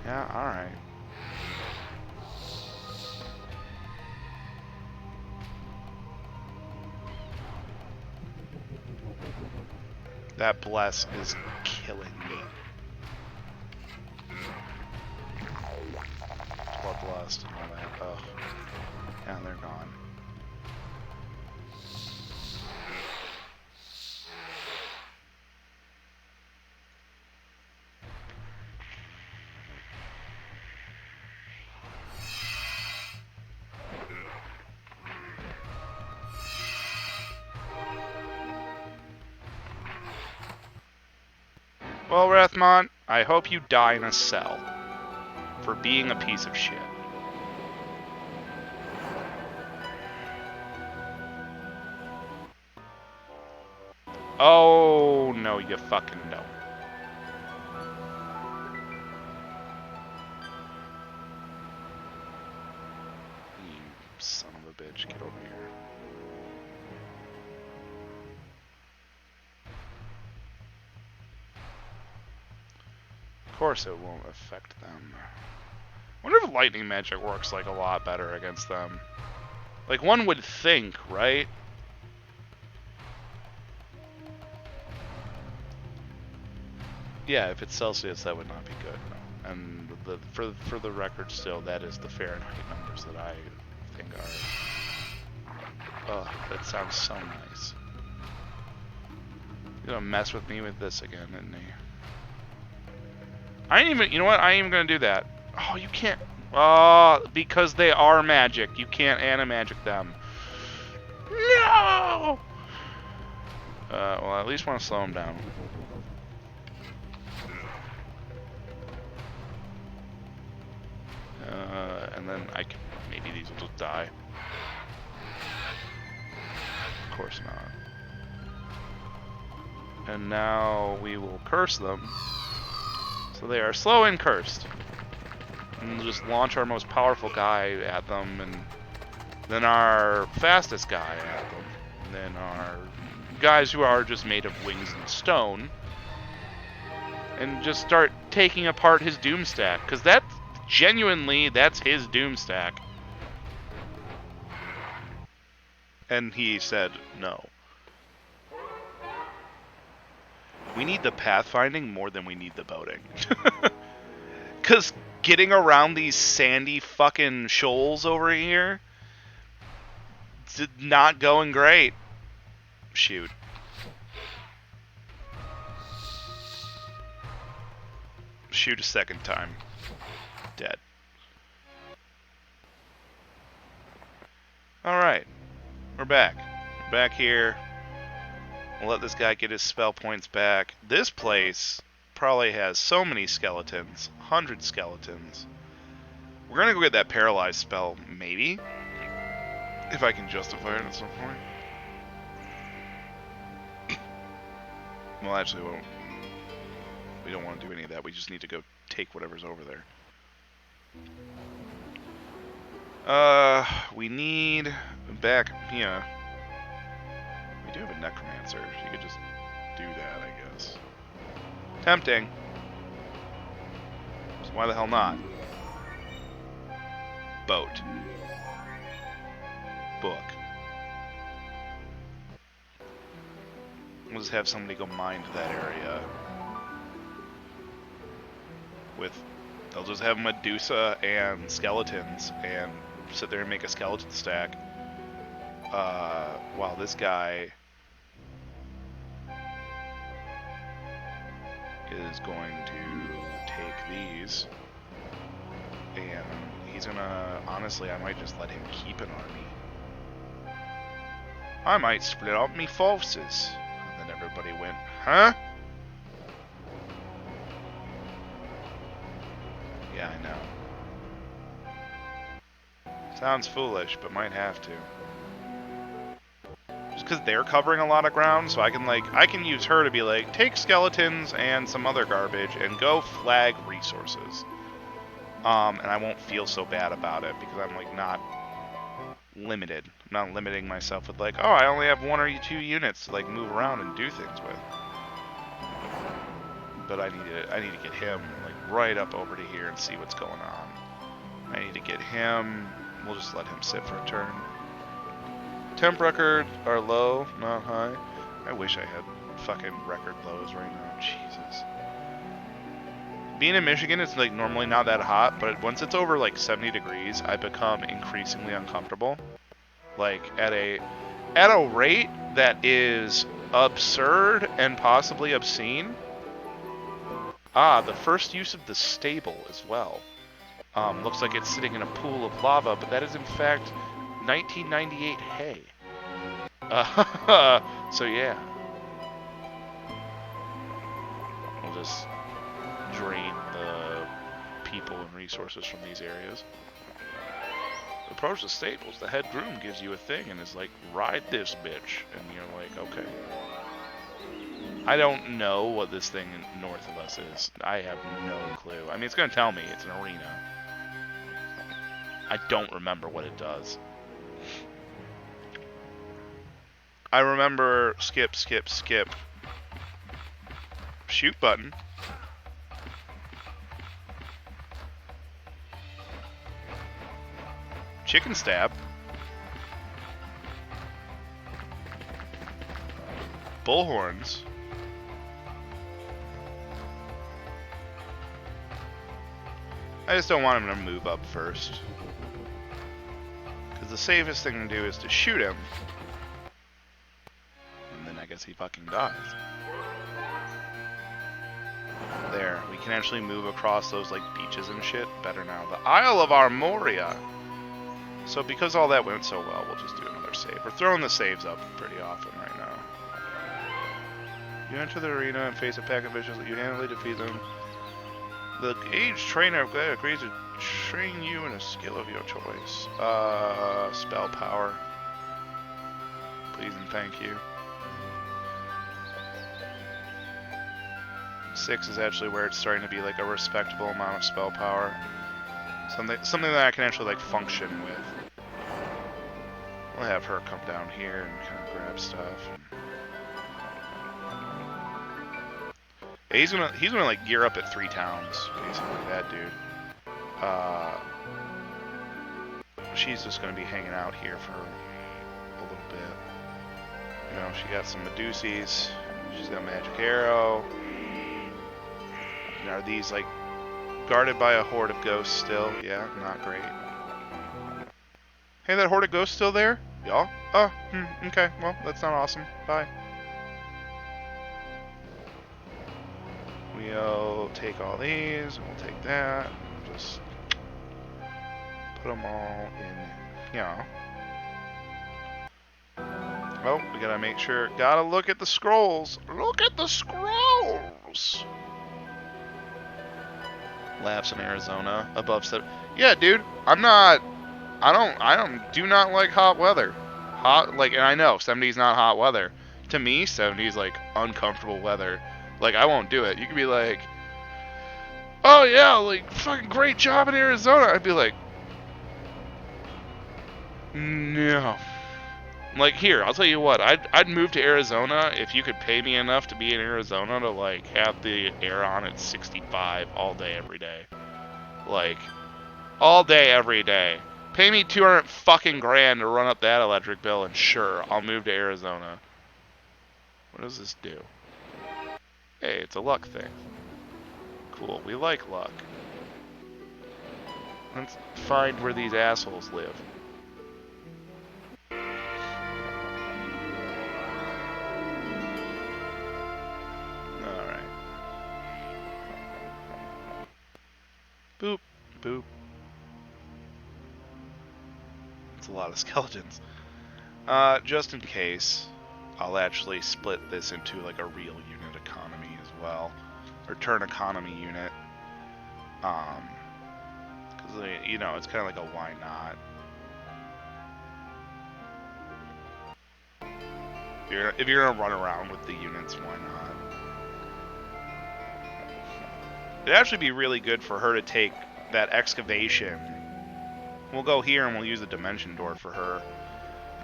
Yeah, alright. That bless is killing me. Bloodlust and all that. Ugh. Yeah, they're gone. Well, Rathmon, I hope you die in a cell for being a piece of shit. Oh, no, you fucking don't. You son of a bitch, get over here. Of course it won't affect them. I wonder if lightning magic works like a lot better against them. Like one would think, right? Yeah, if it's Celsius, that would not be good. No. And for the record, still, that is the Fahrenheit numbers that I think are. Oh, that sounds so nice. You're gonna mess with me with this again, isn't he? I ain't even. You know what? I ain't even gonna do that. Oh, you can't. Oh, because they are magic. You can't animagic them. No! Well, I at least want to slow them down. And then I can, maybe these will just die. Of course not. And now we will curse them. So they are slow and cursed. And we'll just launch our most powerful guy at them, and then our fastest guy at them. And then our guys who are just made of wings and stone. And just start taking apart his doom stack. Because that, genuinely, that's his doom stack. And he said no. We need the pathfinding more than we need the boating. Because getting around these sandy fucking shoals over here, it's not going great. Shoot. Shoot a second time. Dead. Alright. We're back. We're back here. We'll let this guy get his spell points back. This place probably has so many skeletons. 100 skeletons. We're gonna go get that paralyzed spell, maybe? If I can justify it at some point. Well, actually, we don't want to do any of that. We just need to go take whatever's over there. We need back here. We do have a necromancer. You could just do that, I guess. Tempting. So why the hell not? Boat. Book. We'll just have somebody go mine to that area. They'll just have Medusa and skeletons and sit there and make a skeleton stack. While this guy is going to take these, and he's gonna, honestly, I might just let him keep an army. I might split up me forces. And then everybody went, huh? Yeah, I know. Sounds foolish, but might have to. Just because they're covering a lot of ground, so I can use her to be like, take skeletons and some other garbage and go flag resources. And I won't feel so bad about it because I'm like not limited. I'm not limiting myself with like, oh, I only have 1 or 2 units to like move around and do things with. But I need to get him like right up over to here and see what's going on. I need to get him. We'll just let him sit for a turn. Temp records are low, not high. I wish I had fucking record lows right now. Jesus. Being in Michigan, it's like normally not that hot, but once it's over like 70 degrees, I become increasingly uncomfortable. Like at a rate that is absurd and possibly obscene. Ah, the first use of the stable as well. Looks like it's sitting in a pool of lava, but that is in fact 1998 hay. So yeah. We'll just drain the people and resources from these areas. Approach the stables. The head groom gives you a thing and is like, ride this bitch. And you're like, okay. I don't know what this thing north of us is. I have no clue. I mean, it's going to tell me it's an arena. I don't remember what it does. I remember skip, skip, skip. Shoot button. Chicken stab. Bullhorns. I just don't want him to move up first. Because the safest thing to do is to shoot him. And then I guess he fucking dies. There, we can actually move across those like beaches and shit better now. The Isle of Armoria. So because all that went so well, we'll just do another save. We're throwing the saves up pretty often right now. You enter the arena and face a pack of vicious. You handily defeat them. The aged trainer agrees to train you in a skill of your choice. Spell power. Please and thank you. 6 is actually where it's starting to be like a respectable amount of spell power. Something that I can actually like function with. We'll have her come down here and kind of grab stuff. Yeah, he's gonna like gear up at 3 towns, basically, that dude. She's just gonna be hanging out here for a little bit. You know, she got some Medusies. She's got Magic Arrow. Are these like guarded by a horde of ghosts still? Yeah, not great. Hey, that horde of ghosts still there? Y'all? Oh, okay. Well, that's not awesome. Bye. We'll take all these, and we'll take that. Just put them all in here. Oh, we gotta make sure. Gotta look at the scrolls. Look at the scrolls! Laps in Arizona above 7. Yeah, dude. I do not like hot weather. And I know 70 is not hot weather. To me, 70 is like uncomfortable weather. Like, I won't do it. You could be like, oh yeah, like fucking great job in Arizona. I'd be like, no. Like, here, I'll tell you what. I'd move to Arizona if you could pay me enough to be in Arizona to like have the air on at 65 all day every day. Like, all day every day. Pay me 200 fucking grand to run up that electric bill, and sure, I'll move to Arizona. What does this do? Hey, it's a luck thing. Cool, we like luck. Let's find where these assholes live. Alright. Boop, boop. That's a lot of skeletons. Just in case, I'll actually split this into like a real unit economy as well. Or turn economy unit. Because, you know, it's kind of like a why not. If you're gonna run around with the units, why not? It'd actually be really good for her to take that excavation. We'll go here and we'll use the dimension door for her.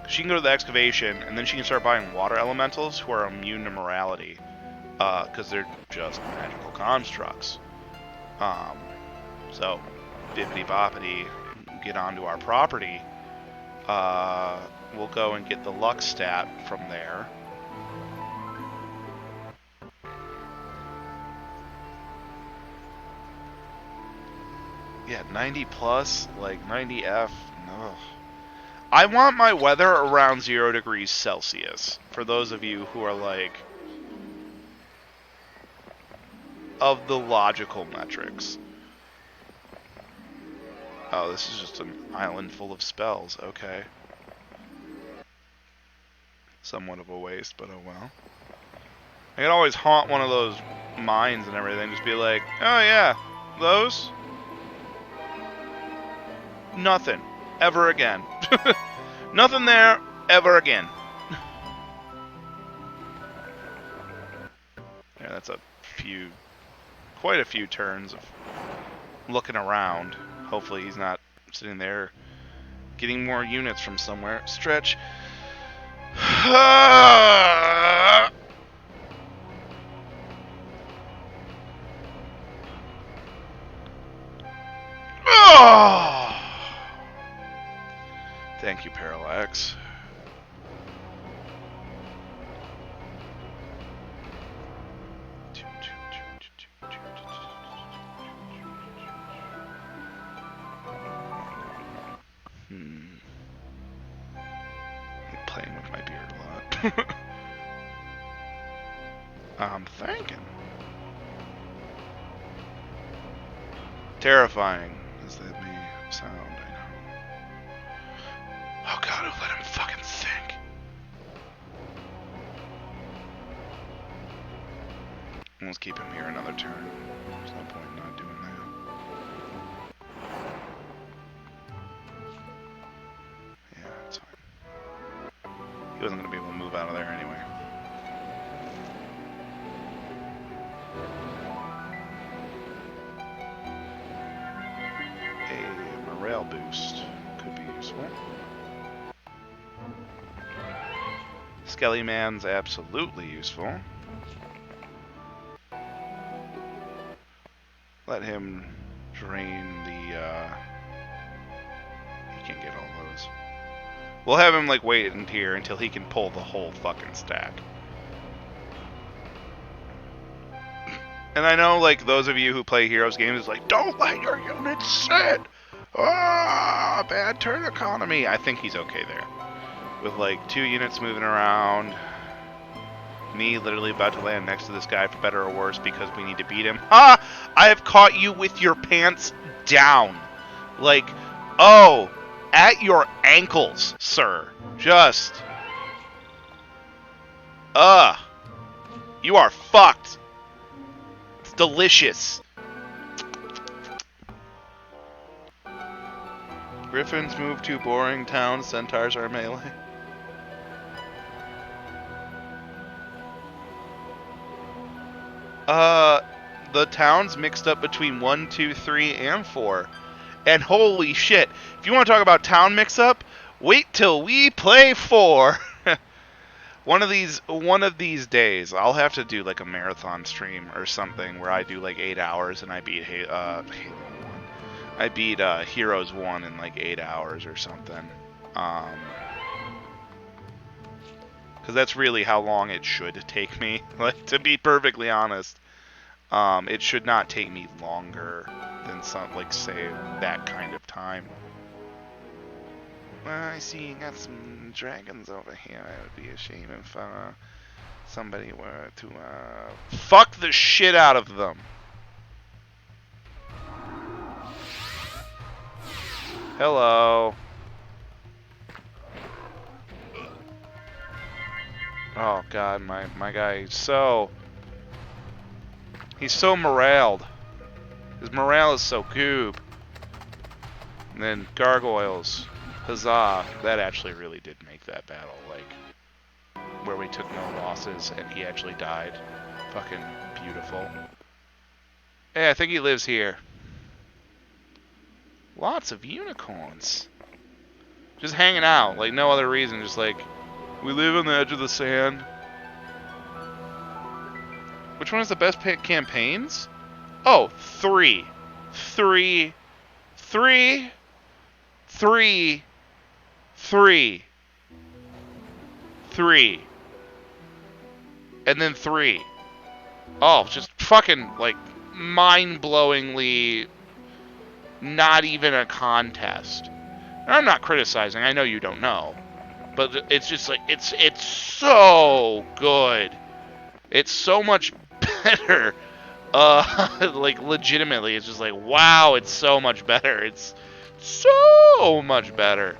She can go to the excavation, and then she can start buying water elementals who are immune to morality. Because they're just magical constructs. So, bippity boppity, get onto our property. We'll go and get the luck stat from there. Yeah, 90 plus, like 90F, no. I want my weather around 0 degrees Celsius. For those of you who are like, of the logical metrics. Oh, this is just an island full of spells, okay. Somewhat of a waste, but oh well. I can always haunt one of those mines and everything, just be like, oh yeah, those? Nothing. Ever again. Nothing there, ever again. that's quite a few turns of looking around. Hopefully he's not sitting there getting more units from somewhere. Stretch. Oh! Thank you, Parallax. I'm playing with my beard a lot. I'm thinking. Terrifying as that may sound, I know. Oh god, who let him fucking think? Let's keep him here another turn. There's no point in not doing that. Yeah, that's fine. He wasn't going to be able to move out of there anyway. A morale boost could be useful. Skelly Man's absolutely useful. Let him drain the, he can get all those. We'll have him, like, wait in here until he can pull the whole fucking stack. And I know, like, those of you who play Heroes games is like, don't let your units sit! Ah, bad turn economy! I think he's okay there. With, like, 2 units moving around. Me literally about to land next to this guy for better or worse because we need to beat him. Ha! I have caught you with your pants down. Like, oh, at your ankles, sir. Just. You are fucked. It's delicious. Griffins move too boring. Towns, centaurs are melee. The towns mixed up between 1, 2, 3, and 4. And holy shit, if you want to talk about town mix-up, wait till we play 4. One of these days, I'll have to do like a marathon stream or something where I do like 8 hours and I beat Halo 1. I beat Heroes 1 in like 8 hours or something. Because that's really how long it should take me. Like, to be perfectly honest. It should not take me longer than some, like, say, that kind of time. Well, I see you got some dragons over here. It would be a shame if, somebody were to, fuck the shit out of them. Hello. Oh, God, my guy, he's so moraled. His morale is so goob. And then gargoyles. Huzzah. That actually really did make that battle, like, where we took no losses and he actually died. Fucking beautiful. Hey, I think he lives here. Lots of unicorns. Just hanging out, like no other reason, just like, we live on the edge of the sand. Which one is the best campaigns? Oh, 3. 3. 3. 3. 3. 3. And then 3. Oh, just fucking, like, mind-blowingly not even a contest. And I'm not criticizing, I know you don't know. But it's just like, it's so good. It's so much better. Like, legitimately, it's just like, wow, it's so much better. It's so much better.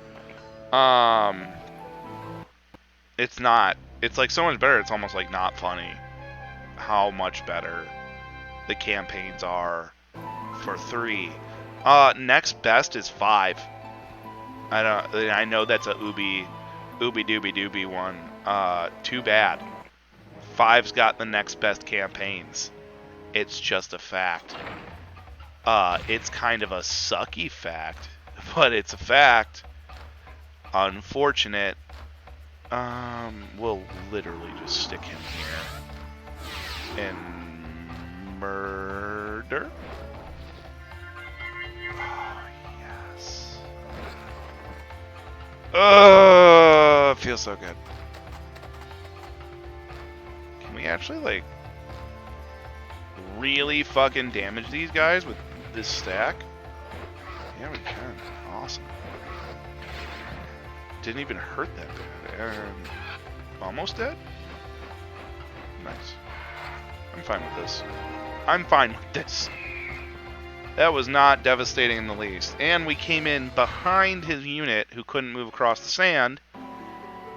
It's not. It's like so much better, it's almost like not funny how much better the campaigns are for 3. Next best is 5. I know that's a ooby dooby dooby one. Too bad. 5's got the next best campaigns. It's just a fact. It's kind of a sucky fact, but it's a fact. Unfortunate. We'll literally just stick him here. And murder? Oh, yes. Oh, it feels so good. Can we actually, like, really fucking damage these guys with this stack? Yeah, we can. Awesome. Didn't even hurt that bad. And almost dead? Nice. I'm fine with this. I'm fine with this. That was not devastating in the least. And we came in behind his unit, who couldn't move across the sand,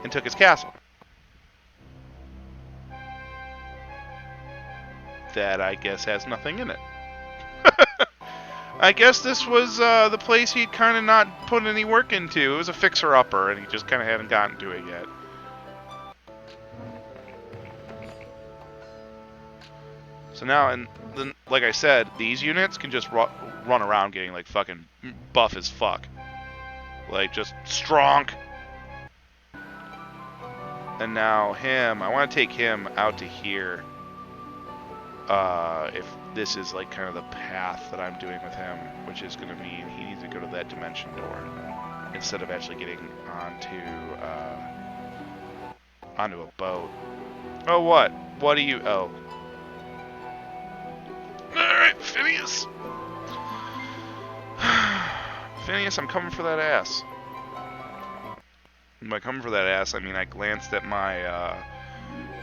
and took his castle. That, I guess, has nothing in it. I guess this was the place he'd kind of not put any work into. It was a fixer-upper, and he just kind of hadn't gotten to it yet. So now, and then, like I said, these units can just run around getting, like, fucking buff as fuck. Like, just strong. And now him, I want to take him out to here. If this is, like, kind of the path that I'm doing with him, which is going to mean he needs to go to that dimension door instead of actually getting onto a boat. Oh, what? What do you... Oh. Alright, Phineas. Phineas, I'm coming for that ass. And by coming for that ass, I mean I glanced at my,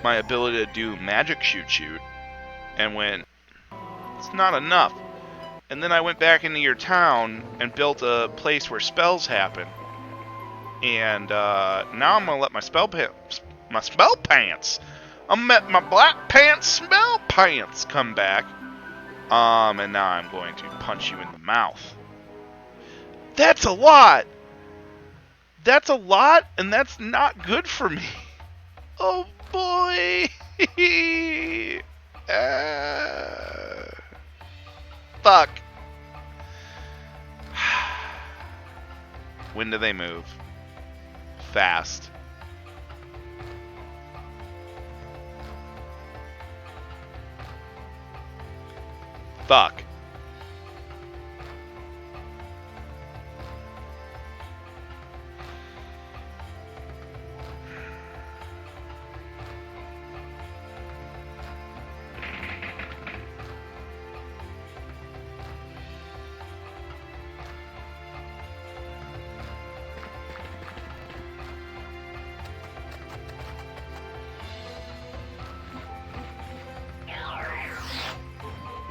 my ability to do magic shoot, and went, it's not enough. And then I went back into your town and built a place where spells happen. And now I'm gonna let my spell pants, I'm let my black pants spell pants come back. And now I'm going to punch you in the mouth. That's a lot. That's a lot, and that's not good for me. Oh boy. Fuck. When do they move? Fast. Fuck.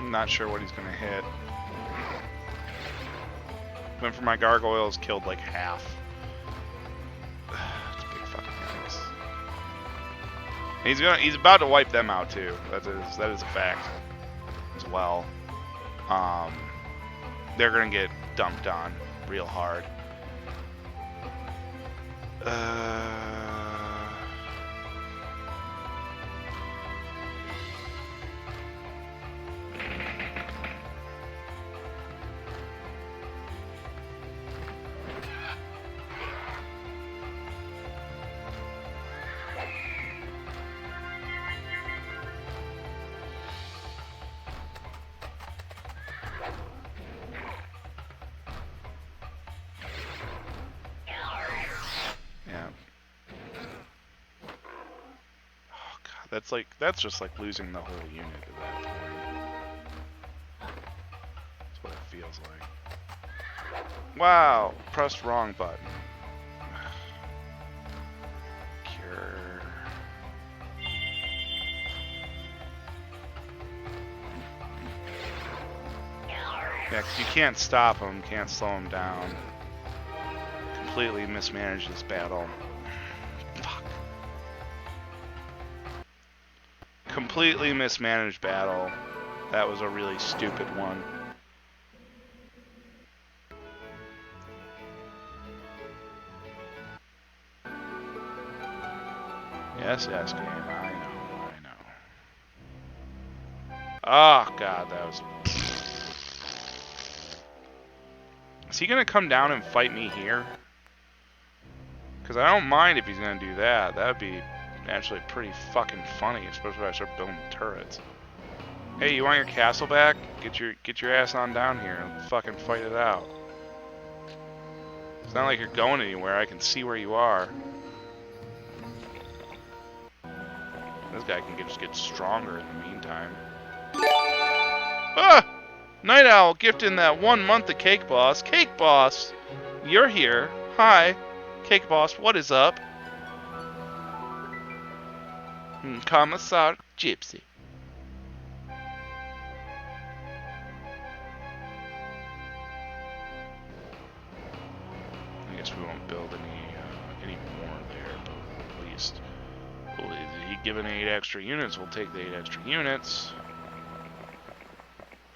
Not sure what he's gonna hit. Went for my gargoyles, killed like half. It's big fucking things. He's about to wipe them out too. That is a fact as well. They're gonna get dumped on real hard. That's just like losing the whole unit at that point. That's what it feels like. Wow, pressed wrong button. Cure. Yeah, 'cause you can't stop him, can't slow him down. Completely mismanaged this battle. Completely mismanaged battle. That was a really stupid one. Yes, game. I know. Oh, God, that was... Is he gonna come down and fight me here? Because I don't mind if he's gonna do that. That would be actually pretty fucking funny, especially if I start building turrets. Hey, you want your castle back? Get your ass on down here and fucking fight it out. It's not like you're going anywhere. I can see where you are. This guy can just get stronger in the meantime. Ah! Night Owl gifting that 1 month of Cake Boss. Cake Boss! You're here. Hi. Cake Boss, what is up? Commissar Gypsy. I guess we won't build any more there, but at least he given 8 extra units. We'll take the 8 extra units.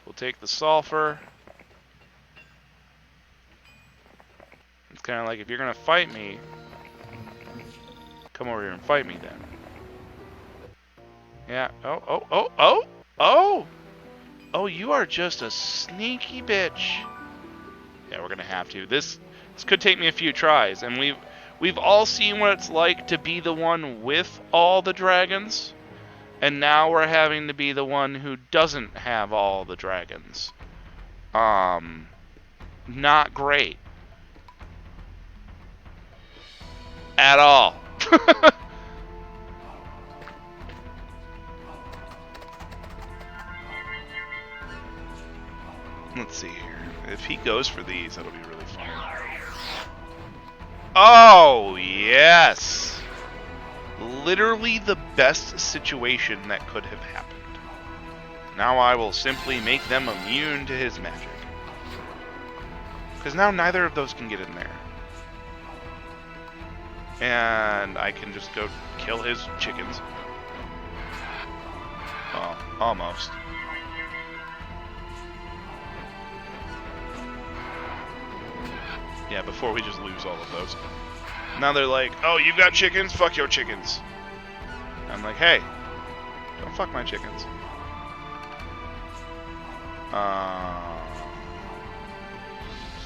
We'll take the sulfur. It's kind of like, if you're gonna fight me, come over here and fight me then. Yeah. Oh, you are just a sneaky bitch. Yeah, we're gonna have to. This could take me a few tries, and we've all seen what it's like to be the one with all the dragons, and now we're having to be the one who doesn't have all the dragons. Not great. At all. Let's see here. If he goes for these, that'll be really fun. Oh, yes! Literally the best situation that could have happened. Now I will simply make them immune to his magic. Because now neither of those can get in there. And I can just go kill his chickens. Well, almost. Yeah, before we just lose all of those. Now they're like, oh, you got chickens? Fuck your chickens. I'm like, hey, don't fuck my chickens.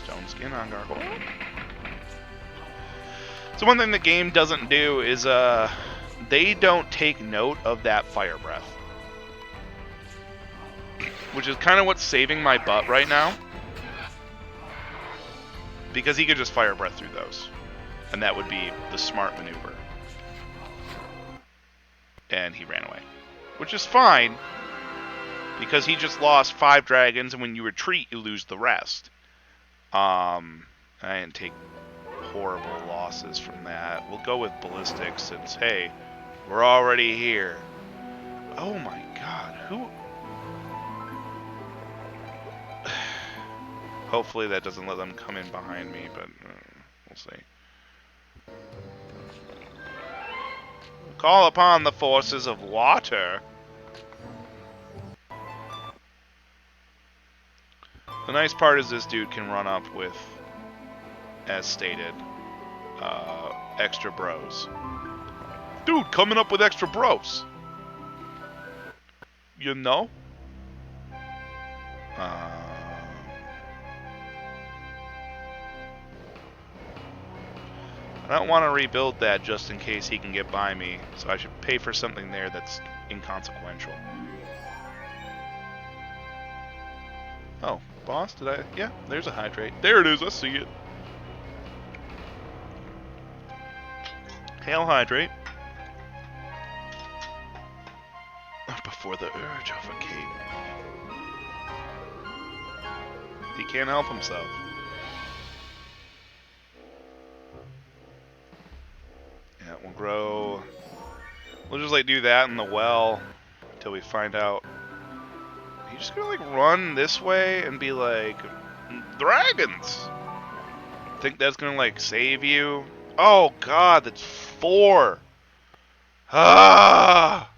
Stone skin on gargoyle. So one thing the game doesn't do is they don't take note of that fire breath, which is kind of what's saving my butt right now, because he could just fire breath through those, and that would be the smart maneuver. And he ran away, which is fine, because he just lost 5 dragons, and when you retreat, you lose the rest. I didn't take horrible losses from that. We'll go with ballistics since, hey, we're already here. Oh my god, who... Hopefully that doesn't let them come in behind me, but we'll see. Call upon the forces of water. The nice part is this dude can run up with, as stated, extra bros. Dude, coming up with extra bros. You know? I don't want to rebuild that just in case he can get by me, so I should pay for something there that's inconsequential. Oh, boss, did I? Yeah, there's a hydrate. There it is, I see it. Hail, hydrate. Before the urge of a cape. He can't help himself. Yeah, we'll grow. We'll just like do that in the well until we find out. Are you just gonna like run this way and be like, dragons? Think that's gonna like save you? Oh god, that's 4. Ah!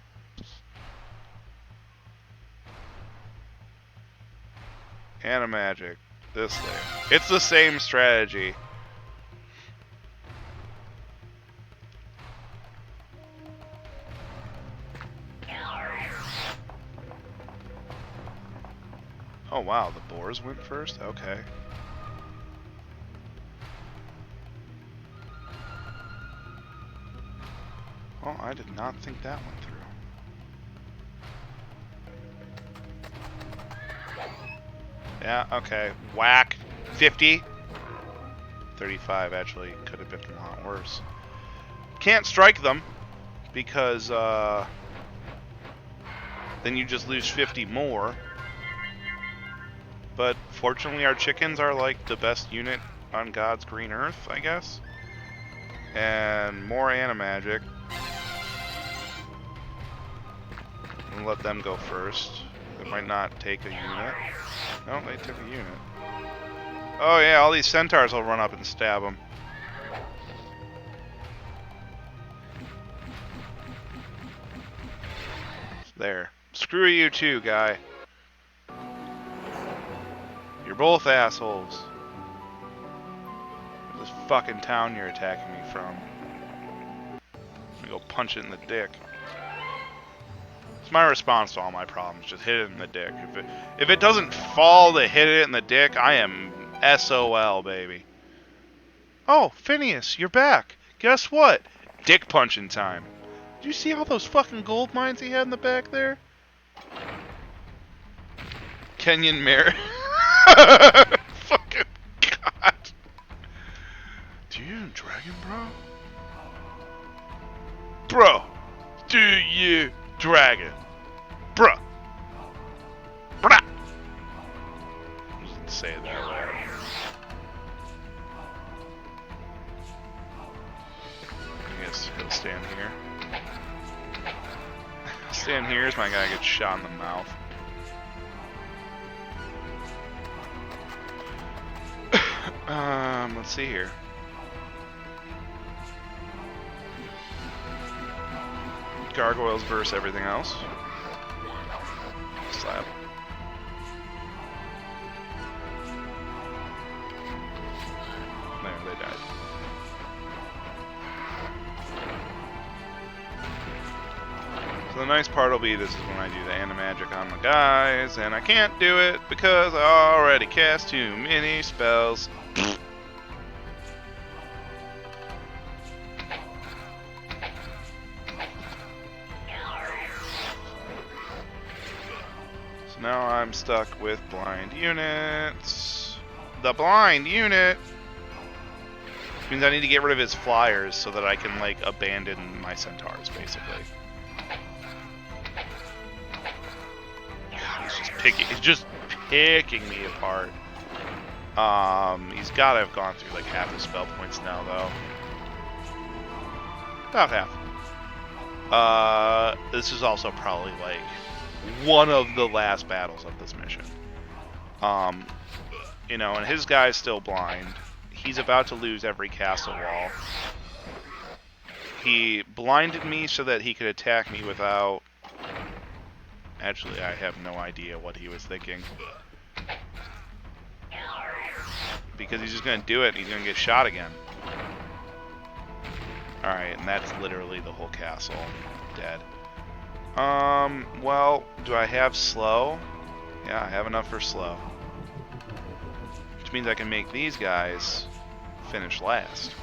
Animagic. This thing. It's the same strategy. Oh wow, the boars went first? Okay. Well, I did not think that went through. Yeah, okay. Whack. 50. 35 actually could have been a lot worse. Can't strike them because then you just lose 50 more. But fortunately our chickens are like the best unit on God's green earth, I guess. And more animagic. We'll let them go first. It might not take a unit. No, they took a unit. Oh yeah, all these centaurs will run up and stab them. There. Screw you too, guy. You're both assholes. This fucking town you're attacking me from. I'm gonna go punch it in the dick. It's my response to all my problems. Just hit it in the dick. If it doesn't fall to hit it in the dick, I am SOL, baby. Oh, Phineas, you're back. Guess what? Dick punching time. Did you see all those fucking gold mines he had in the back there? Kenyan Mare. Fucking God. Do you have dragon, bro? Bro, do you dragon? Bruh. Bruh. Just say that way. I guess he'll stand here. Stand here as my guy gets shot in the mouth. Let's see here. Gargoyles versus everything else. Slap. There, they died. So the nice part will be this is when I do the animagic on my guys, and I can't do it because I already cast too many spells. So now I'm stuck with blind units. The blind unit! Which means I need to get rid of his flyers so that I can, like, abandon my centaurs, basically. He's just picking me apart. He's gotta have gone through like half his spell points now, though. About half. This is also probably like one of the last battles of this mission. You know, and his guy's still blind. He's about to lose every castle wall. He blinded me so that he could attack me without... Actually, I have no idea what he was thinking. Because he's just going to do it and he's going to get shot again. Alright, and that's literally the whole castle. Dead. Well, do I have slow? Yeah, I have enough for slow. Which means I can make these guys finish last.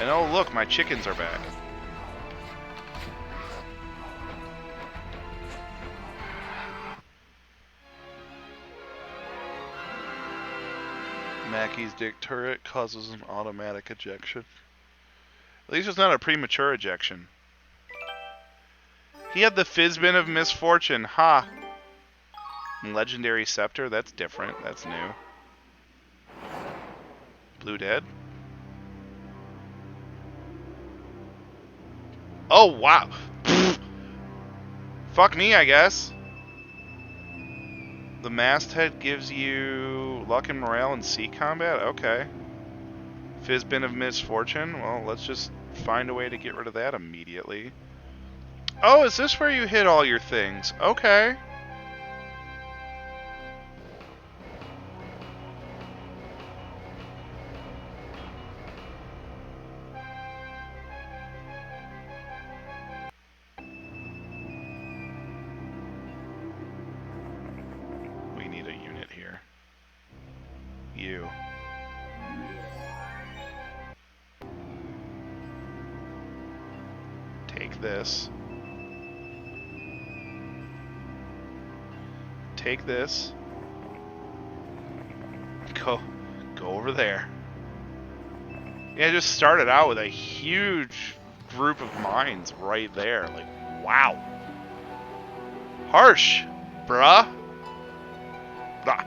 And oh look, my chickens are back. Mackey's dick turret causes an automatic ejection. At least it's not a premature ejection. He had the Fizzbin of Misfortune. Ha! Legendary Scepter? That's different. That's new. Blue dead? Oh, wow! Pfft. Fuck me, I guess. The masthead gives you luck and morale in sea combat? Okay. Fizzbin of Misfortune? Well, let's just find a way to get rid of that immediately. Oh, is this where you hit all your things? Okay. We need a unit. you. Take this. Take this. Go over there. Yeah, just started out with a huge group of mines right there. Like, wow. Harsh, bruh. Nah.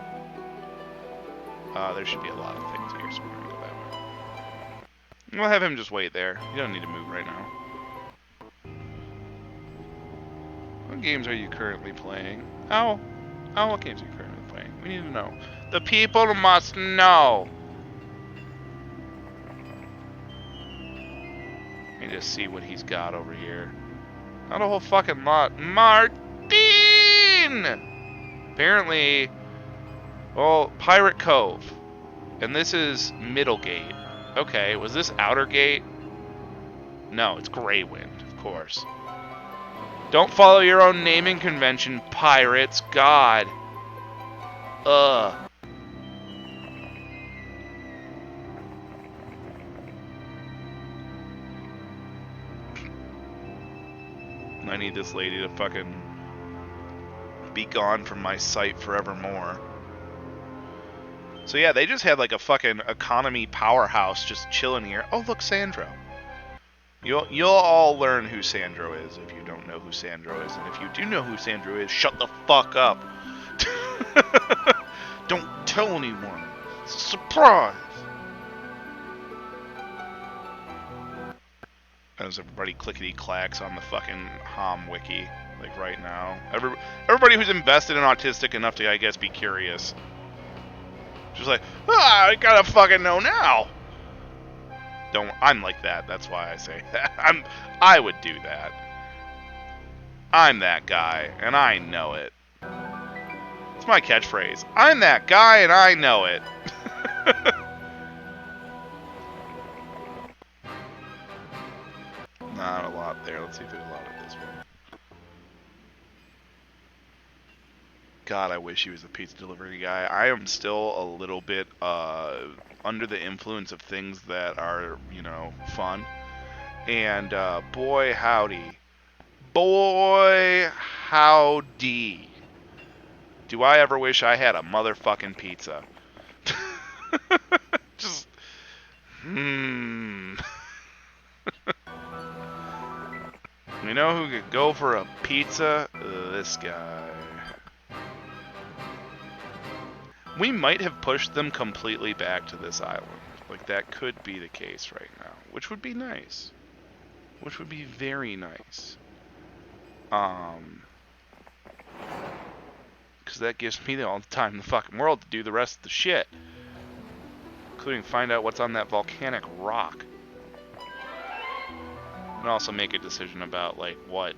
There should be a lot of things here, so we're gonna go that way. We'll have him just wait there. You don't need to move right now. What games are you currently playing? What games are you currently playing? We need to know. The people must know. Let me just see what he's got over here. Not a whole fucking lot. Martin! Apparently, well, Pirate Cove. And this is Middlegate. Okay, was this Outer Gate? No, it's Greywind, of course. Don't follow your own naming convention, pirates. God. Ugh. I need this lady to fucking be gone from my sight forevermore. So yeah, they just had like a fucking economy powerhouse just chilling here. Oh, look, Sandro. You'll all learn who Sandro is if you don't know who Sandro is. And if you do know who Sandro is, shut the fuck up. Don't tell anyone. It's a surprise. As everybody clickety-clacks on the fucking HoMM wiki, like right now. Everybody who's invested in autistic enough to, I guess, be curious. Just like, I gotta fucking know now. I'm like that. That's why I say that. I would do that. I'm that guy, and I know it. It's my catchphrase. I'm that guy, and I know it. Not a lot there. Let's see if there's a lot of this one. God, I wish he was a pizza delivery guy. I am still a little bit under the influence of things that are, fun. And boy howdy. Boy howdy. Do I ever wish I had a motherfucking pizza. Just, You know who could go for a pizza? This guy. We might have pushed them completely back to this island. Like, that could be the case right now. Which would be nice. Which would be very nice. Because that gives me all the time in the fucking world to do the rest of the shit. Including find out what's on that volcanic rock. And also make a decision about, like, what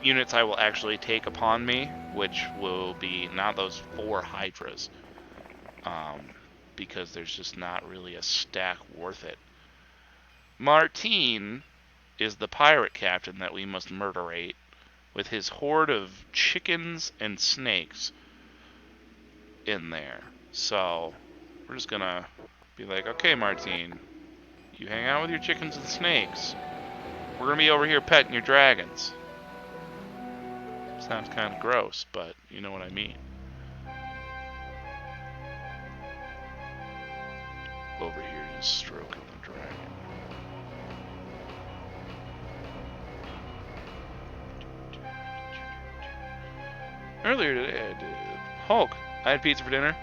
units I will actually take upon me, which will be not those 4 Hydras, because there's just not really a stack worth it. Martine is the pirate captain that we must murderate, with his horde of chickens and snakes in there. So, we're just gonna be like, okay, Martine, you hang out with your chickens and snakes. We're gonna be over here petting your dragons. Sounds kind of gross, but you know what I mean. Over here, just stroking the dragon. Earlier today, I did. Hulk, I had pizza for dinner.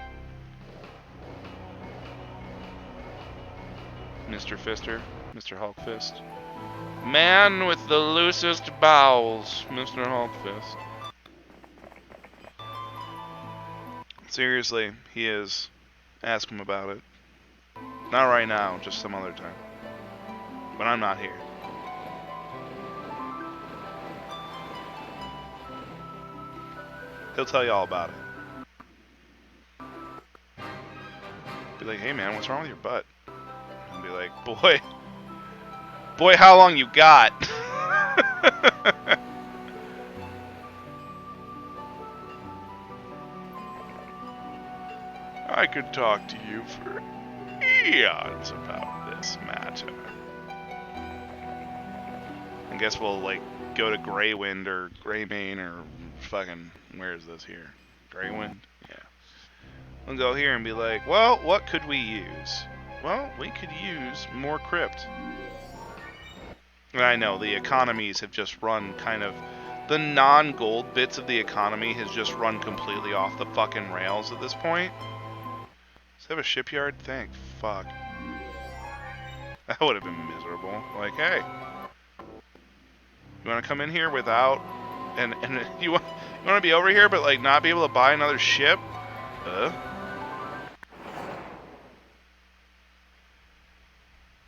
Mr. Fister, Mr. Hulk Fist. Man with the loosest bowels, Mr. Hulk Fist. Seriously, he is. Ask him about it. Not right now, just some other time. When I'm not here. He'll tell you all about it. Be like, hey man, what's wrong with your butt? And be like, boy, how long you got? I could talk to you for eons about this matter. I guess we'll, like, go to Greywind or Greymane or fucking... Where is this here? Greywind? Yeah. We'll go here and be like, well, what could we use? Well, we could use more crypt. And I know, the economies have just run kind of... The non-gold bits of the economy has just run completely off the fucking rails at this point. Does it have a shipyard? Thank fuck. That would have been miserable. Like, hey, you want to come in here without... And you want to be over here but, like, not be able to buy another ship?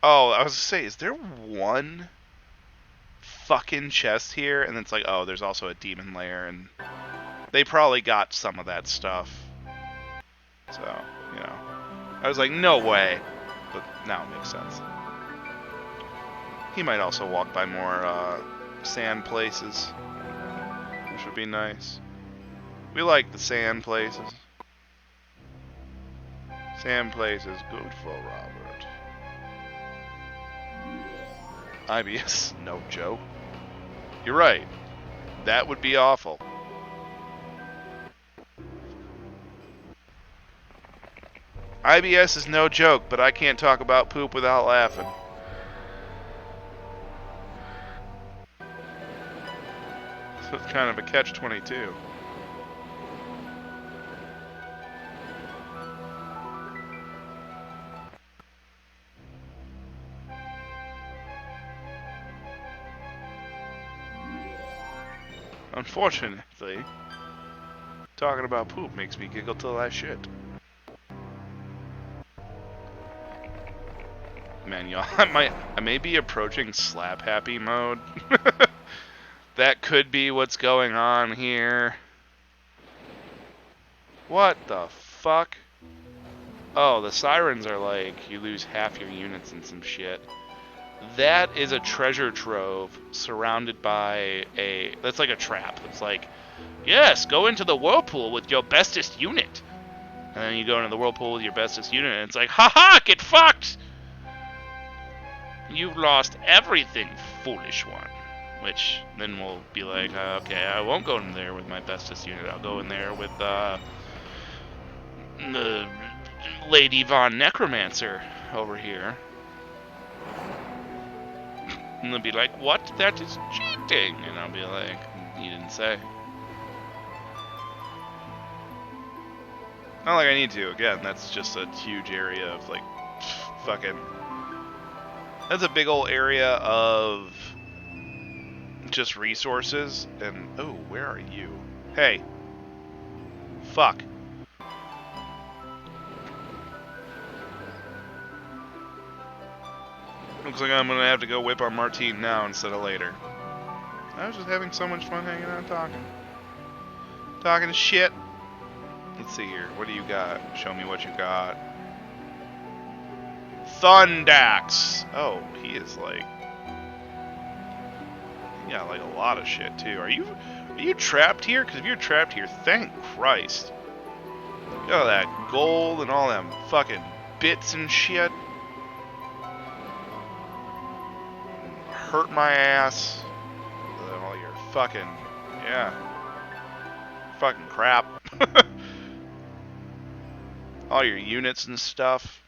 Oh, I was gonna say, is there one fucking chest here? And it's like, oh, there's also a demon lair, and they probably got some of that stuff. So, you know. I was like, no way. But now it makes sense. He might also walk by more sand places, which would be nice. We like the sand places. Sand places good for Robert. IBS, no joke. You're right. That would be awful. IBS is no joke, but I can't talk about poop without laughing. So it's kind of a catch-22. Unfortunately, talking about poop makes me giggle till I shit. Man, y'all, I may be approaching slap happy mode. That could be what's going on here. What the fuck? Oh, the sirens are like, you lose half your units and some shit. That is a treasure trove surrounded by a... That's like a trap. It's like, yes, go into the whirlpool with your bestest unit. And then you go into the whirlpool with your bestest unit, and it's like, haha, get fucked! You've lost everything, foolish one. Which, then we'll be like, okay, I won't go in there with my bestest unit. I'll go in there with, Lady Von Necromancer over here. And they'll be like, what? That is cheating! And I'll be like, you didn't say. Not like I need to. Again, that's just a huge area of, like, fucking... That's a big old area of just resources. And, oh, where are you? Hey. Fuck. Looks like I'm gonna have to go whip on Martine now instead of later. I was just having so much fun hanging out and talking. Talking shit. Let's see here. What do you got? Show me what you got. Thundax! Oh, he is like... Yeah, like a lot of shit too. Are you trapped here? Because if you're trapped here, thank Christ. Look at all that gold and all them fucking bits and shit. Hurt my ass. And all your fucking... Yeah. Fucking crap. All your units and stuff.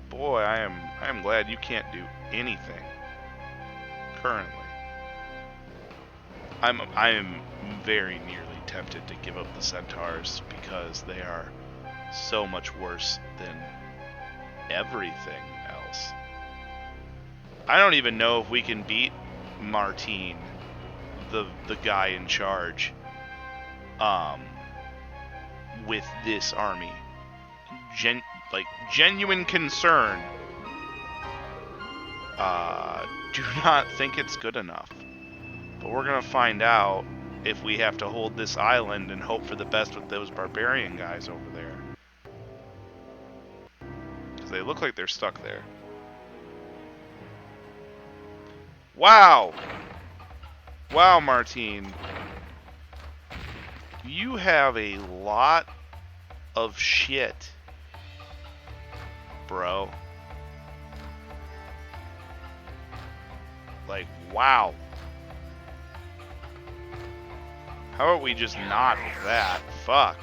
Boy, I am glad you can't do anything currently. I am very nearly tempted to give up the centaurs because they are so much worse than everything else. I don't even know if we can beat Martine, the guy in charge, with this army. Genuine concern. Do not think it's good enough. But we're gonna find out if we have to hold this island and hope for the best with those barbarian guys over there. Because they look like they're stuck there. Wow! Wow, Martine. You have a lot of shit bro. Like, wow. How about we just not that? Fuck.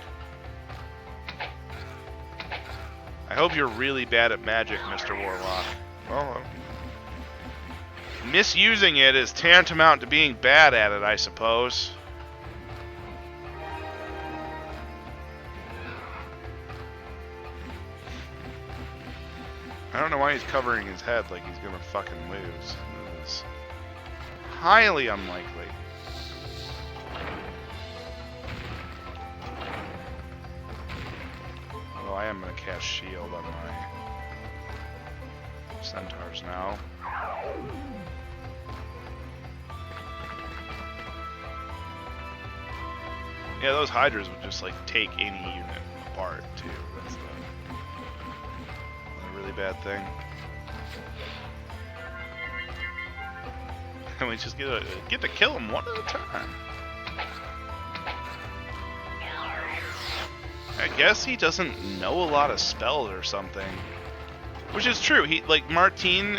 I hope you're really bad at magic, Mr. Warlock. Well, misusing it is tantamount to being bad at it, I suppose. I don't know why he's covering his head like he's gonna fucking lose. It is highly unlikely. Although I am gonna cast shield on my centaurs now. Yeah, those hydras would just like take any unit apart too. That's the really bad thing. And we just get to kill them one at a time. I guess he doesn't know a lot of spells or something. Which is true. He, like, Martine,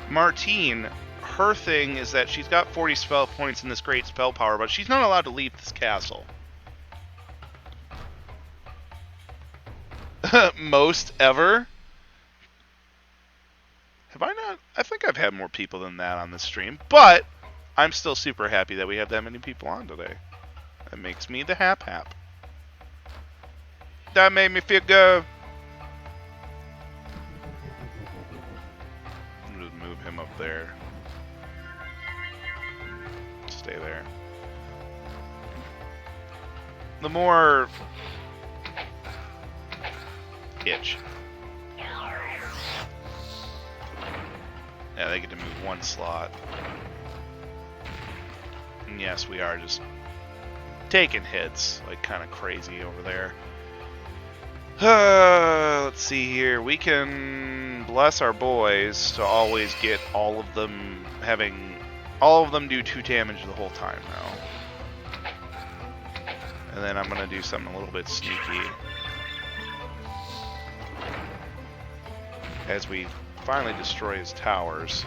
Martine, her thing is that she's got 40 spell points in this great spell power, but she's not allowed to leave this castle. Most ever? Have I not? I think I've had more people than that on this stream, but I'm still super happy that we have that many people on today. That makes me the hap. That made me feel good. Just move him up there. Stay there. The more itch. Yeah, they get to move one slot. And yes, we are just taking hits, like kind of crazy over there. Let's see here. We can bless our boys to always get all of them do 2 damage the whole time now. And then I'm gonna do something a little bit sneaky. As we finally destroy his towers,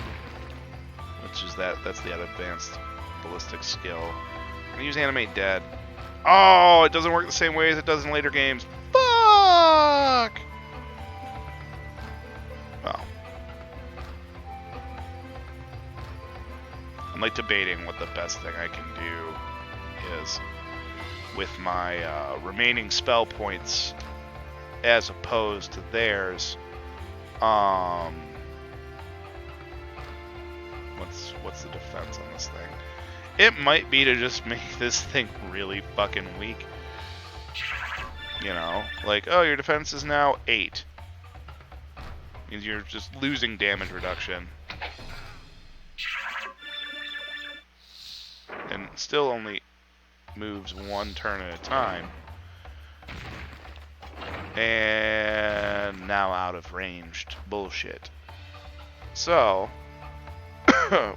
which is that's the other advanced ballistic skill. I'm gonna use Animate Dead. Oh, it doesn't work the same way as it does in later games. Fuck! Well, I'm like debating what the best thing I can do is with my remaining spell points as opposed to theirs. What's the defense on this thing? It might be to just make this thing really fucking weak. You know, like, oh, your defense is now 8. Means you're just losing damage reduction. And still only moves 1 turn at a time. And now out of ranged bullshit. So,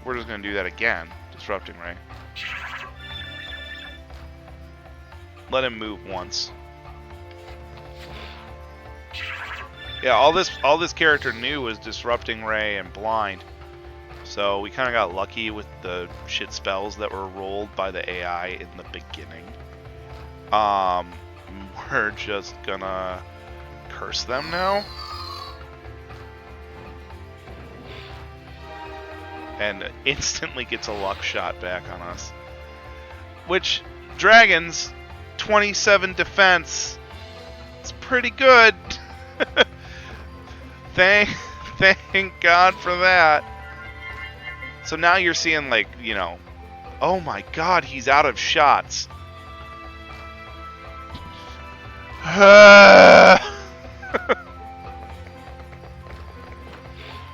we're just going to do that again. Disrupting Ray. Let him move once. Yeah, all this character knew was Disrupting Ray and Blind. So we kind of got lucky with the shit spells that were rolled by the AI in the beginning. We're just gonna curse them now. And instantly gets a luck shot back on us. Which, dragons, 27 defense. It's pretty good. Thank God for that. So now you're seeing, like, you know, oh my God, he's out of shots.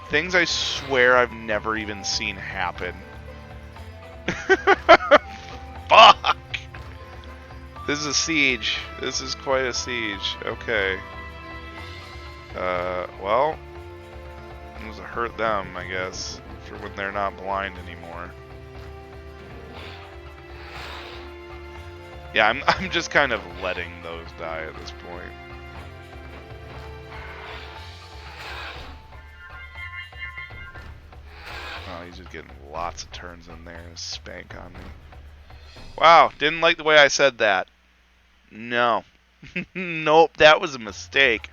Things I swear I've never even seen happen. Fuck! This is a siege. This is quite a siege. Okay. Well, it was to hurt them, I guess, for when they're not blind anymore. Yeah, I'm just kind of letting those die at this point. Oh, he's just getting lots of turns in there to spank on me. Wow, didn't like the way I said that. No. Nope, that was a mistake.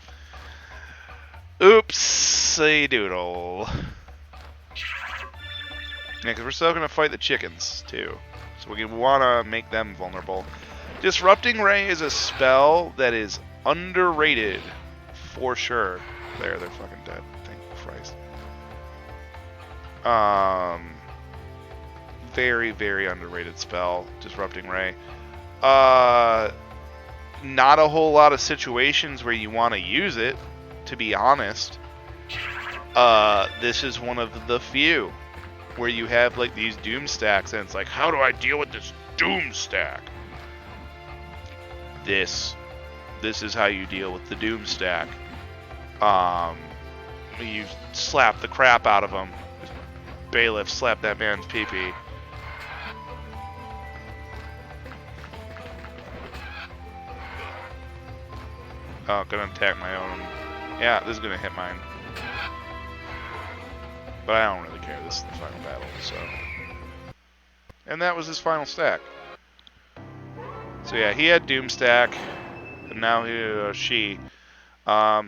Oopsie doodle. Yeah, because we're still going to fight the chickens, too. So we want to make them vulnerable. Disrupting Ray is a spell that is underrated, for sure. They're fucking dead. Thank Christ. Very, very underrated spell, Disrupting Ray. Not a whole lot of situations where you want to use it, to be honest. This is one of the few where you have like these doom stacks, and it's like, how do I deal with this doom stack? This is how you deal with the doom stack. You slap the crap out of him. Bailiff slap that man's pee-pee. Oh, gonna attack my own. Yeah, this is gonna hit mine. But I don't really care. This is the final battle, so. And that was his final stack. So yeah, he had Doomstack, and now she. I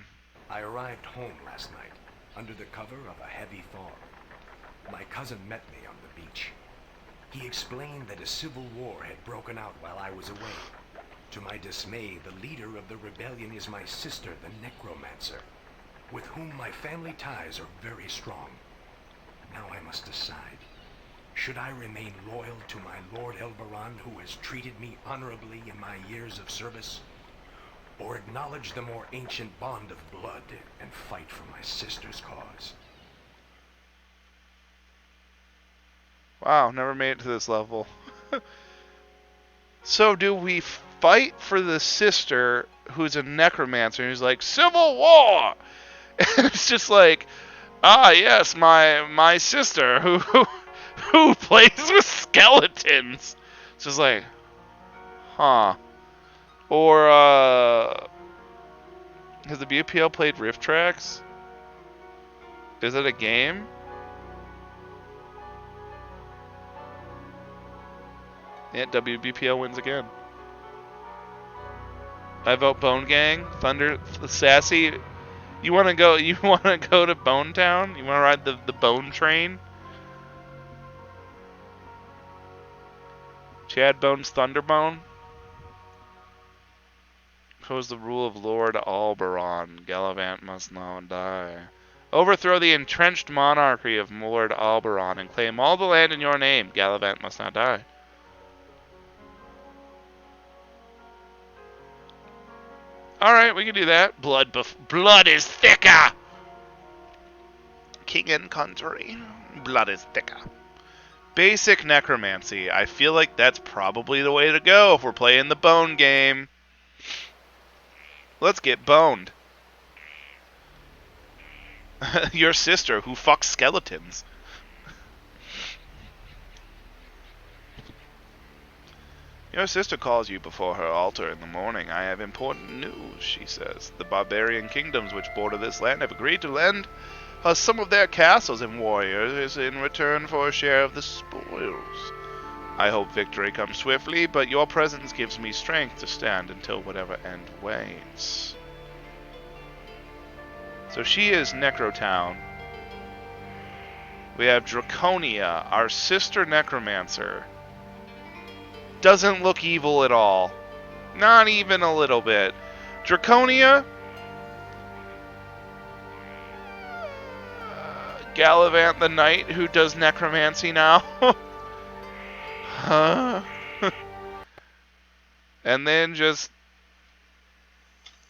arrived home last night, under the cover of a heavy thaw. My cousin met me on the beach. He explained that a civil war had broken out while I was away. To my dismay, the leader of the rebellion is my sister, the Necromancer, with whom my family ties are very strong. Now I must decide. Should I remain loyal to my Lord Elberon, who has treated me honorably in my years of service, or acknowledge the more ancient bond of blood and fight for my sister's cause? Wow, never made it to this level. So do we fight for the sister who's a necromancer who's like, Civil War? And it's just like, ah, yes, my sister who plays with skeletons. It's just like, huh. Or, has the BPL played Rift Tracks? Is it a game? Yeah, WBPL wins again. I vote Bone Gang. Thunder, Sassy. You wanna go? You wanna go to Bone Town? You wanna ride the Bone Train? Chad Bones Thunderbone. Oppose the rule of Lord Alberon. Gallivant must now die. Overthrow the entrenched monarchy of Lord Alberon and claim all the land in your name. Gallivant must not die. Alright, we can do that. Blood is thicker! King and country. Blood is thicker. Basic necromancy. I feel like that's probably the way to go if we're playing the bone game. Let's get boned. Your sister who fucks skeletons. Your sister calls you before her altar in the morning. I have important news, she says. The barbarian kingdoms which border this land have agreed to lend us some of their castles and warriors in return for a share of the spoils. I hope victory comes swiftly, but your presence gives me strength to stand until whatever end waits. So she is Necrotown. We have Draconia, our sister necromancer. Doesn't look evil at all. Not even a little bit. Draconia. Gallivant the Knight, who does necromancy now. Huh? And then just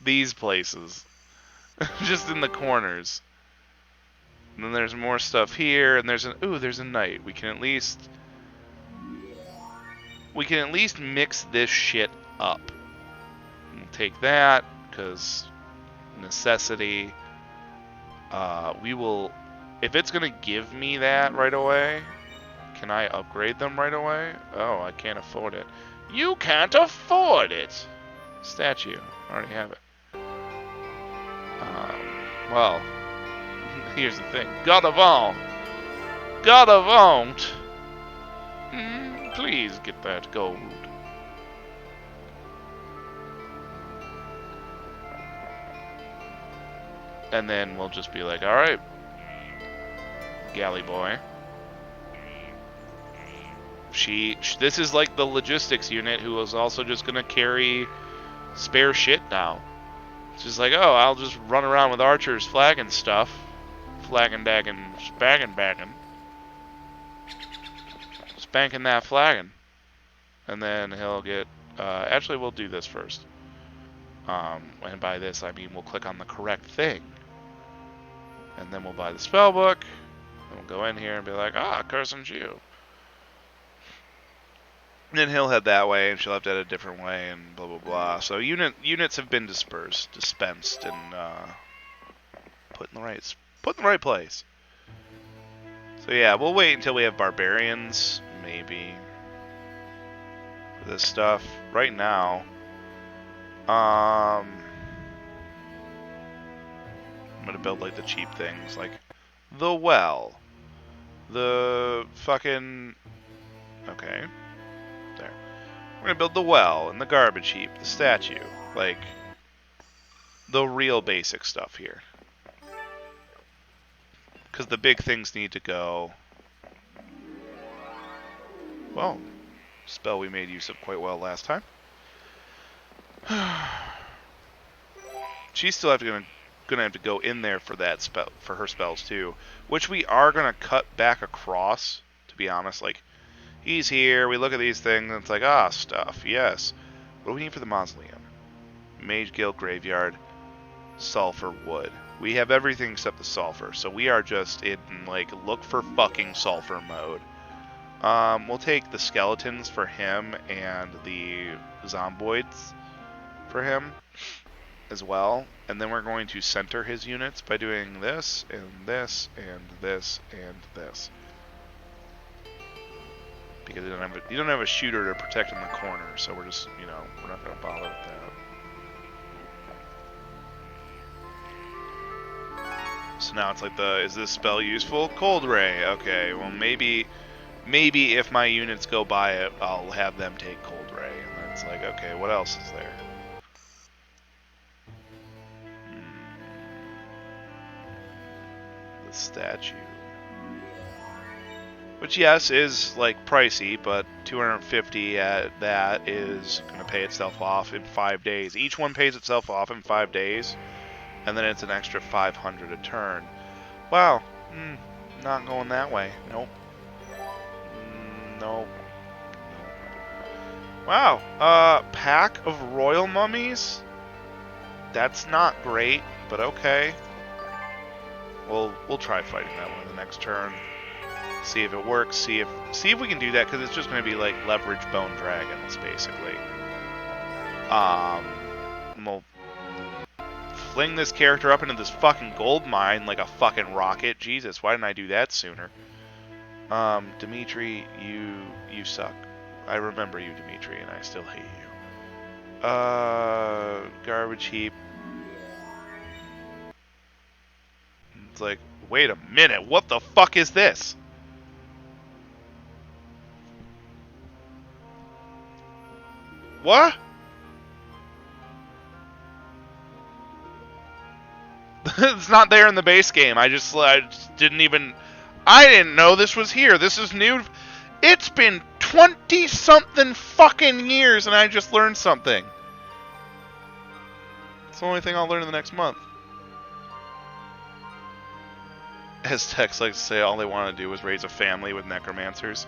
these places. Just in the corners. And then there's more stuff here, and there's there's a knight. We can at least mix this shit up. We'll take that, because necessity. We will, if it's gonna give me that right away, can I upgrade them right away? Oh, I can't afford it. You can't afford it. Statue. Already have it. Well, here's the thing. God of all. God of won't. Please get that gold. And then we'll just be like, alright, galley boy. This is like the logistics unit who is also just gonna carry spare shit now. It's just like, oh, I'll just run around with archers flagging stuff. Flagging, dagging, spagging, bagging. Spanking that flagging. And then he'll get... actually, we'll do this first. And by this, I mean we'll click on the correct thing. And then we'll buy the spell book. And we'll go in here and be like, Curse and Jew. And then he'll head that way, and she'll have to head a different way, and blah, blah, blah. So units have been dispensed, and put in the right place. So yeah, we'll wait until we have barbarians, maybe, for this stuff. Right now, I'm gonna build like the cheap things, like the well, the fucking, okay, there. We're gonna build the well and the garbage heap, the statue, like the real basic stuff here. Because the big things need to go. Well, spell we made use of quite well last time. She's still gonna have to go in there for that spell, for her spells too, which we are gonna cut back across. To be honest, like he's here, we look at these things, and it's like stuff. Yes. What do we need for the mausoleum? Mage Guild Graveyard, sulfur, wood. We have everything except the sulfur, so we are just in, like, look for fucking sulfur mode. We'll take the skeletons for him and the zomboids for him as well. And then we're going to center his units by doing this, and this, and this, and this. Because you don't have a shooter to protect in the corner, so we're just, we're not going to bother with that. So now it's like is this spell useful? Cold Ray. Okay, well maybe if my units go by it, I'll have them take Cold Ray. And then it's like, okay, what else is there? The statue. Which, yes, is, like, pricey, but 250 at that is going to pay itself off in 5 days. Each one pays itself off in 5 days. And then it's an extra 500 a turn. Wow. Not going that way. Nope. Nope. Wow. Pack of royal mummies? That's not great, but okay. We'll try fighting that one in the next turn. See if it works. See if we can do that, because it's just going to be like leverage bone dragons, basically. We'll fling this character up into this fucking gold mine like a fucking rocket. Jesus, why didn't I do that sooner? Dimitri, you suck. I remember you, Dimitri, and I still hate you. Garbage heap. It's like, wait a minute, what the fuck is this? What? It's not there in the base game. I just didn't even... I didn't know this was here. This is new. It's been 20-something fucking years, and I just learned something. It's the only thing I'll learn in the next month. As Tex likes to say, all they want to do is raise a family with necromancers.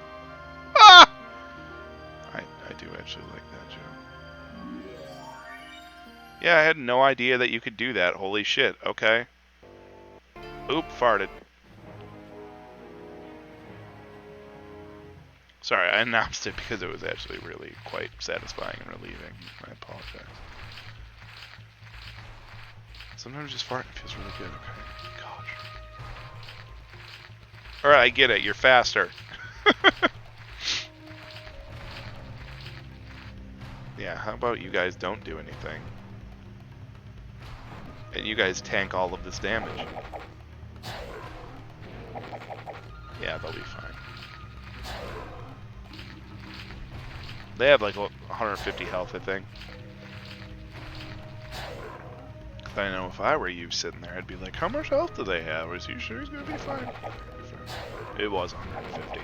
Ah! I do actually like that joke. Yeah, I had no idea that you could do that. Holy shit. Okay. Oop, farted. Sorry, I announced it because it was actually really quite satisfying and relieving. I apologize. Sometimes just farting feels really good. Okay. Gosh. Alright, I get it. You're faster. Yeah, how about you guys don't do anything? And you guys tank all of this damage. Yeah, they'll be fine. They have like 150 health, I think. I know if I were you sitting there, I'd be like, how much health do they have? Is you sure he's gonna be fine? It was 150.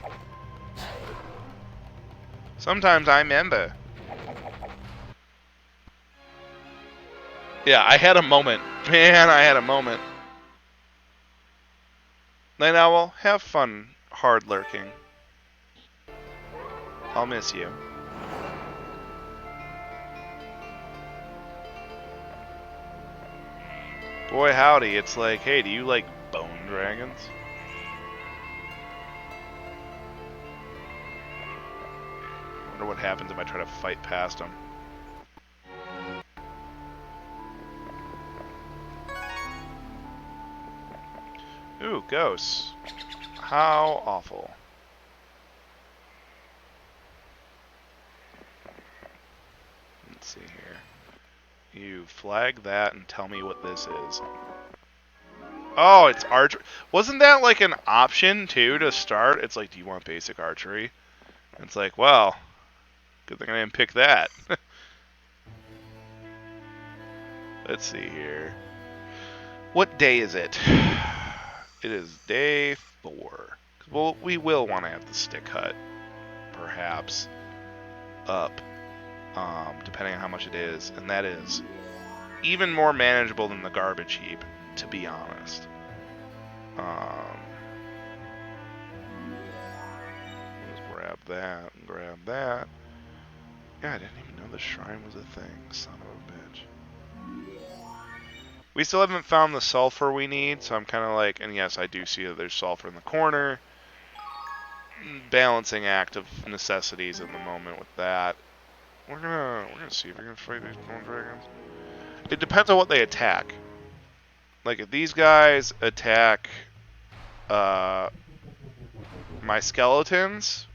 Sometimes I remember. Yeah, I had a moment. Man, I had a moment. Night Owl, have fun hard lurking. I'll miss you. Boy howdy, it's like, hey, do you like bone dragons? Wonder what happens if I try to fight past them. Ooh, ghosts. How awful. Let's see here. You flag that and tell me what this is. Oh, it's archery. Wasn't that like an option too to start? It's like, do you want basic archery? It's like, well, good thing I didn't pick that. Let's see here. What day is it? It is day 4. Well, we will want to have the stick hut, perhaps, up, depending on how much it is, and that is even more manageable than the garbage heap, to be honest. Let's grab that and grab that. Yeah, I didn't even know the shrine was a thing. Son of a bitch. We still haven't found the sulfur we need, so I'm kind of like, and yes, I do see that there's sulfur in the corner. Balancing act of necessities at the moment with that. We're gonna see if we can fight these bone dragons. It depends on what they attack. Like if these guys attack my skeletons,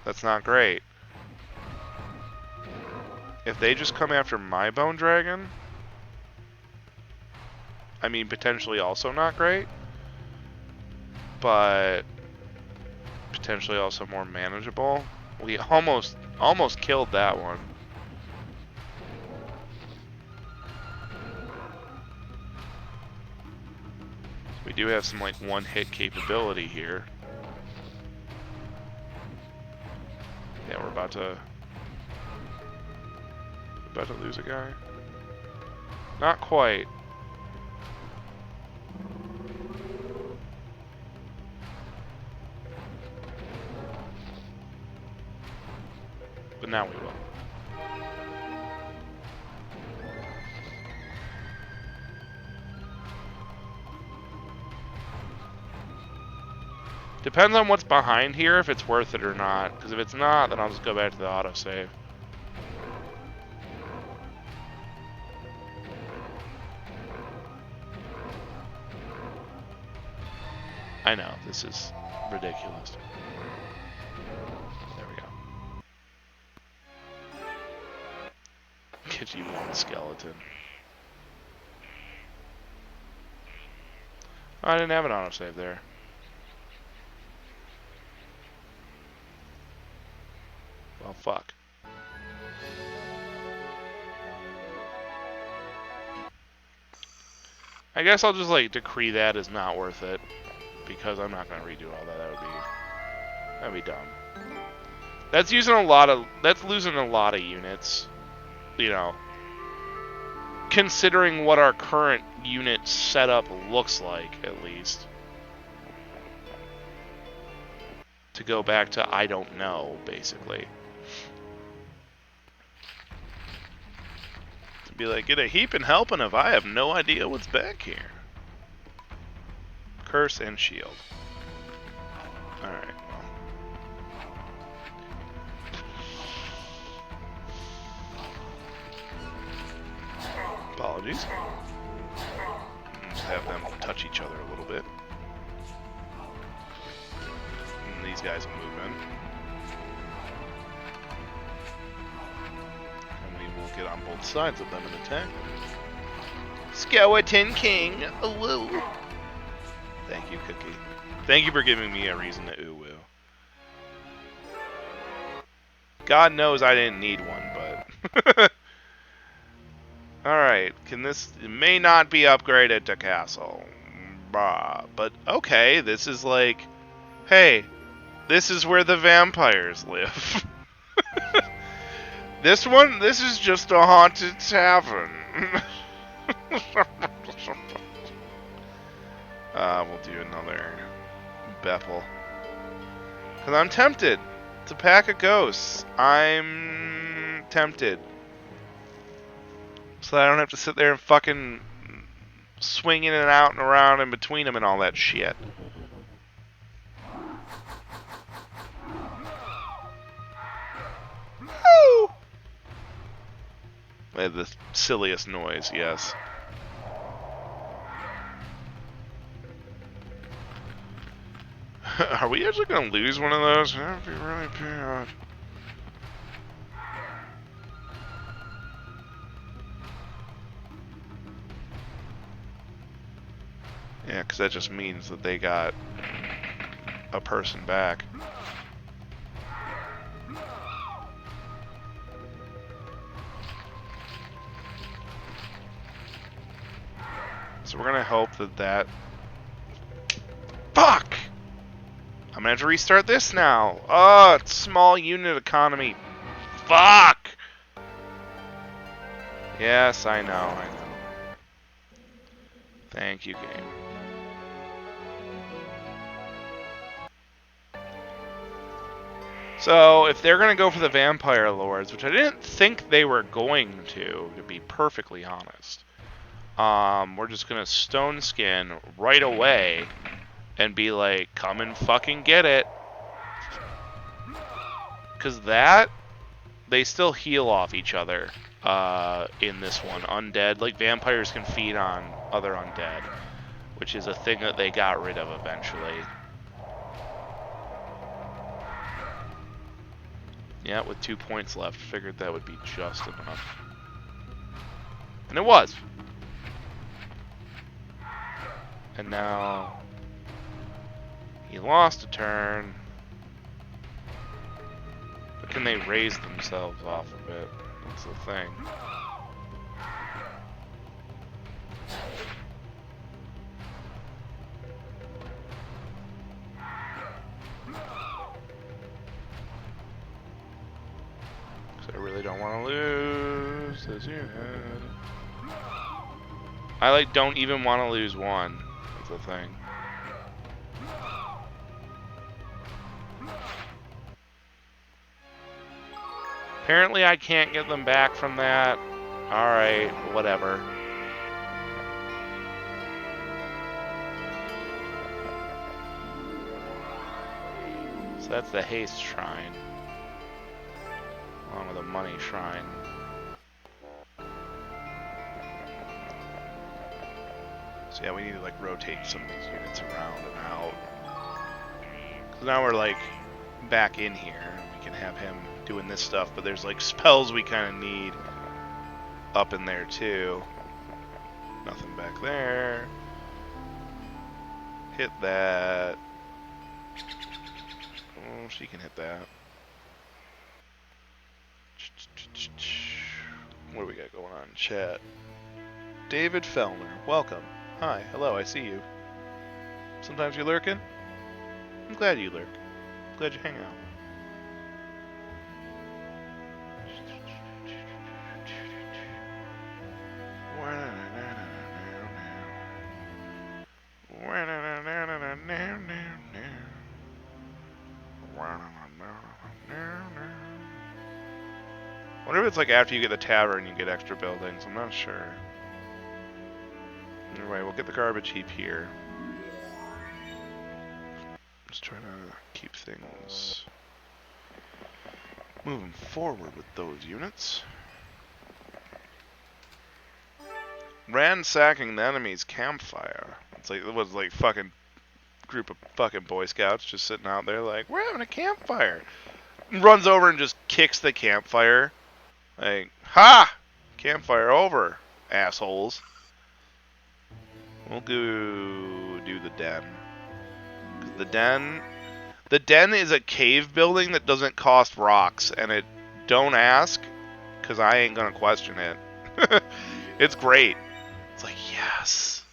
that's not great. If they just come after my bone dragon, I mean potentially also not great, but potentially also more manageable. We almost killed that one. We do have some like one-hit capability here. Yeah, we're about to lose a guy. Not quite. But now we will. Depends on what's behind here, if it's worth it or not. Because if it's not, then I'll just go back to the autosave. I know, this is ridiculous. There we go. Get you one skeleton. Oh, I didn't have an autosave there. Well, fuck. I guess I'll just like decree that as not worth it, because I'm not gonna redo all that. That'd be dumb. That's losing a lot of units, you know. Considering what our current unit setup looks like, at least. To go back to I don't know, basically. To be like, get a heaping helping if I have no idea what's back here. Curse and shield. Alright, well. Apologies. Just have them touch each other a little bit. And these guys move in. And we on both sides of them and attack them. Skeleton King! Ooh woo! Thank you, Cookie. Thank you for giving me a reason to ooh woo. God knows I didn't need one, but... Alright, it may not be upgraded to castle. But okay, this is like... Hey, this is where the vampires live. This is just a haunted tavern. We'll do another Beppel. Because I'm tempted. It's a pack of ghosts. I'm tempted. So that I don't have to sit there and fucking swing in and out and around in between them and all that shit. Woo! They had the silliest noise, yes. Are we actually going to lose one of those? That'd be really bad. Yeah, because that just means that they got a person back. So we're going to hope that... Fuck! I'm going to have to restart this now. Oh, it's small unit economy. Fuck! Yes, I know. Thank you, game. So, if they're going to go for the Vampire Lords, which I didn't think they were going to be perfectly honest, we're just going to Stone Skin right away and be like, come and fucking get it. Because they still heal off each other in this one. Undead, like vampires can feed on other undead, which is a thing that they got rid of eventually. Yeah, with 2 points left, figured that would be just enough. And it was. And now he lost a turn. But can they raise themselves off of it? That's the thing. Because I really don't want to lose this unit. I don't even want to lose one. That's the thing. Apparently I can't get them back from that. Alright, whatever. So that's the haste shrine. Along with the money shrine. So yeah, we need to like rotate some of these units around and out. So now we're like back in here. We can have him doing this stuff, but there's like spells we kind of need up in there too. Nothing back there. Hit that. Oh, she can hit that. What do we got going on in chat? David Fellner, welcome. Hi, hello, I see you. Sometimes you lurking? I'm glad you lurk. Glad you hang out. I wonder if it's like after you get the tavern you get extra buildings. I'm not sure. Anyway, we'll get the garbage heap here. Just trying to keep things moving forward with those units. Ransacking the enemy's campfire. It's like it was like fucking group of fucking Boy Scouts just sitting out there like, we're having a campfire. Runs over and just kicks the campfire. Like, ha! Campfire over, assholes. We'll go do the den. The den is a cave building that doesn't cost rocks, and it don't ask, because I ain't gonna question it. It's great. It's like, yes.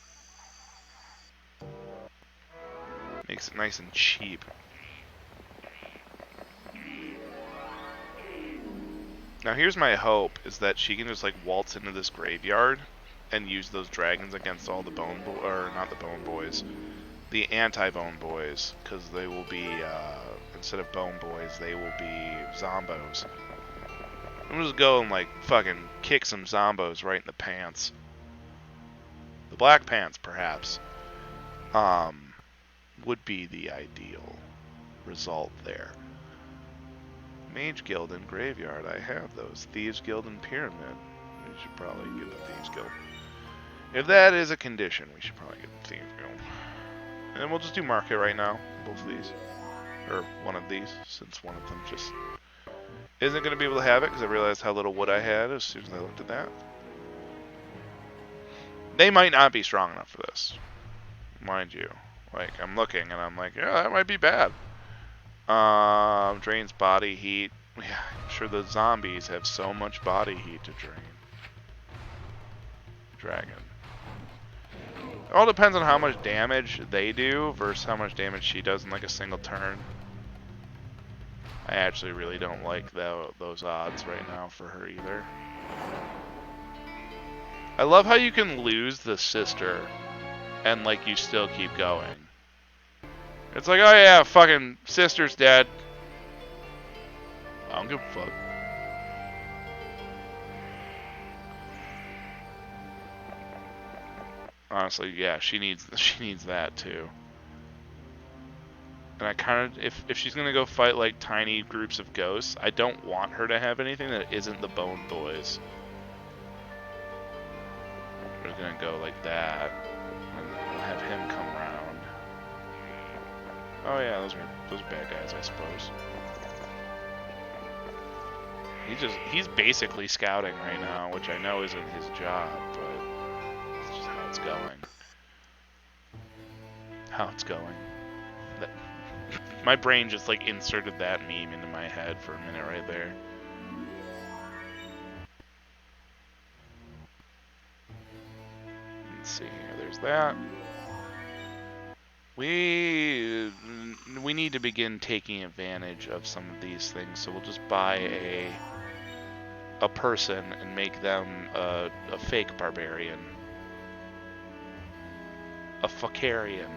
Makes it nice and cheap. Now here's my hope, is that she can just like waltz into this graveyard and use those dragons against all the or not the bone boys, the anti-bone boys, because they will be, instead of bone boys, they will be zombos. I'm just go and like fucking kick some zombos right in the pants. The black pants, perhaps, would be the ideal result there. Mage Guild and Graveyard, I have those. Thieves Guild and Pyramid. We should probably get the Thieves Guild. If that is a condition, we should probably get the Thieves Guild. And we'll just do Market right now, both of these. Or one of these, since one of them just isn't going to be able to have it, because I realized how little wood I had as soon as I looked at that. They might not be strong enough for this, mind you. Like, I'm looking, and I'm like, yeah, that might be bad. Drains body heat. Yeah, I'm sure the zombies have so much body heat to drain. Dragon. It all depends on how much damage they do versus how much damage she does in like a single turn. I actually really don't like those odds right now for her either. I love how you can lose the sister and like you still keep going. It's like, oh yeah, fucking sister's dead. I don't give a fuck. Honestly, yeah, she needs that too. And I kind of, if she's gonna go fight like tiny groups of ghosts, I don't want her to have anything that isn't the Bone Boys. We're gonna go like that, and we'll have him come around. Oh yeah, those are bad guys, I suppose. He's basically scouting right now, which I know isn't his job, but it's just how it's going. How it's going. My brain just like inserted that meme into my head for a minute right there. Let's see here. There's that. We need to begin taking advantage of some of these things, so we'll just buy a person and make them a fake barbarian, a Fakarian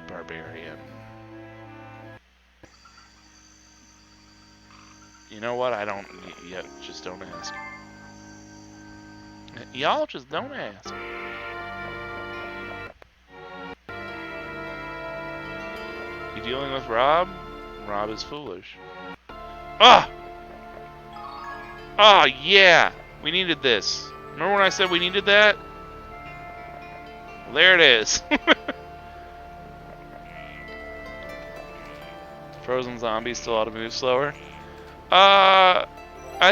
barbarian. You know what? I don't yet. Just don't ask. Y'all just don't ask. You dealing with Rob? Rob is foolish. Ah! Ah, yeah! We needed this. Remember when I said we needed that? Well, there it is. Frozen zombies still ought to move slower. I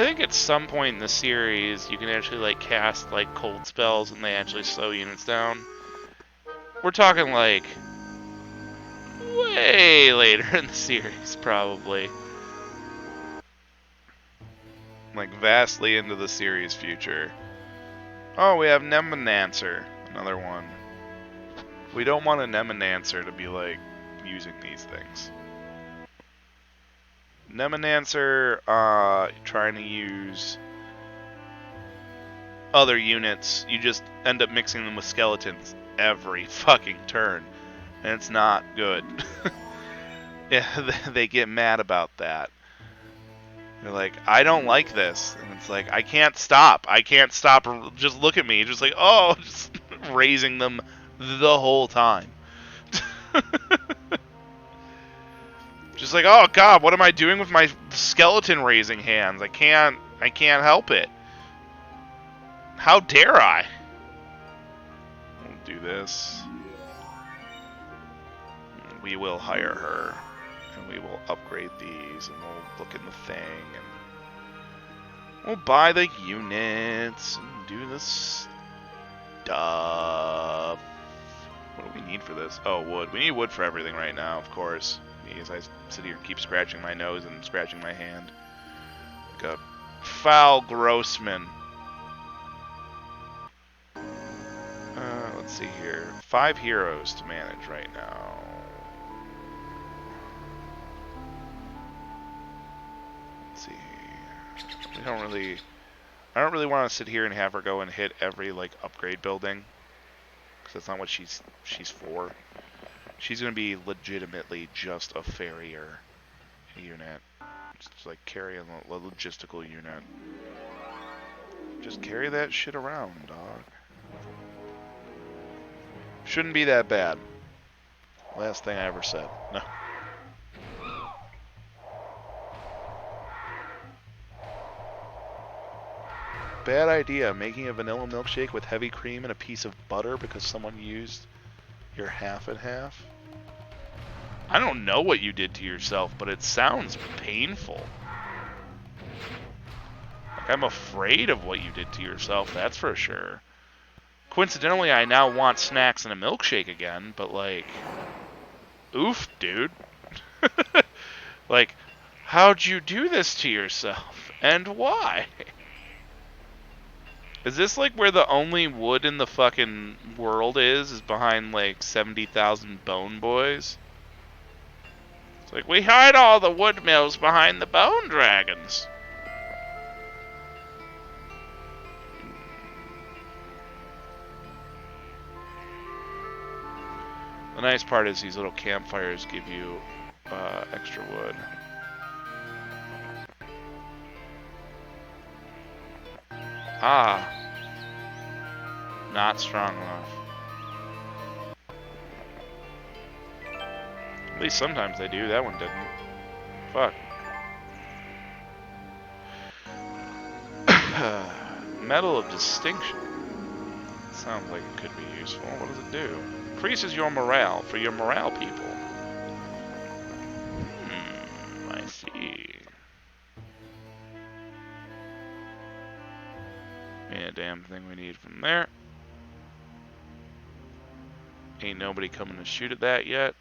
think at some point in the series you can actually like cast like cold spells and they actually slow units down. We're talking like way later in the series, probably. Like vastly into the series future. Oh, we have Nemanancer, another one. We don't want a Nemanancer to be like using these things. Nemanancer, trying to use other units, you just end up mixing them with skeletons every fucking turn, and it's not good. Yeah, they get mad about that. They're like, I don't like this, and it's like, I can't stop. Just look at me. Just like, oh, just raising them the whole time. Just like, oh god, what am I doing with my skeleton raising hands? I can't help it. How dare I? We'll do this. We will hire her, and we will upgrade these, and we'll look in the thing, and We'll buy the units and do this stuff. What do we need for this? Oh, wood. We need wood for everything right now, of course. Because I sit here and keep scratching my nose and scratching my hand. Like a foul grossman. Let's see here. 5 heroes to manage right now. Let's see. I don't really want to sit here and have her go and hit every like upgrade building, because that's not what she's for. She's gonna be legitimately just a farrier unit, just like carrying a logistical unit. Just carry that shit around, dog. Shouldn't be that bad. Last thing I ever said. No. Bad idea, making a vanilla milkshake with heavy cream and a piece of butter because someone used your half and half. I don't know what you did to yourself, but it sounds painful. Like, I'm afraid of what you did to yourself, that's for sure. Coincidentally, I now want snacks and a milkshake again, but like, oof, dude. Like, how'd you do this to yourself? And why? Is this like where the only wood in the fucking world is behind like 70,000 bone boys? It's like, we hide all the wood mills behind the bone dragons. The nice part is these little campfires give you extra wood. Ah. Not strong enough. At least sometimes they do. That one didn't. Fuck. Medal of Distinction. Sounds like it could be useful. What does it do? Increases your morale for your morale people. I see. Ain't a damn thing we need from there. Ain't nobody coming to shoot at that yet.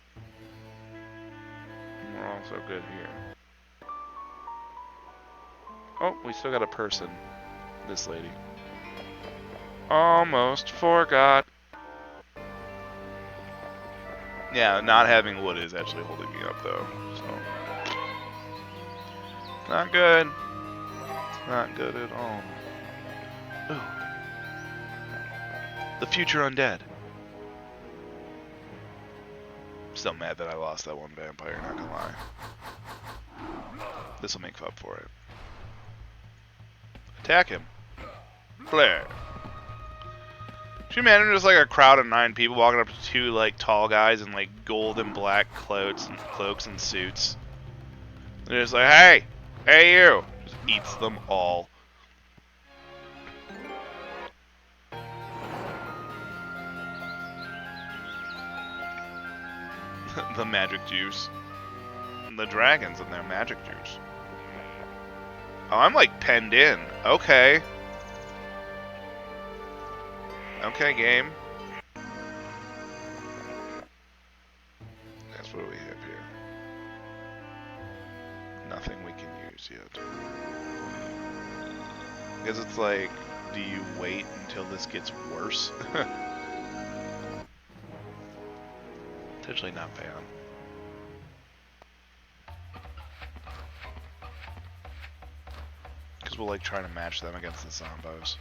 And we're also good here. Oh, we still got a person. This lady. Almost forgot. Yeah, not having wood is actually holding me up though, so. Not good. It's not good at all. Ooh. The future undead. Still mad that I lost that one vampire, not gonna lie. This'll make up for it. Attack him. Flare. Could you imagine just like a crowd of 9 people walking up to 2 like tall guys in like gold and black cloaks and suits? They're just like, hey! Hey you! Just eats them all. The magic juice. The dragons and their magic juice. Oh, I'm like penned in. Okay. Okay, game. That's what we have here. Nothing we can use yet. Because it's like, do you wait until this gets worse? Potentially not bad. Because we'll like try to match them against the zombos.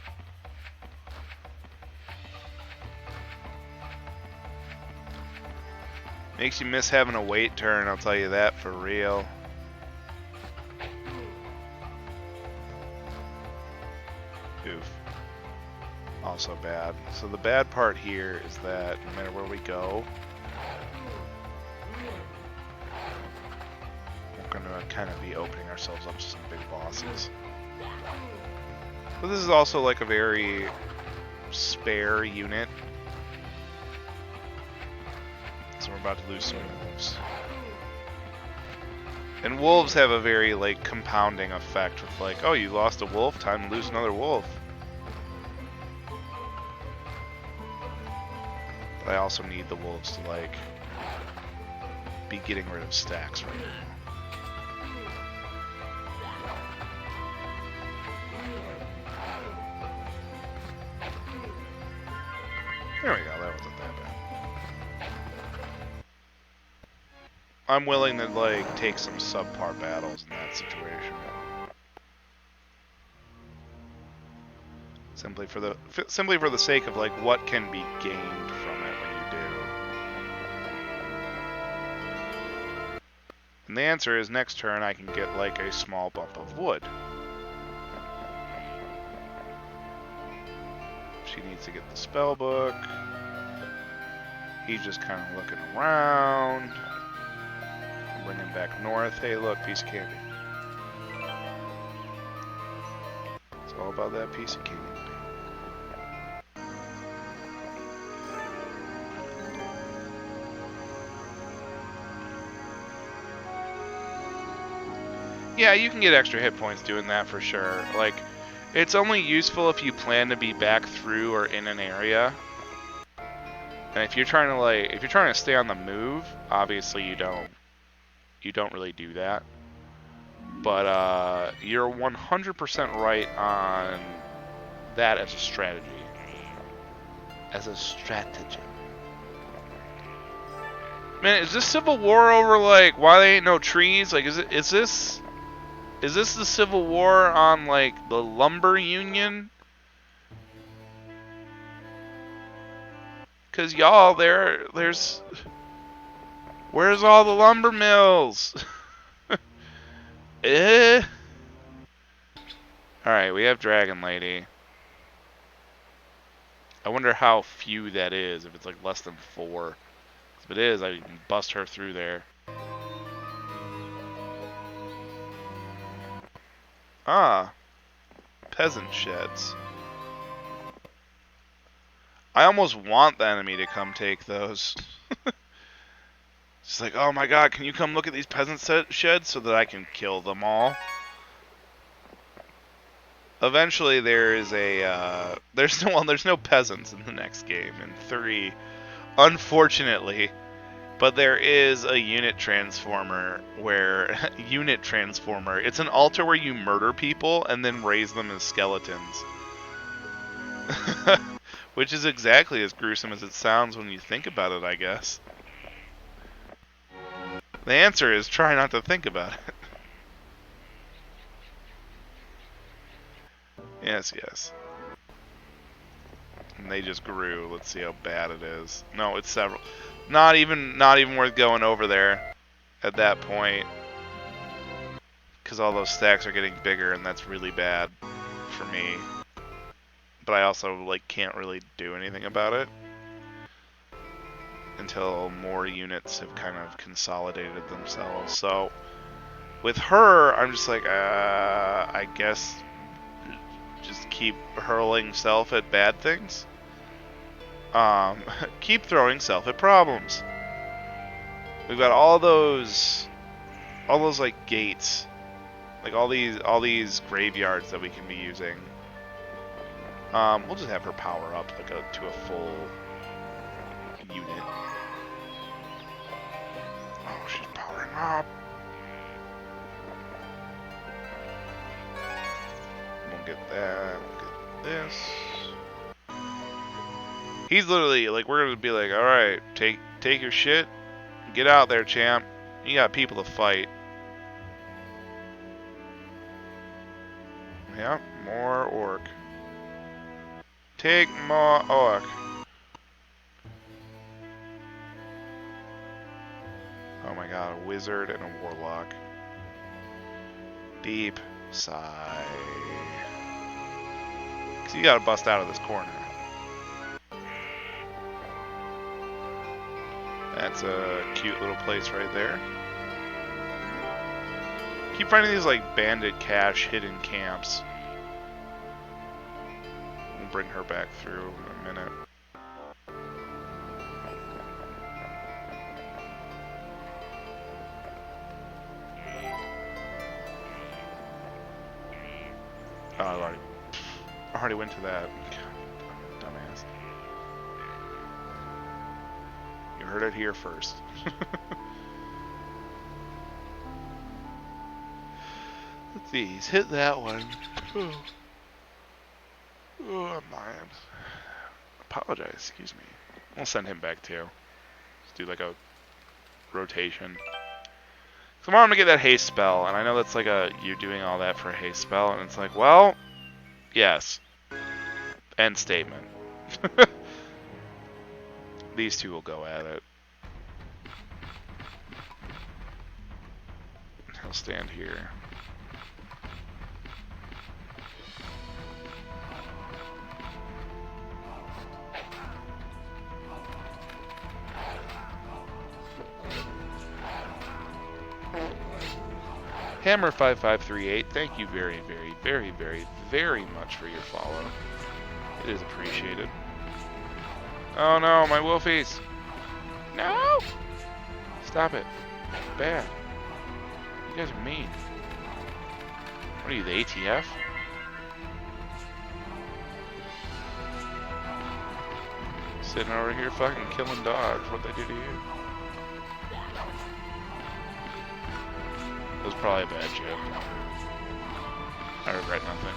Makes you miss having a wait turn, I'll tell you that for real. Oof. Also bad. So the bad part here is that no matter where we go, we're gonna kind of be opening ourselves up to some big bosses. But this is also like a very spare unit. So we're about to lose some moves. And wolves have a very, like, compounding effect with, like, oh, you lost a wolf, time to lose another wolf. But I also need the wolves to, like, be getting rid of stacks right now. There we go, that wasn't that bad. I'm willing to, like, take some subpar battles in that situation. Simply for the sake of, like, what can be gained from it when you do. And the answer is next turn I can get, like, a small bump of wood. She needs to get the spell book. He's just kind of looking around. Bring him back north. Hey, look, piece of candy. It's all about that piece of candy. Yeah, you can get extra hit points doing that for sure. Like, it's only useful if you plan to be back through or in an area. And if you're trying to stay on the move, obviously you don't really do that. But you're 100% right on that as a strategy. Man, is this Civil War over, like, why there ain't no trees? Like, is this the Civil War on, like, the lumber union? Cause y'all, there's where's all the lumber mills? Eh? Alright, we have Dragon Lady. I wonder how few that is, if it's like less than 4. If it is, I can bust her through there. Ah, peasant sheds. I almost want the enemy to come take those. It's like, oh my god, can you come look at these peasant sheds so that I can kill them all? Eventually, there is a there's no peasants in the next game in 3, unfortunately. But there is a unit transformer it's an altar where you murder people and then raise them as skeletons. Which is exactly as gruesome as it sounds when you think about it, I guess. The answer is try not to think about it. Yes, yes. And they just grew. Let's see how bad it is. No, it's several. Not even worth going over there at that point. Because all those stacks are getting bigger, and that's really bad for me. But I also, like, can't really do anything about it until more units have kind of consolidated themselves. So with her, I'm just like, I guess just keep hurling self at bad things. Keep throwing self at problems. We've got all those like gates, like all these graveyards that we can be using. We'll just have her power up like to a full unit. Oh, she's powering up. We'll get that. We'll get this. He's literally like, we're gonna be like, all right, take your shit, get out there, champ. You got people to fight. Yep, more orc. Take more orc. Oh my god, a wizard and a warlock. Deep sigh. Cause you gotta bust out of this corner. That's a cute little place right there. Keep finding these like bandit cache hidden camps. We'll bring her back through in a minute. Oh, I already went to that. God, dumbass. You heard it here first. Let's see, he's hit that one. Oh, I'm lying. Apologize, excuse me. We'll send him back too. Let's do like a rotation. So I want him to get that haste spell, and I know that's like you're doing all that for a haste spell, and it's like, well, yes. End statement. These two will go at it. He'll stand here. Hammer5538, thank you very, very, very, very, very much for your follow. It is appreciated. Oh no, my wolfies! No! Stop it. Bad. You guys are mean. What are you, the ATF? Sitting over here fucking killing dogs. What'd they do to you? It was probably a bad joke. I regret nothing.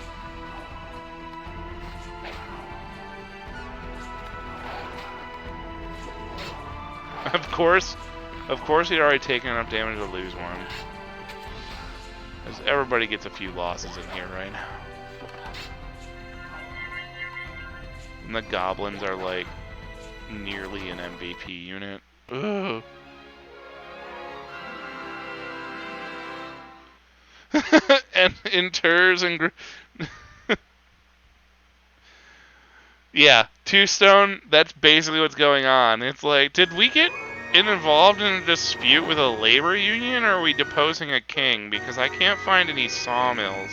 Of course he'd already taken enough damage to lose one. Everybody gets a few losses in here right now. And the goblins are like nearly an MVP unit. Ugh. And inters and yeah, two stone. That's basically what's going on. It's like, did we get involved in a dispute with a labor union, or are we deposing a king? Because I can't find any sawmills.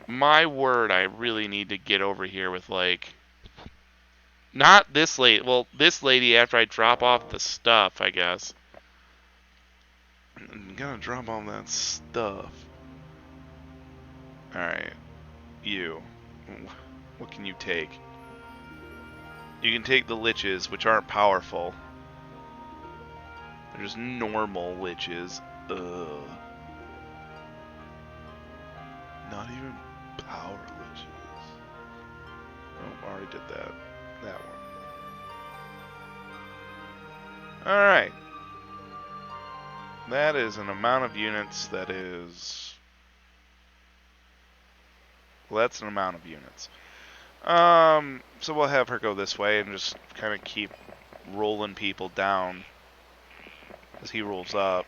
My word, I really need to get over here with like, not this lady. Well, this lady after I drop off the stuff, I guess. I'm gonna drop all that stuff. Alright. You. What can you take? You can take the liches, which aren't powerful. They're just normal liches. Ugh. Not even power liches. Oh, I already did that. That one. Alright. That is an amount of units that is... Well, that's an amount of units. So we'll have her go this way and just kind of keep rolling people down as he rolls up.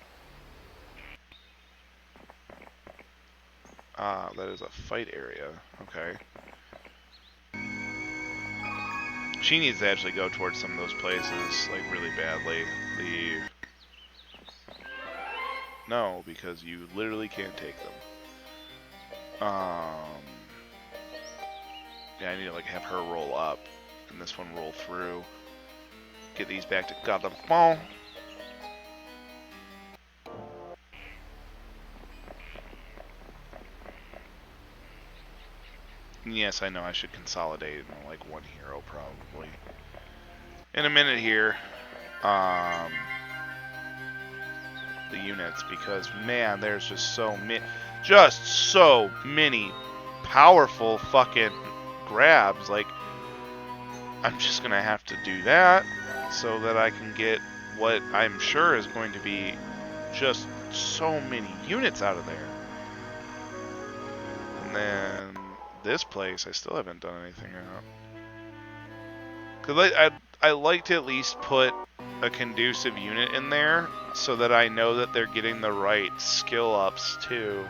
Ah, that is a fight area. Okay. She needs to actually go towards some of those places, like, really badly. No, because you literally can't take them. Yeah, I need to, like, have her roll up, and this one roll through. Get these back to Godefond. Yes, I know I should consolidate into, like, one hero, probably. In a minute here, the units, because, man, there's just so many powerful fucking grabs. Like, I'm just gonna have to do that so that I can get what I'm sure is going to be just so many units out of there. And then this place, I still haven't done anything out. Because I like to at least put a conducive unit in there so that I know that they're getting the right skill ups too,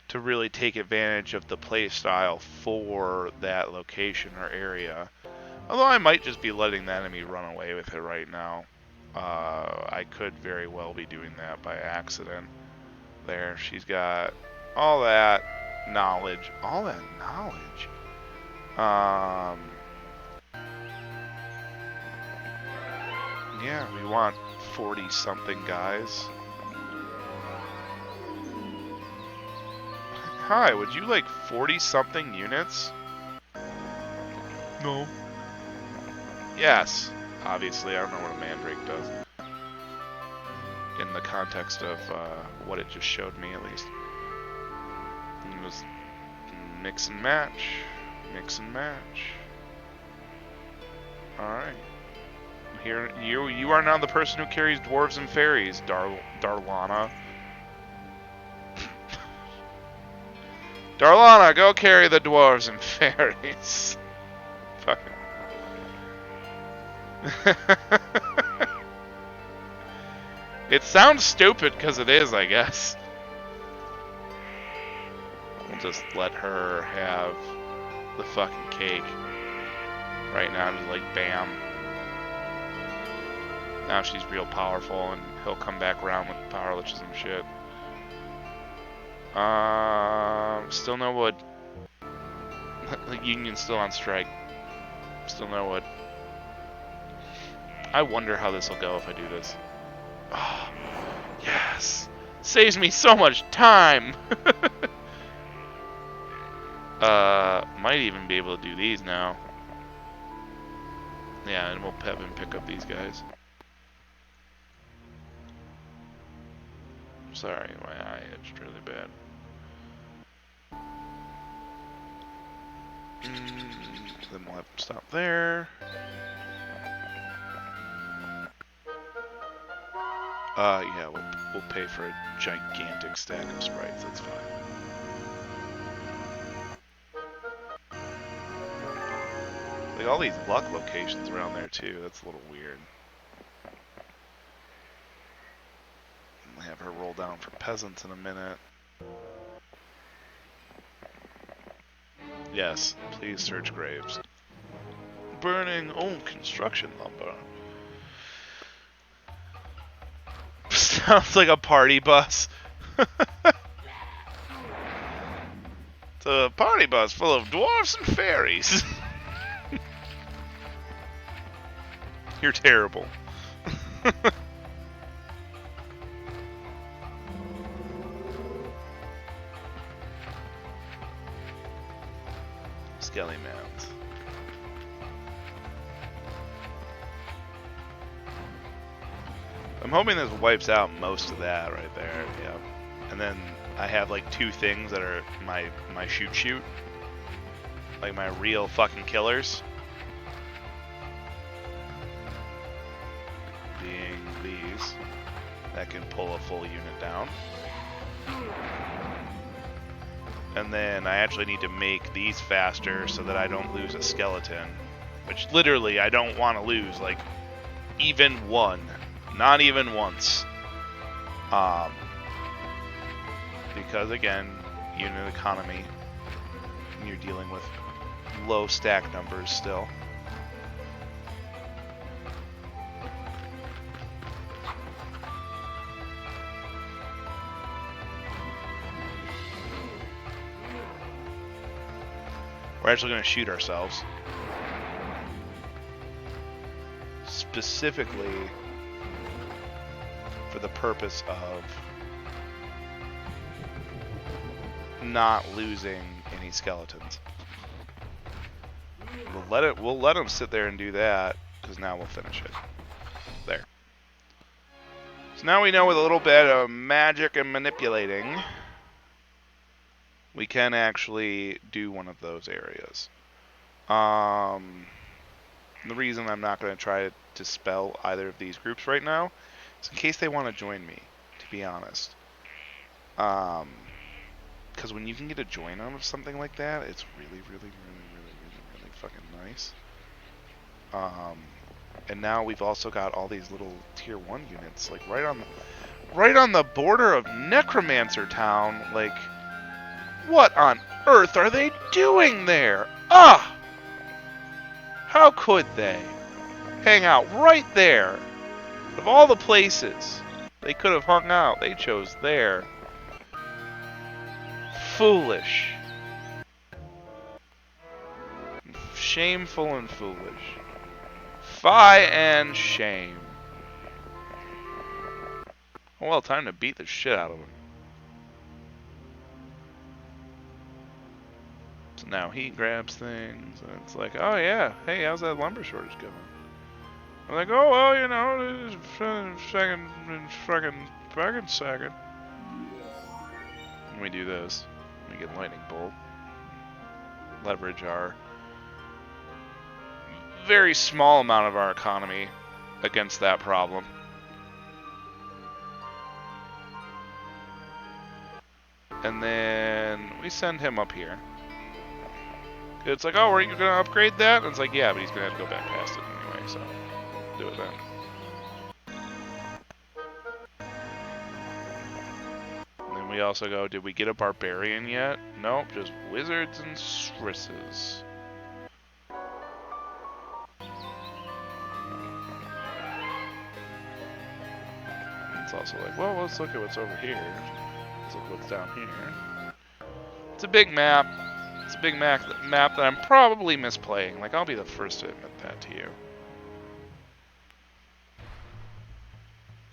to really take advantage of the play style for that location or area. Although I might just be letting the enemy run away with it right now. I could very well be doing that by accident. There, she's got all that knowledge. All that knowledge. Yeah, we want 40-something guys. Hi, would you like 40-something units? No. Yes. Obviously, I don't know what a mandrake does. In the context of what it just showed me, at least. It was mix and match. Mix and match. Alright. Here, you are now the person who carries dwarves and fairies, Darlana. Darlana, go carry the dwarves and fairies. Fucking. It sounds stupid because it is, I guess. We'll just let her have the fucking cake. Right now, just like bam. Now she's real powerful, and he'll come back around with power liches and shit. Still no wood. Union's still on strike. Still no wood. I wonder how this will go if I do this. Oh, yes! Saves me so much time! Might even be able to do these now. Yeah, and we'll have him pick up these guys. Sorry, my eye itched really bad. Then we'll have him stop there. Yeah, we'll pay for a gigantic stack of sprites, that's fine. Like, all these luck locations around there, too, that's a little weird. We'll have her roll down for peasants in a minute. Yes, please search graves. Burning old construction lumber. Sounds like a party bus. It's a party bus full of dwarfs and fairies. You're terrible. Skelly mounds. I'm hoping this wipes out most of that right there. Yeah. And then I have like 2 things that are my shoot. Like my real fucking killers. Being these. That can pull a full unit down. And then I actually need to make these faster so that I don't lose a skeleton. Which literally I don't want to lose, like, even one. Not even once. Because again, unit economy, you're dealing with low stack numbers still. We're actually going to shoot ourselves. Specifically for the purpose of not losing any skeletons. We'll let them sit there and do that, because now we'll finish it. There. So now we know with a little bit of magic and manipulating, we can actually do one of those areas. The reason I'm not going to try to dispel either of these groups right now is in case they want to join me, to be honest. Because when you can get a join on something like that, it's really fucking nice. And now we've also got all these little tier 1 units, like right on the border of Necromancer Town. Like, what on earth are they doing there? Ah! How could they hang out right there? Of all the places they could have hung out, they chose there. Foolish. Shameful and foolish. Fie and shame. Well, time to beat the shit out of them. So now he grabs things, and it's like, oh yeah, hey, how's that lumber shortage going? I'm like, oh well, you know, second. And we do this. We get lightning bolt. Leverage our very small amount of our economy against that problem. And then we send him up here. It's like, oh, are you going to upgrade that? And it's like, yeah, but he's going to have to go back past it anyway, so do it then. And then we also go, did we get a barbarian yet? Nope, just wizards and strisses. It's also like, well, let's look at what's over here. Let's look what's down here. It's a big map. It's a big map that I'm probably misplaying. Like, I'll be the first to admit that to you.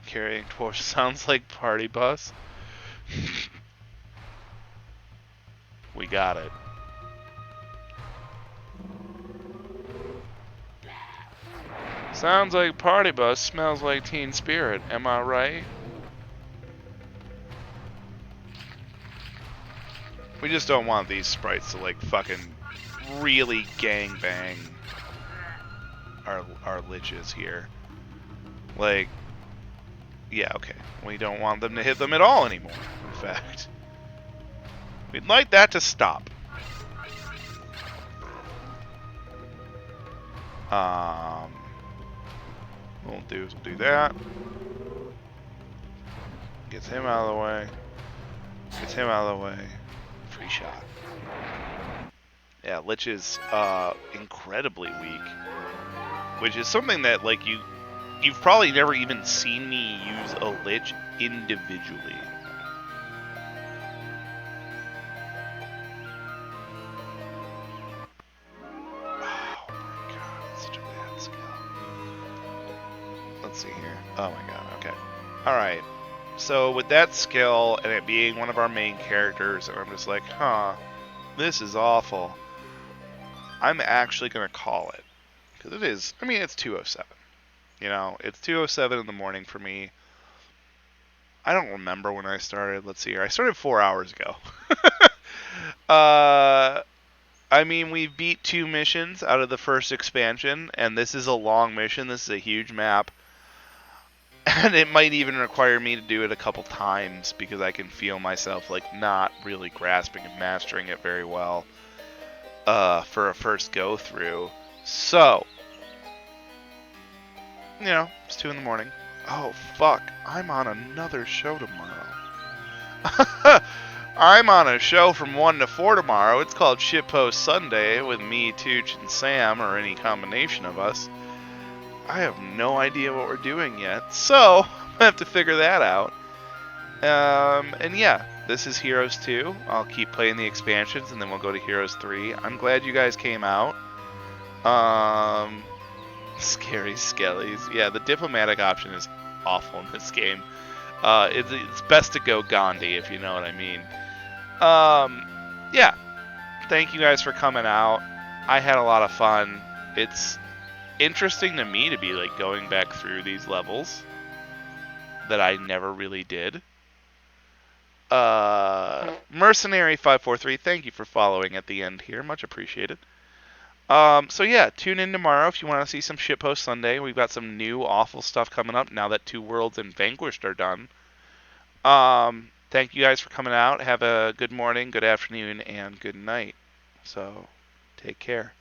Carrying torch sounds like party bus. We got it. Sounds like party bus, smells like teen spirit. Am I right? We just don't want these sprites to like fucking really gangbang our liches here. Like, yeah, okay. We don't want them to hit them at all anymore, in fact. We'd like that to stop. What we'll do is we'll do that. Gets him out of the way. Gets him out of the way. Free shot. Yeah, Lich is incredibly weak. Which is something that, like, you've probably never even seen me use a Lich individually. Oh my god, it's such a bad skill. Let's see here. Oh my god, okay. Alright. So with that skill and it being one of our main characters, and I'm just like, huh, this is awful. I'm actually going to call it. Because it is, I mean, it's 2:07. You know, it's 2:07 in the morning for me. I don't remember when I started. Let's see here. I started 4 hours ago. I mean, we beat 2 missions out of the first expansion, and this is a long mission. This is a huge map. And it might even require me to do it a couple times because I can feel myself like not really grasping and mastering it very well for a first go through. So, you know, it's 2 in the morning. Oh fuck, I'm on another show tomorrow. I'm on a show from 1 to 4 tomorrow. It's called Shitpost Sunday with me, Tooch, and Sam, or any combination of us. I have no idea what we're doing yet, so I'm gonna have to figure that out. And yeah, this is Heroes 2. I'll keep playing the expansions, and then we'll go to Heroes 3. I'm glad you guys came out. Scary Skellies. Yeah, the diplomatic option is awful in this game. It's best to go Gandhi, if you know what I mean. Yeah, thank you guys for coming out. I had a lot of fun. It's interesting to me to be like going back through these levels that I never really did. Mercenary 543, thank you for following at the end here, much appreciated. So yeah, tune in tomorrow if you want to see some Shitpost Sunday. We've got some new awful stuff coming up now that 2 Worlds and Vanquished are done. Thank you guys for coming out. Have a good morning, good afternoon, and good night. So, take care.